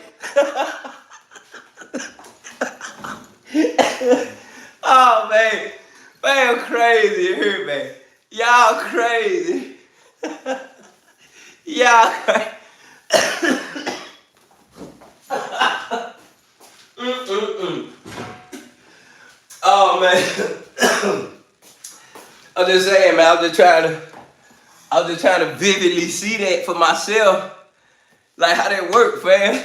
[SPEAKER 1] Oh man, fam crazy here, man. Y'all crazy. Y'all crazy. Oh man. I'm just saying, man, I'm just trying to vividly see that for myself. Like how that work, fam.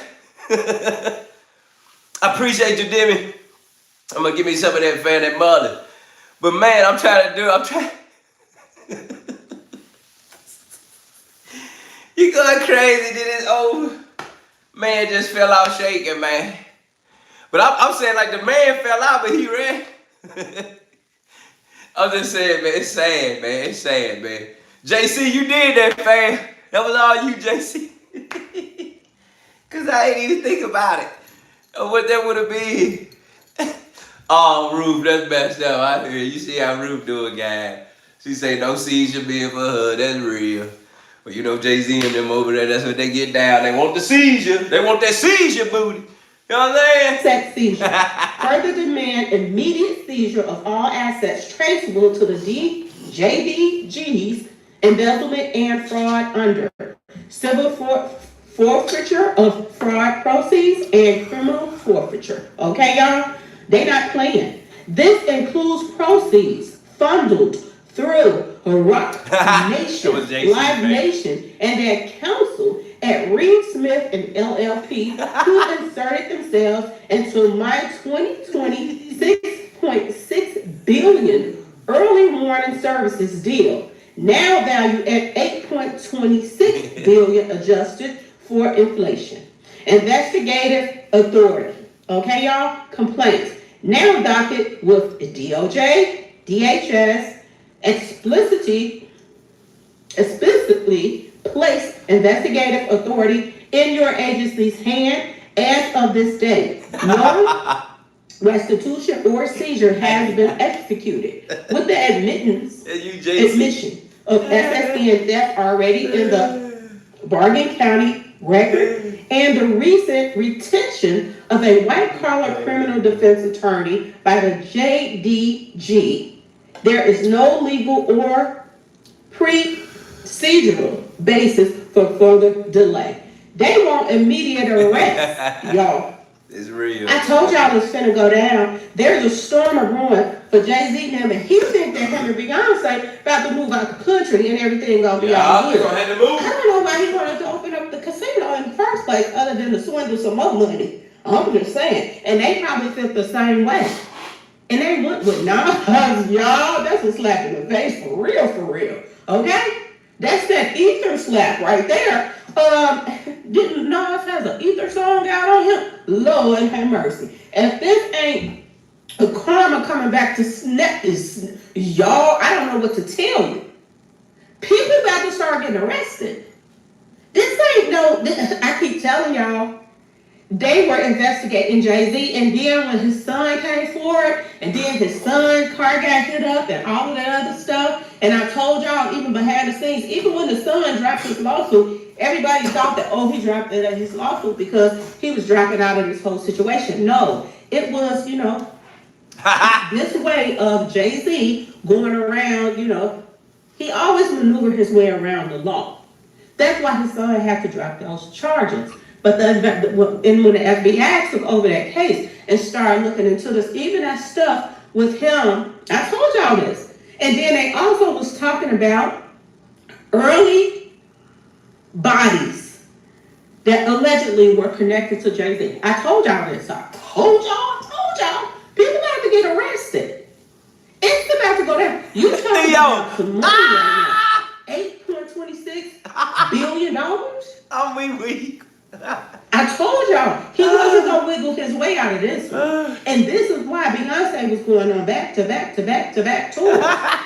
[SPEAKER 1] I appreciate you, Demi. I'm gonna give me some of that, fam, that mother. But man, I'm trying. You going crazy, then it's over. Man just fell out shaking, man. But I'm saying like the man fell out, but he ran. I'm just saying, man, it's sad, man. It's sad, man. JC, you did that, fam. That was all you, JC. Cause I ain't even think about it. Or what that would have been. Oh, Ruth, that's messed up. I hear you. See how Ruth doing, guy. She say no seizure being for her. That's real. But you know, Jay-Z and them over there, that's what they get down. They want the seizure. They want that seizure booty. You know what I'm saying?
[SPEAKER 7] Sex seizure. Further demand immediate seizure of all assets traceable to the JDG's embezzlement and fraud under civil forfeiture of fraud proceeds and criminal forfeiture. Okay, y'all? They not playing. This includes proceeds funded through Rock Nation, Live Nation, and their counsel at Reed Smith and LLP, who inserted themselves into my 2020 $6.6 billion early warning services deal, now valued at $8.26 billion adjusted for inflation. Investigative authority. Okay, y'all? Complaints. Now docket with DOJ, DHS, explicitly place investigative authority in your agency's hand as of this date. No restitution or seizure has been executed with the admission of SSN theft already in the Bergen County record and the recent retention of a white-collar criminal defense attorney by the JDG. There is no legal or procedural basis for further delay. They want immediate arrest, y'all.
[SPEAKER 1] It's real.
[SPEAKER 7] I told y'all it's finna go down. There's a storm of ruin for Jay-Z and him, and he think that him and Beyonce about to move out the country and everything gonna be all good.
[SPEAKER 1] Gonna have to move.
[SPEAKER 7] I don't know why he wanted to open up the casino in the first place other than to swindle some more money. I'm just saying. And they probably felt the same way. And they went with Nas, y'all. That's a slap in the face for real. Okay? That's that ether slap right there. Didn't Nas has an ether song out on him? Lord have mercy. If this ain't a karma coming back to snap this, y'all, I don't know what to tell you. People about to start getting arrested. This ain't I keep telling y'all, they were investigating Jay-Z, and then when his son came forward, and then his son's car got hit up and all of that other stuff, And I told y'all, even behind the scenes, even when the son dropped his lawsuit, everybody thought that, oh, he dropped his lawsuit because he was dropping out of this whole situation. No, it was, this way of Jay-Z going around, he always maneuvered his way around the law. That's why his son had to drop those charges. But when the FBI took over that case and started looking into this, even that stuff with him, I told y'all this. And then they also was talking about early bodies that allegedly were connected to Jay-Z. I told y'all this. I told y'all. People about to get arrested. It's about to go down. You talking about some money right now. $8.26 billion?
[SPEAKER 1] I mean, we.
[SPEAKER 7] I told y'all, he wasn't gonna wiggle his way out of this one. And this is why Beyonce was going on back to back tours.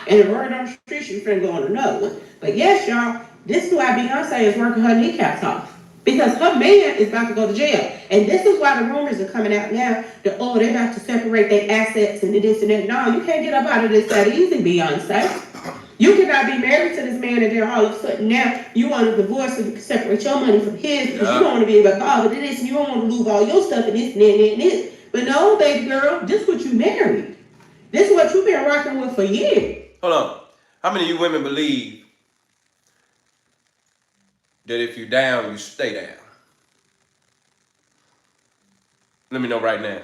[SPEAKER 7] And word on the street, she finna go on another one. But yes, y'all, this is why Beyonce is working her kneecaps off. Because her man is about to go to jail. And this is why the rumors are coming out now that, oh, they're about to separate their assets and this and that. No, you can't get up out of this that easy, Beyonce. You cannot be married to this man and then all of a sudden now you want to divorce and separate your money from his because you don't want to be involved with this and you don't want to lose all your stuff and this and that and this. But no, baby girl, this is what you married. This is what you've been rocking with for years.
[SPEAKER 1] Hold on. How many of you women believe that if you're down, you stay down? Let me know right now.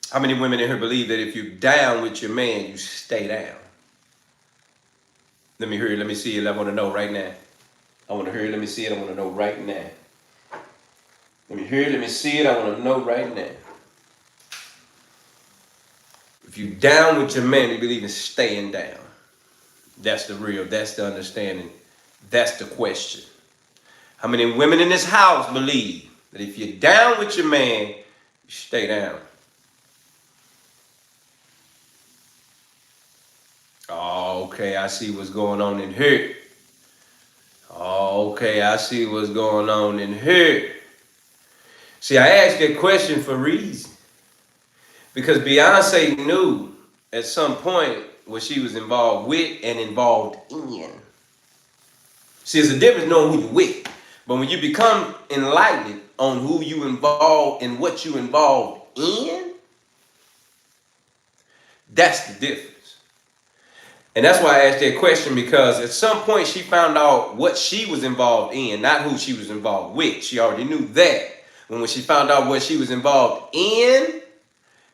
[SPEAKER 1] How many women in here believe that if you're down with your man, you stay down? Let me hear it. Let me see it. I want to know right now. I want to hear it. Let me see it. I want to know right now. Let me hear it. Let me see it. I want to know right now. If you're down with your man, you believe in staying down. That's the real. That's the understanding. That's the question. How many women in this house believe that if you're down with your man, you stay down? Oh, okay, I see what's going on in here. Oh, okay, I see what's going on in here. See, I asked that question for a reason. Because Beyonce knew at some point what she was involved with and involved in. See, there's a difference knowing who you're with. But when you become enlightened on who you involved and what you involved in, that's the difference. And that's why I asked that question, because at some point she found out what she was involved in, not who she was involved with. She already knew that. When she found out what she was involved in,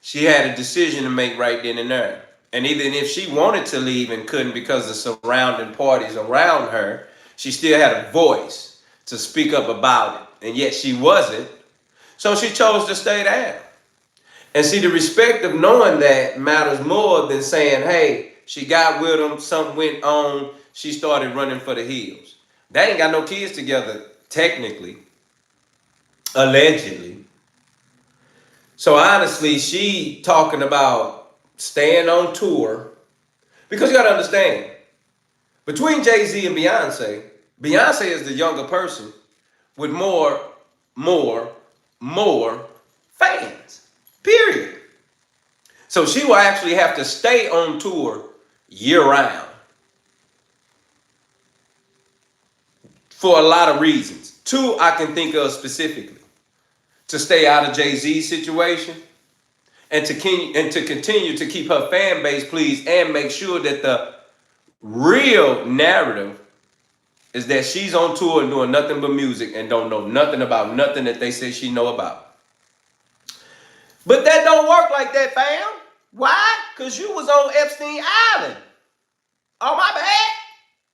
[SPEAKER 1] she had a decision to make right then and there. And even if she wanted to leave and couldn't because of surrounding parties around her, she still had a voice to speak up about it. And yet she wasn't. So she chose to stay down. And see, the respect of knowing that matters more than saying, hey, she got with him, something went on, she started running for the hills. They ain't got no kids together, technically, allegedly. So honestly, she talking about staying on tour, because you got to understand, between Jay-Z and Beyonce, Beyonce is the younger person with more fans, period. So she will actually have to stay on tour year-round for a lot of reasons. Two, I can think of specifically. To stay out of Jay-Z's situation and to continue to keep her fan base pleased and make sure that the real narrative is that she's on tour and doing nothing but music and don't know nothing about nothing that they say she know about. But that don't work like that, fam. Why? Because you was on Epstein Island. Oh, my bad.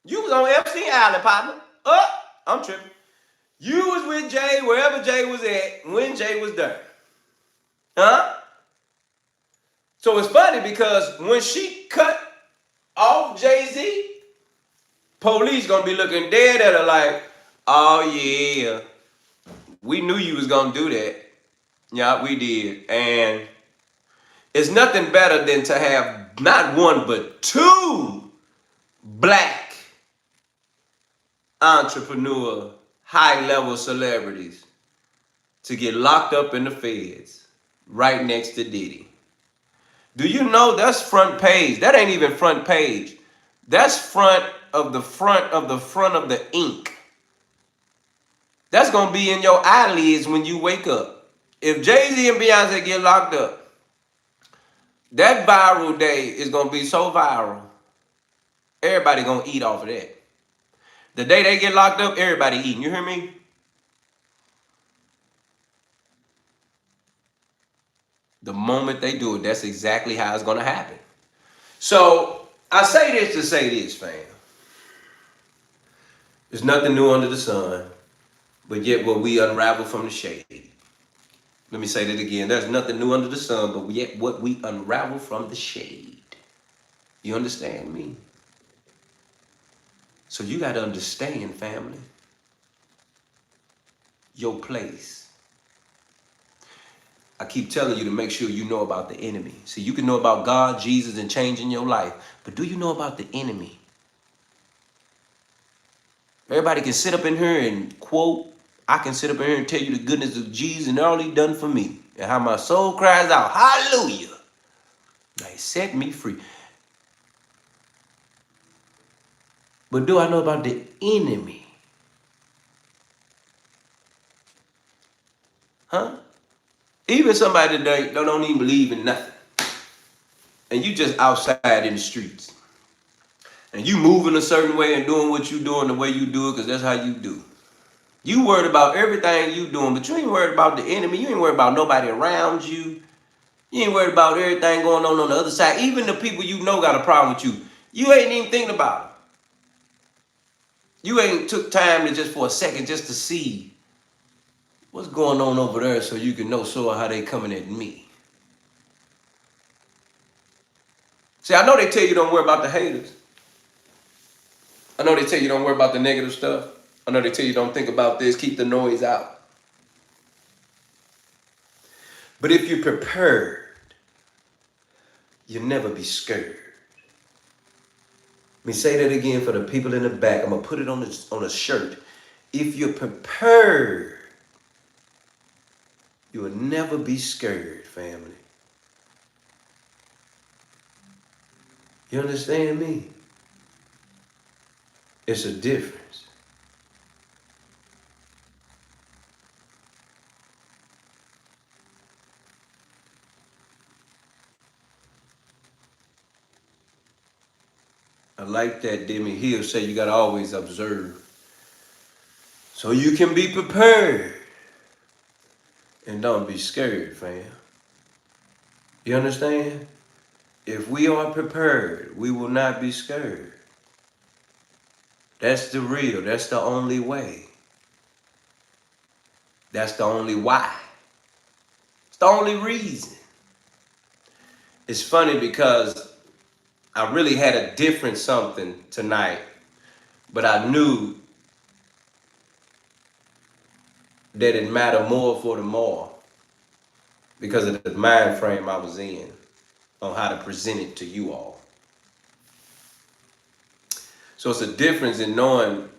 [SPEAKER 1] You was on Epstein Island, partner. Oh, I'm tripping. You was with Jay wherever Jay was at when Jay was there. Huh? So it's funny because when she cut off Jay-Z, police gonna be looking dead at her like, oh yeah, we knew you was gonna do that. Yeah, we did. And it's nothing better than to have not one but two black entrepreneur, high-level celebrities to get locked up in the feds right next to Diddy. Do you know that's front page? That ain't even front page. That's front of the ink. That's gonna be in your eyelids when you wake up. If Jay-Z and Beyonce get locked up, that viral day is gonna be so viral. Everybody gonna eat off of that. The day they get locked up, everybody eating. You hear me? The moment they do it, that's exactly how it's gonna happen. So I say this to say this, fam. There's nothing new under the sun, but yet what we unravel from the shade. Let me say that again. There's nothing new under the sun, but yet what we unravel from the shade. You understand me? So you got to understand, family, your place. I keep telling you to make sure you know about the enemy. See, you can know about God, Jesus, and changing your life, but do you know about the enemy? Everybody can sit up in here and quote. I can sit up in here and tell you the goodness of Jesus and all he done for me. And how my soul cries out, hallelujah. Now he set me free. But do I know about the enemy? Huh? Even somebody that don't even believe in nothing. And you just outside in the streets. And you moving a certain way and doing what you doing the way you do it because that's how you do. You worried about everything you doing, but you ain't worried about the enemy. You ain't worried about nobody around you. You ain't worried about everything going on the other side. Even the people you know got a problem with you. You ain't even thinking about it. You ain't took time to just for a second just to see what's going on over there so you can know sort of how they coming at me. See, I know they tell you don't worry about the haters. I know they tell you don't worry about the negative stuff. I know they tell you don't think about this, keep the noise out. But if you're prepared, you'll never be scared. Let me say that again for the people in the back. I'm going to put it on a shirt. If you're prepared, you will never be scared, family. You understand me? It's a difference. I like that Demi Hill say you gotta always observe. So you can be prepared. And don't be scared, fam. You understand? If we are prepared, we will not be scared. That's the real, that's the only way. That's the only why. It's the only reason. It's funny because I really had a different something tonight, but I knew that it mattered more for the more because of the mind frame I was in on how to present it to you all. So it's a difference in knowing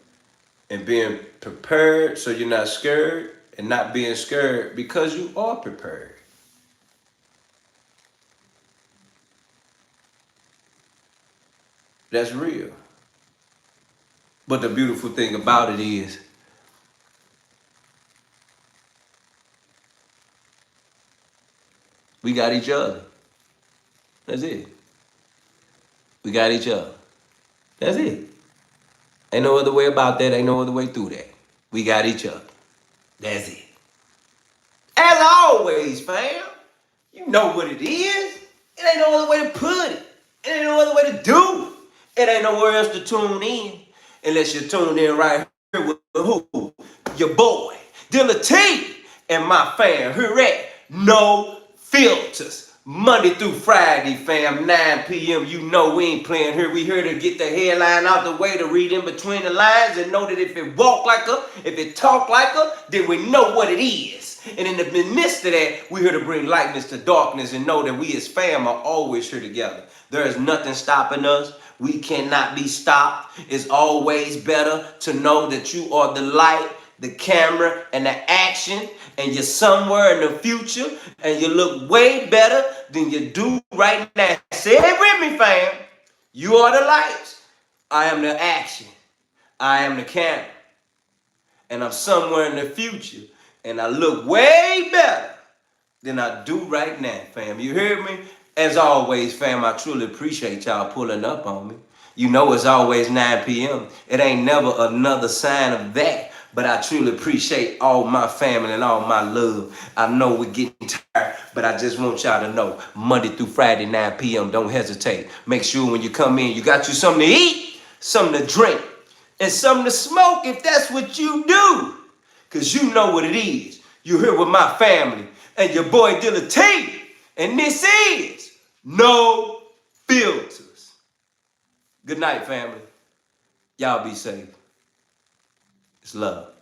[SPEAKER 1] and being prepared so you're not scared and not being scared because you are prepared. That's real. But the beautiful thing about it is we got each other. That's it. We got each other. That's it. Ain't no other way about that. Ain't no other way through that. We got each other. That's it. As always, fam, you know what it is. It ain't no other way to put it. It ain't no other way to do it. It ain't nowhere else to tune in unless you tune in right here with who? Your boy, Dealatofficial, and my fam here at No Filters. Monday through Friday, fam, 9 p.m. You know we ain't playing here. We here to get the headline out the way, to read in between the lines and know that if it walk like her, if it talk like her, then we know what it is. And in the midst of that, we're here to bring lightness to darkness and know that we as fam are always here together. There is nothing stopping us. We cannot be stopped. It's always better to know that you are the light, the camera, and the action, and you're somewhere in the future, and you look way better than you do right now. Say it with me, fam. You are the lights. I am the action. I am the camera. And I'm somewhere in the future. And I look way better than I do right now, fam. You hear me? As always, fam, I truly appreciate y'all pulling up on me. You know it's always 9 p.m. It ain't never another sign of that. But I truly appreciate all my family and all my love. I know we're getting tired, but I just want y'all to know, Monday through Friday, 9 p.m., don't hesitate. Make sure when you come in, you got you something to eat, something to drink, and something to smoke if that's what you do. Because you know what it is. You're here with my family and your boy Dealatofficial. And this is No Filters. Good night, family. Y'all be safe. It's love.